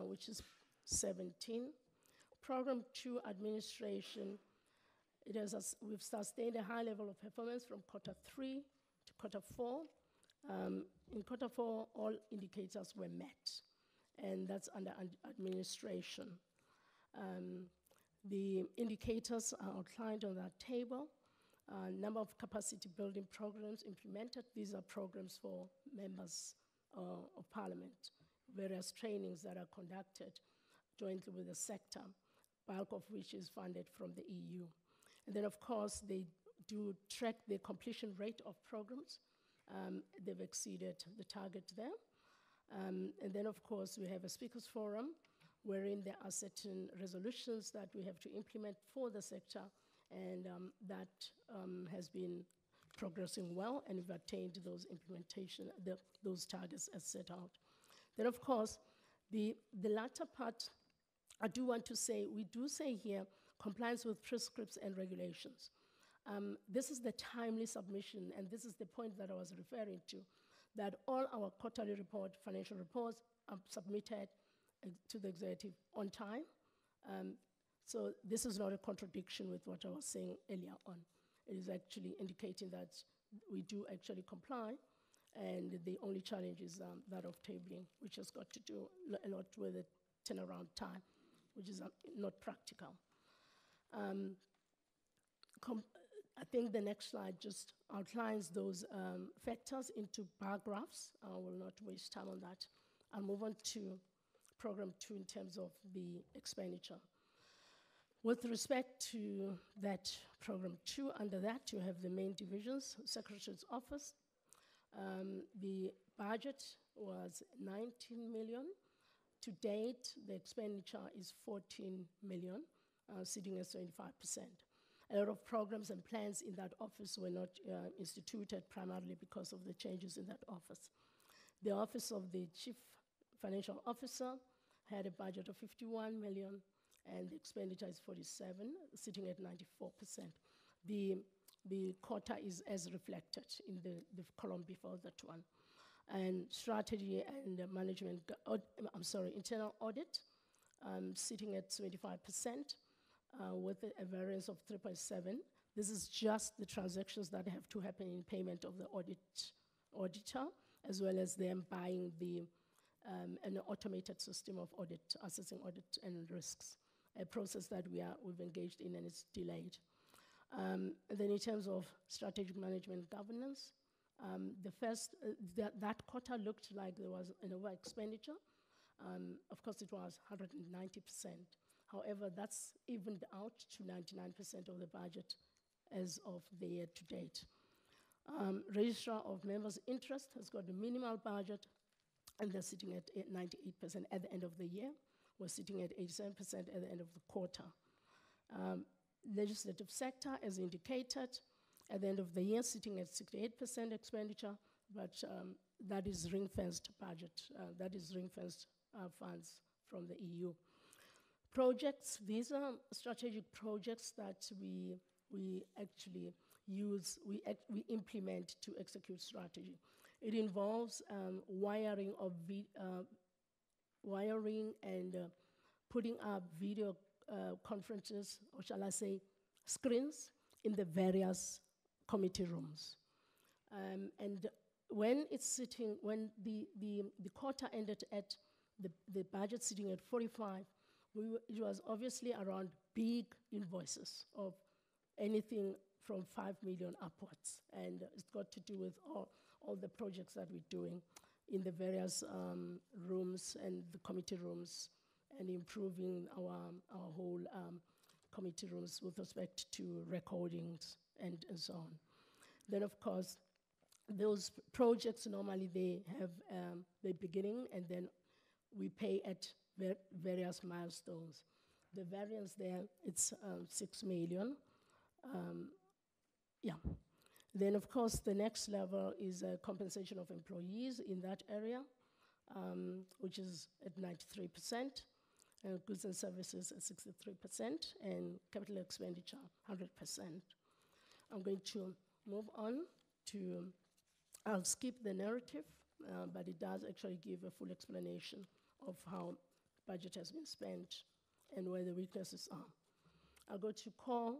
which is 17. Program 2, Administration, we've sustained a high level of performance from quarter 3 to quarter 4. In quarter 4, all indicators were met, and that's under administration. The indicators are outlined on that table. Number of capacity building programs implemented. These are programs for members of parliament. various trainings that are conducted jointly with the sector, bulk of which is funded from the EU. And then, of course, they do track the completion rate of programs. They've exceeded the target there. And then, of course, we have a speakers forum wherein there are certain resolutions that we have to implement for the sector, and that has been progressing well, and we've attained those implementation, those targets as set out. Then, of course, the latter part, I do want to say, we do say here, compliance with prescripts and regulations. This is the timely submission, and this is the point that I was referring to, that all our quarterly report, financial reports are submitted to the executive on time. So this is not a contradiction with what I was saying earlier on. It is actually indicating that we do actually comply, and the only challenge is that of tabling, which has got to do a lot with the turnaround time, which is not practical. I think the next slide just outlines those factors into bar graphs. I will not waste time on that. I'll move on to program 2 in terms of the expenditure. With respect to that program 2, under that you have the main divisions, Secretary's Office. The budget was 19 million. To date, the expenditure is 14 million, sitting at 75%. A lot of programs and plans in that office were not instituted primarily because of the changes in that office. The Office of the Chief Financial Officer had a budget of 51 million, and the expenditure is 47, sitting at 94%. The quota is as reflected in the column before that one. And strategy and management, internal audit, sitting at 75%, with a variance of 3.7. This is just the transactions that have to happen in payment of the auditor, as well as them buying an automated system of audit, assessing audit and risks, a process that we've engaged in and it's delayed. And then in terms of strategic management governance, that quota looked like there was an over expenditure. Of course, it was 190%. However, that's evened out to 99% of the budget as of the year to date. Registrar of Members' Interest has got a minimal budget, and they're sitting at 98% at the end of the year. We're sitting at 87% at the end of the quarter. Legislative sector, as indicated, at the end of the year, sitting at 68% expenditure, but that is ring-fenced budget. That is ringfenced funds from the EU. Projects, these are strategic projects that we actually use, we implement to execute strategy. It involves wiring and putting up video conferences, or shall I say, screens in the various committee rooms. And when it's sitting, when the quota ended at the budget sitting at 45, it was obviously around big invoices of anything from 5 million upwards. And it's got to do with all the projects that we're doing in the various rooms and the committee rooms, and improving our whole committee rooms with respect to recordings and so on. Then, of course, those projects normally they have the beginning, and then we pay at various milestones. The variance there, it's 6 million. Then, of course, the next level is compensation of employees in that area, which is at 93%, goods and services at 63%, and capital expenditure 100%. I'm going to move on to, I'll skip the narrative, but it does actually give a full explanation of how budget has been spent and where the weaknesses are. I'll go to core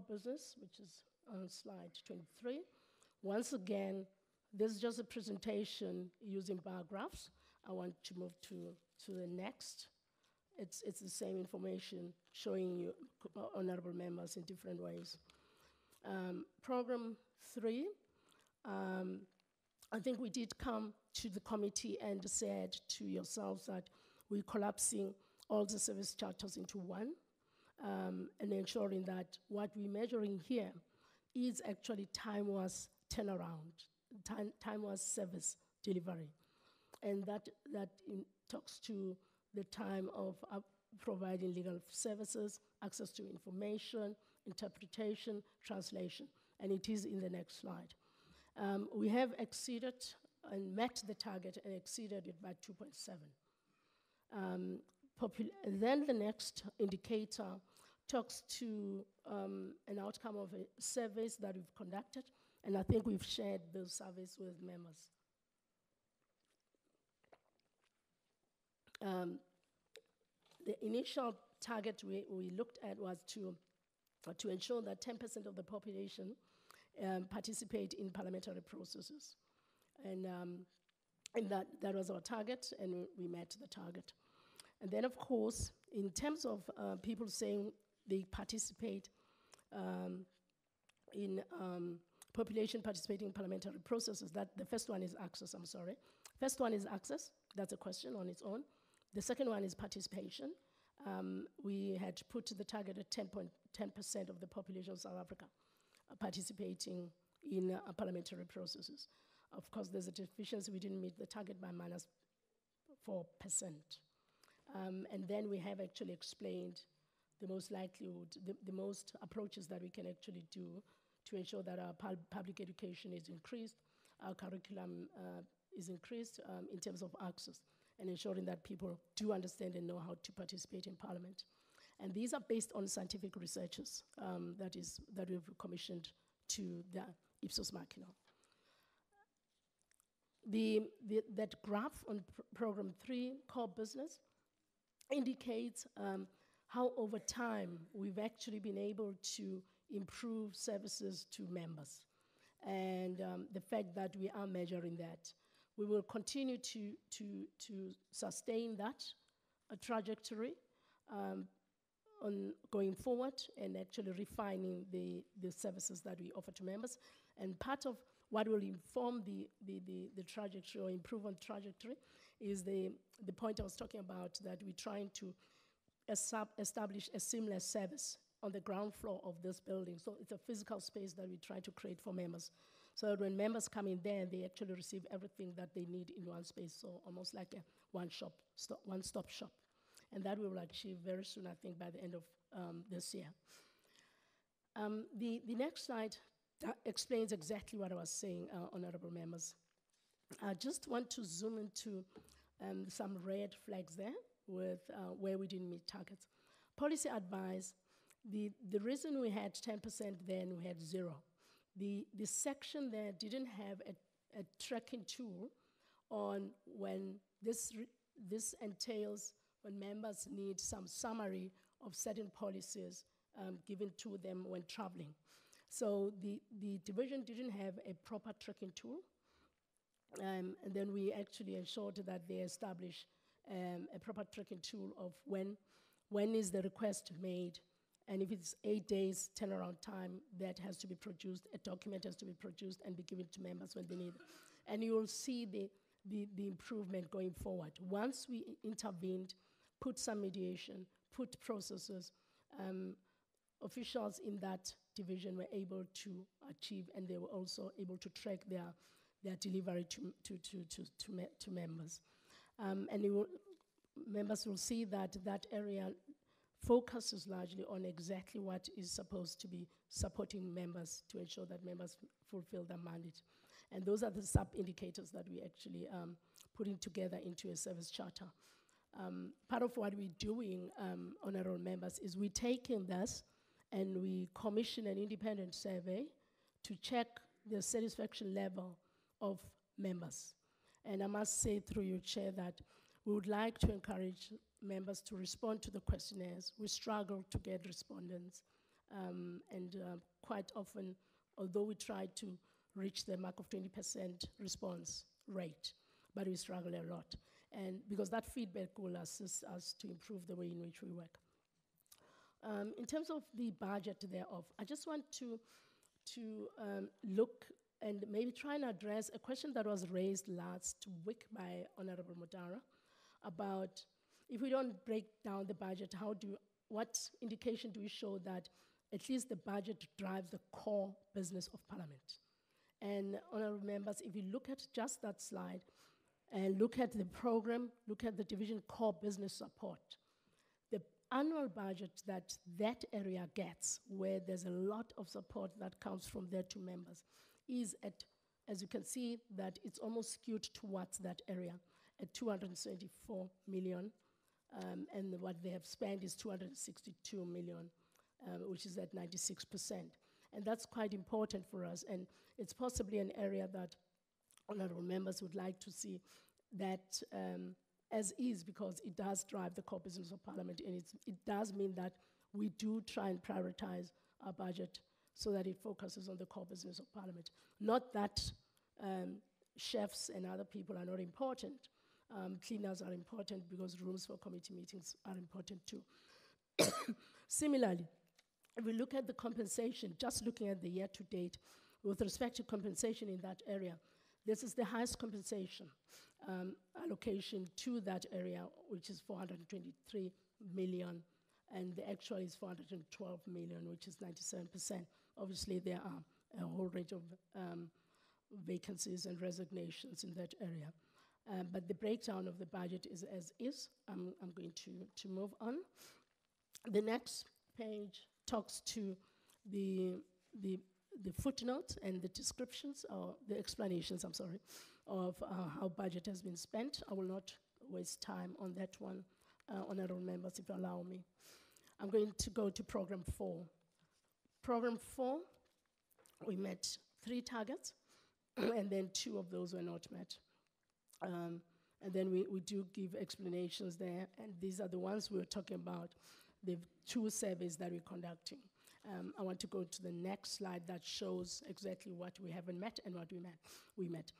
business, which is on slide 23. Once again, this is just a presentation using bar graphs. I want to move to the next. It's the same information showing you, honorable members, in different ways. Program 3, I think we did come to the committee and said to yourselves that we're collapsing all the service charters into one, and ensuring that what we're measuring here is actually time-was turnaround, time-was service delivery. And that talks to the time of providing legal services, access to information, interpretation, translation, and it is in the next slide. We have exceeded and met the target and exceeded it by 2.7. Then the next indicator talks to an outcome of a surveys that we've conducted, and I think we've shared those surveys with members. The initial target we looked at was to ensure that 10% of the population participate in parliamentary processes. And that was our target, and we met the target. And then, of course, in terms of people saying they participate in population participating in parliamentary processes, that the first one is access, I'm sorry. First one is access, that's a question on its own. The second one is participation. We had put the target at 10% of the population of South Africa participating in parliamentary processes. Of course, there's a deficiency. We didn't meet the target by -4%. And then we have actually explained the most likelihood, the most approaches that we can actually do to ensure that our public education is increased, our curriculum is increased in terms of access, and ensuring that people do understand and know how to participate in Parliament. And these are based on scientific researches that we've commissioned to the Ipsos Machina. That graph on program 3, core business, indicates how over time we've actually been able to improve services to members, and the fact that we are measuring that. We will continue to sustain that trajectory on going forward, and actually refining the services that we offer to members. And part of what will inform the trajectory or improve on trajectory is the point I was talking about, that we're trying to establish a seamless service on the ground floor of this building. So it's a physical space that we try to create for members, so that when members come in there, they actually receive everything that they need in one space, so almost like a one-stop shop. And that we will achieve very soon, I think, by the end of this year. The next slide explains exactly what I was saying, honorable members. I just want to zoom into some red flags there with where we didn't meet targets. Policy advice, the reason we had 10% then, we had 0. The section there didn't have a tracking tool on when this entails when members need some summary of certain policies given to them when traveling. So the division didn't have a proper tracking tool, and then we actually ensured that they establish a proper tracking tool of when is the request made, and if it's 8 days turnaround time, that has to be produced, a document has to be produced and be given to members when they need it. And you will see the improvement going forward. Once we intervened, put some mediation, put processes, officials in that division were able to achieve, and they were also able to track their delivery to members. And members will see that that area focuses largely on exactly what is supposed to be supporting members to ensure that members fulfill their mandate. And those are the sub-indicators that we actually putting together into a service charter. Part of what we're doing, honorable members, is we're taking this and we commission an independent survey to check the satisfaction level of members. And I must say through your chair that we would like to encourage members to respond to the questionnaires. We struggle to get respondents, and quite often, although we try to reach the mark of 20% response rate, but we struggle a lot. And because that feedback will assist us to improve the way in which we work. In terms of the budget thereof, I just want to look and maybe try and address a question that was raised last week by Honorable Modara about if we don't break down the budget, what indication do we show that at least the budget drives the core business of Parliament? And honorable members, if you look at just that slide and look at the program, look at the division core business support, the annual budget that area gets, where there's a lot of support that comes from their two members, is at, as you can see, that it's almost skewed towards that area at 274 million, and what they have spent is 262 million, which is at 96%. And that's quite important for us, and it's possibly an area that honorable members would like to see that as is, because it does drive the core business of Parliament, and it does mean that we do try and prioritize our budget so that it focuses on the core business of Parliament. Not that chefs and other people are not important. Cleaners are important because rooms for committee meetings are important too. Similarly, if we look at the compensation, just looking at the year to date, with respect to compensation in that area, this is the highest compensation allocation to that area, which is 423 million, and the actual is 412 million, which is 97%. Obviously, there are a whole range of vacancies and resignations in that area. But the breakdown of the budget is as is. I'm going to move on. The next page talks to the footnote and the descriptions, or the explanations, I'm sorry, of how budget has been spent. I will not waste time on that one, honorable members, if you allow me. I'm going to go to program 4. Program 4, we met 3 targets, and then 2 of those were not met. And then we do give explanations there, and these are the ones we were talking about, the 2 surveys that we're conducting. I want to go to the next slide that shows exactly what we haven't met and what we met.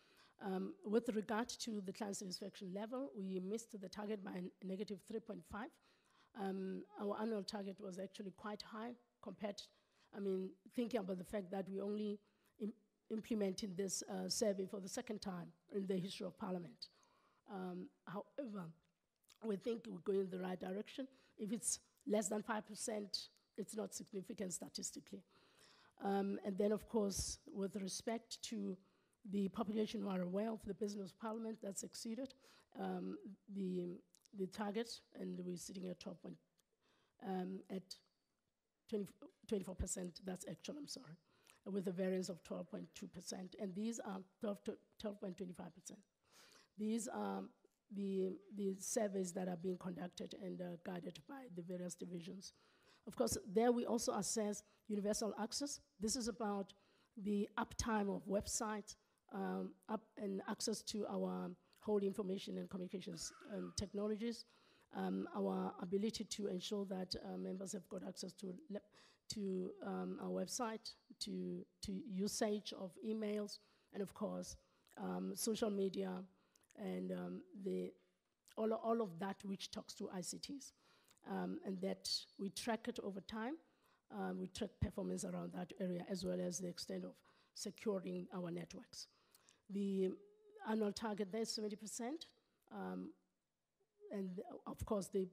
With regard to the client satisfaction level, we missed the target by negative 3.5. Our annual target was actually quite high compared, thinking about the fact that we only implementing this survey for the 2nd time in the history of Parliament. However, we think we're going in the right direction. If it's less than 5%, it's not significant statistically. And then, of course, with respect to the population who are aware of the business of Parliament, that's exceeded the target, and we're sitting at 24%, that's actual, I'm sorry, with a variance of 12.2%, and these are 12.25%. These are the surveys that are being conducted and guided by the various divisions. Of course, there we also assess universal access. This is about the uptime of websites and access to our whole information and communications technologies, our ability to ensure that members have got access to our website, to usage of emails, and of course, social media, and all of that which talks to ICTs. And that we track it over time. We track performance around that area, as well as the extent of securing our networks. The annual target there is 70%, and of course the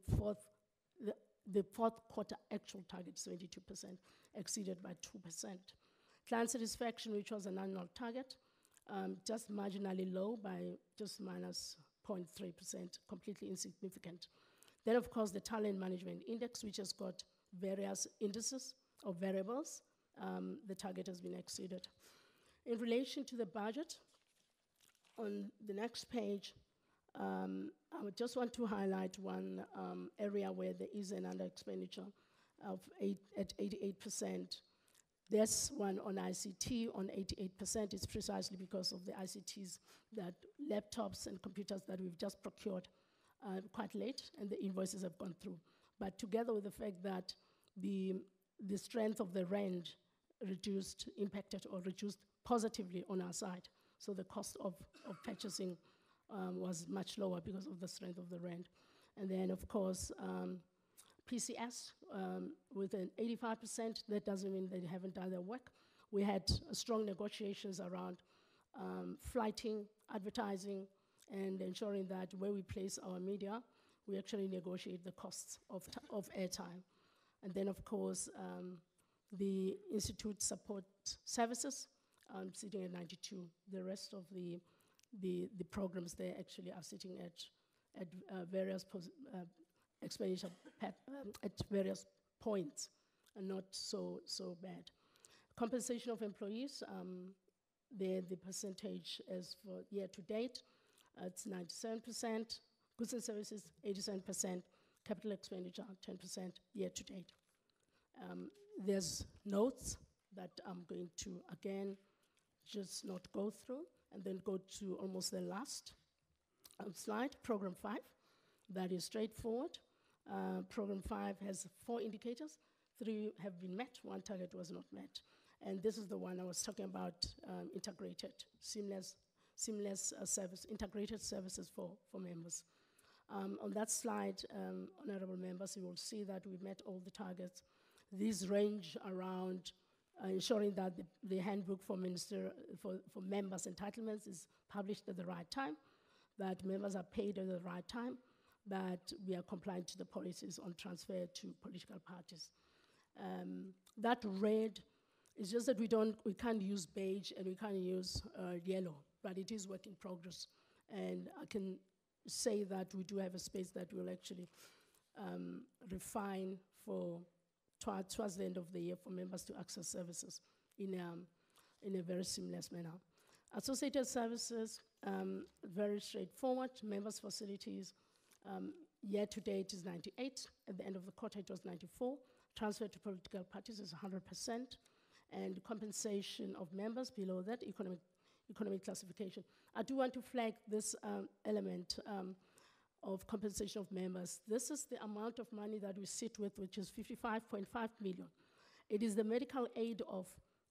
fourth quarter actual target is 72%, exceeded by 2%. Client satisfaction, which was an annual target, just marginally low by just minus 0.3%, completely insignificant. Then, of course, the talent management index, which has got various indices or variables, the target has been exceeded. In relation to the budget, on the next page, I would just want to highlight one area where there is an under expenditure of at 88%. This one on ICT on 88% is precisely because of the ICTs, that laptops and computers that we've just procured quite late, and the invoices have gone through. But together with the fact that the strength of the rand impacted or reduced positively on our side, so the cost of purchasing was much lower because of the strength of the rand. And then, of course, PCS with an 85%, that doesn't mean they haven't done their work. We had strong negotiations around flighting, advertising, and ensuring that where we place our media, we actually negotiate the costs of airtime. And then, of course, the Institute support services, sitting at 92. The rest of the programs there actually are sitting at various expenditure at various points, and not so bad. Compensation of employees, the percentage as for year to date, it's 97%, goods and services 87%, capital expenditure 10% year to date. There's notes that I'm going to again just not go through, and then go to almost the last slide, Program 5. That is straightforward. Program 5 has 4 indicators. 3 have been met, 1 target was not met. And this is the one I was talking about, integrated, seamless service, integrated services for members. On that slide, honorable members, you will see that we met all the targets. These range around ensuring that the handbook for members' entitlements is published at the right time, that members are paid at the right time, that we are compliant to the policies on transfer to political parties. That red is just that we can't use beige and we can't use yellow, but it is work in progress. And I can say that we do have a space that we'll actually refine towards the end of the year for members to access services in a very seamless manner. Associated services, very straightforward. Members' facilities, year to date is 98. At the end of the quarter, it was 94. Transfer to political parties is 100%. And compensation of members below that, economic classification. I do want to flag this element of compensation of members. This is the amount of money that we sit with, which is 55.5 million. It is the medical aid of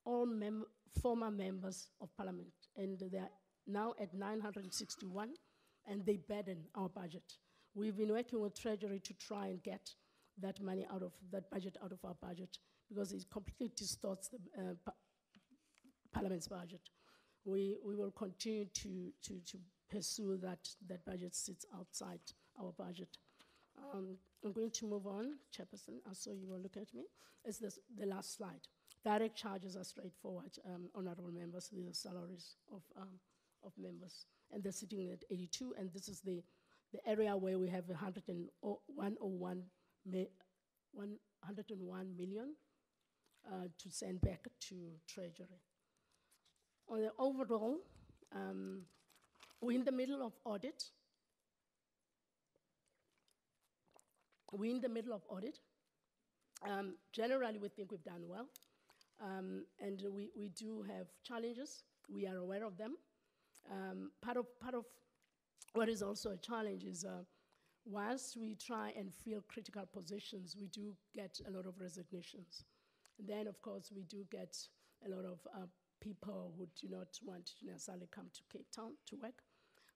all former members of parliament, and they are now at 961, and they burden our budget. We've been working with Treasury to try and get that money out of that budget, out of our budget, because it completely distorts the parliament's budget. We will continue to pursue that budget sits outside our budget. I'm going to move on, Chairperson. I saw you were looking at me. It's the last slide. Direct charges are straightforward, honorable members. These are salaries of members, and they're sitting at 82. And this is the area where we have 101 million to send back to Treasury. On the overall, we're in the middle of audit. Generally, we think we've done well. And we do have challenges. We are aware of them. Part of what is also a challenge is whilst we try and fill critical positions, we do get a lot of resignations. And then, of course, we do get a lot of people who do not want to necessarily come to Cape Town to work.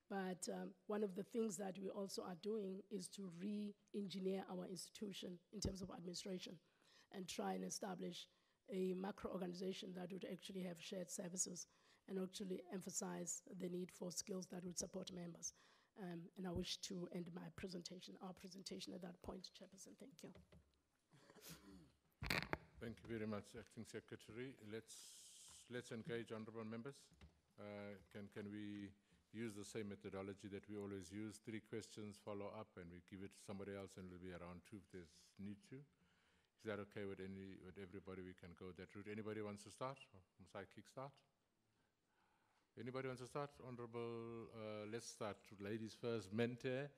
But one of the things that we also are doing is to re-engineer our institution in terms of administration and try and establish a macro organization that would actually have shared services and actually emphasize the need for skills that would support members. And I wish to end our presentation at that point, Chairperson. Thank you. Thank you very much, Acting Secretary. Let's engage honourable members. Can we use the same methodology that we always use? 3 questions, follow up, and we give it to somebody else, and it'll be around 2 if there's need to. Is that okay with everybody? We can go that route. Anybody wants to start? Or must I kick start? Anybody wants to start? Honourable, let's start. Ladies first, Mente.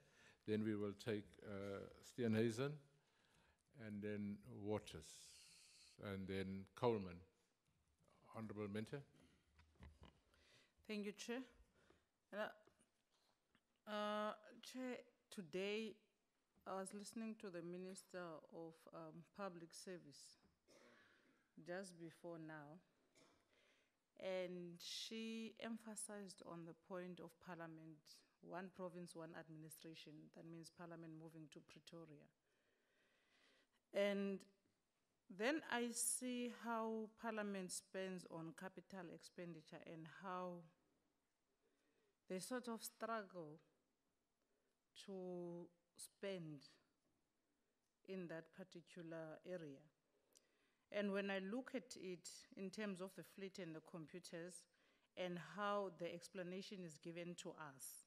Then we will take Steenhuisen, and then Waters, and then Coleman. Honourable Mente. Thank you, Chair. Chair, today I was listening to the Minister of Public Service just before now, and she emphasized on the point of Parliament, one province, one administration. That means Parliament moving to Pretoria. And Then I see how Parliament spends on capital expenditure and how they sort of struggle to spend in that particular area. And when I look at it in terms of the fleet and the computers and how the explanation is given to us,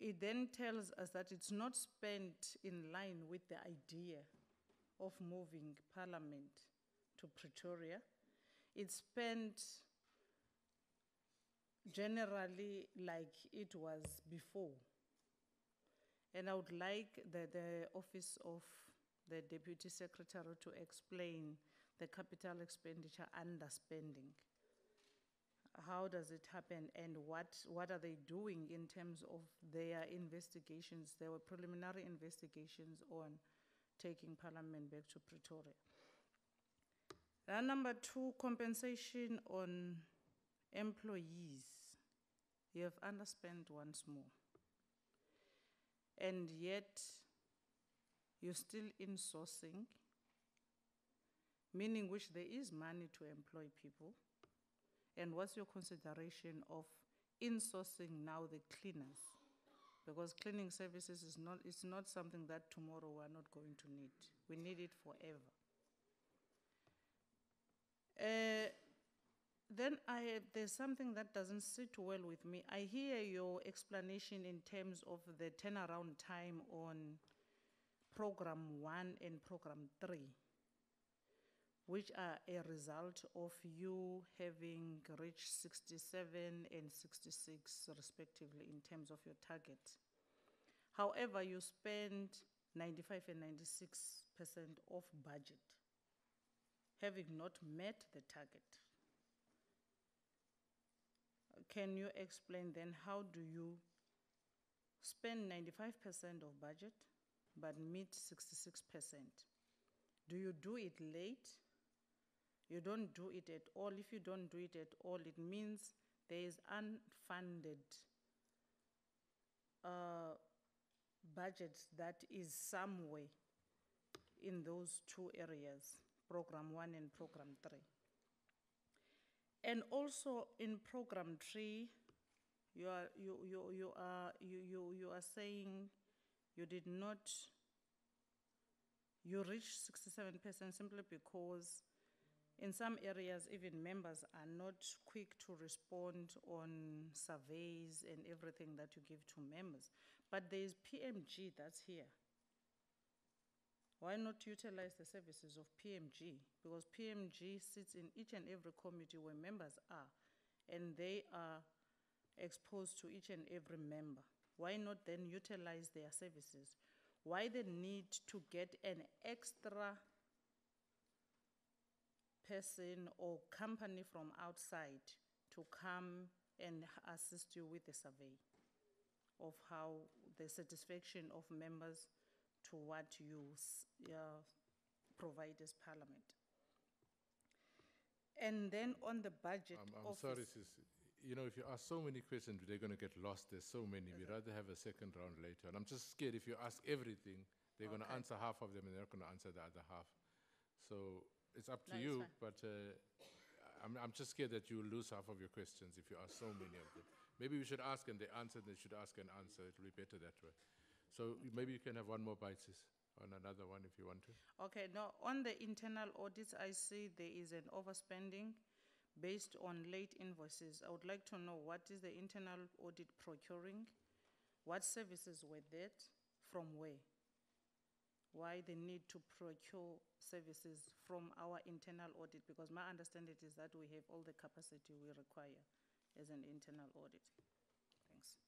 it then tells us that it's not spent in line with the idea of moving Parliament to Pretoria. It's spent generally like it was before. And I would like the Office of the Deputy Secretary to explain the capital expenditure underspending. How does it happen and what are they doing in terms of their investigations? There were preliminary investigations on taking Parliament back to Pretoria. And number two, compensation on employees. You have underspent once more. And yet, you're still insourcing, meaning which there is money to employ people. And what's your consideration of insourcing now the cleaners? Because cleaning services is not something that tomorrow we're not going to need. We need it forever. Then there's something that doesn't sit well with me. I hear your explanation in terms of the turnaround time on Program 1 and Program 3, which are a result of you having reached 67 and 66 respectively in terms of your target. However, you spend 95 and 96% of budget, having not met the target. Can you explain then how do you spend 95% of budget but meet 66%? Do you do it late? You don't do it at all. If you don't do it at all, it means there is unfunded budget that is somewhere in those two areas, Program 1 and Program 3. And also in Program 3, you are saying you did not, you reached 67% simply because in some areas, even members are not quick to respond on surveys and everything that you give to members. But there is PMG that's here. Why not utilize the services of PMG? Because PMG sits in each and every committee where members are, and they are exposed to each and every member. Why not then utilize their services? Why the need to get an extra person or company from outside to come and assist you with the survey of how the satisfaction of members to what you provide as Parliament? And then on the budget I'm sorry, sis. You know, if you ask so many questions, they're going to get lost. There's so many. We'd rather have a second round later. And I'm just scared if you ask everything, they're going to answer half of them and they're not going to answer the other half. So it's up to you, but I'm just scared that you'll lose half of your questions if you ask so many of them. Maybe we should ask and they answer, they should ask and answer. It'll be better that way. So maybe you can have one more bite, sis, on another one if you want to. Okay, now on the internal audits, I see there is an overspending based on late invoices. I would like to know what is the internal audit procuring? What services were that? From where? Why the need to procure services from our internal audit? Because my understanding is that we have all the capacity we require as an internal audit. Thanks.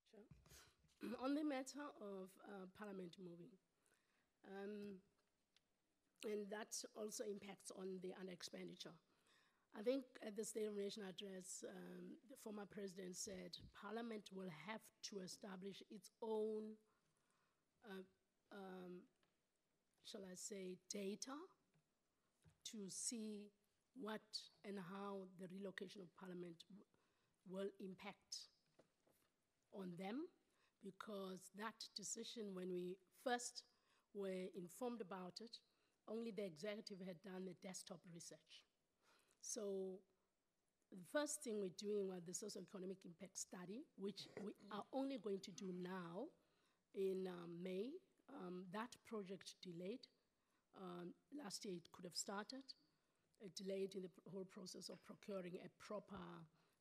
Sure. On the matter of Parliament moving, and that also impacts on the under expenditure. I think at the State of the Nation address, the former president said Parliament will have to establish its own, shall I say, data to see what and how the relocation of Parliament will impact on them. because that decision, when we first were informed about it, only the executive had done the desktop research. So the first thing we're doing was the socio-economic impact study, which we are only going to do now in May. That project delayed. Last year it could have started. It delayed in the whole process of procuring a proper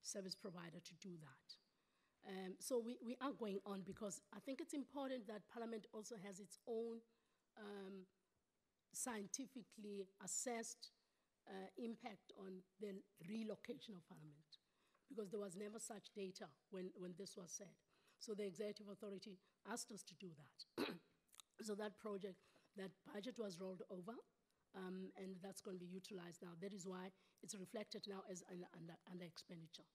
service provider to do that. So we are going on because I think it's important that Parliament also has its own scientifically assessed impact on the relocation of Parliament, because there was never such data when this was said. So the Executive Authority asked us to do that. So that project, that budget was rolled over, and that's going to be utilized now. That is why it's reflected now as under expenditure.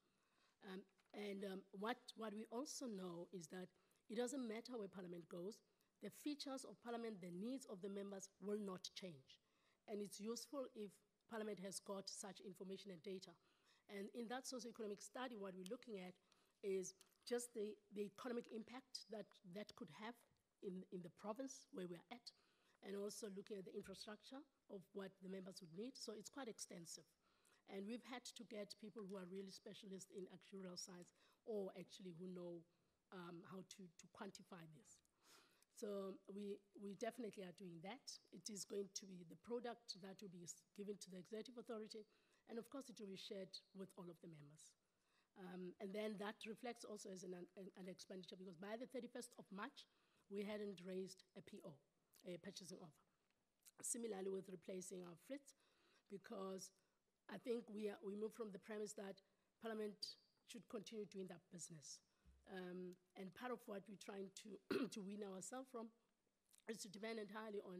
What we also know is that it doesn't matter where Parliament goes, the features of Parliament, the needs of the members will not change. And it's useful if Parliament has got such information and data. And in that socio-economic study, what we're looking at is just the economic impact that could have in the province where we're at, and also looking at the infrastructure of what the members would need. So it's quite extensive. And we've had to get people who are really specialists in actuarial science, or actually who know how to quantify this. So we definitely are doing that. It is going to be the product that will be given to the Executive Authority, and of course it will be shared with all of the members. And then that reflects also as an expenditure, because by the 31st of March, we hadn't raised a PO, a purchasing offer. Similarly with replacing our fleet, because I think we move from the premise that Parliament should continue doing that business. And part of what we're trying to, to wean ourselves from is to depend entirely on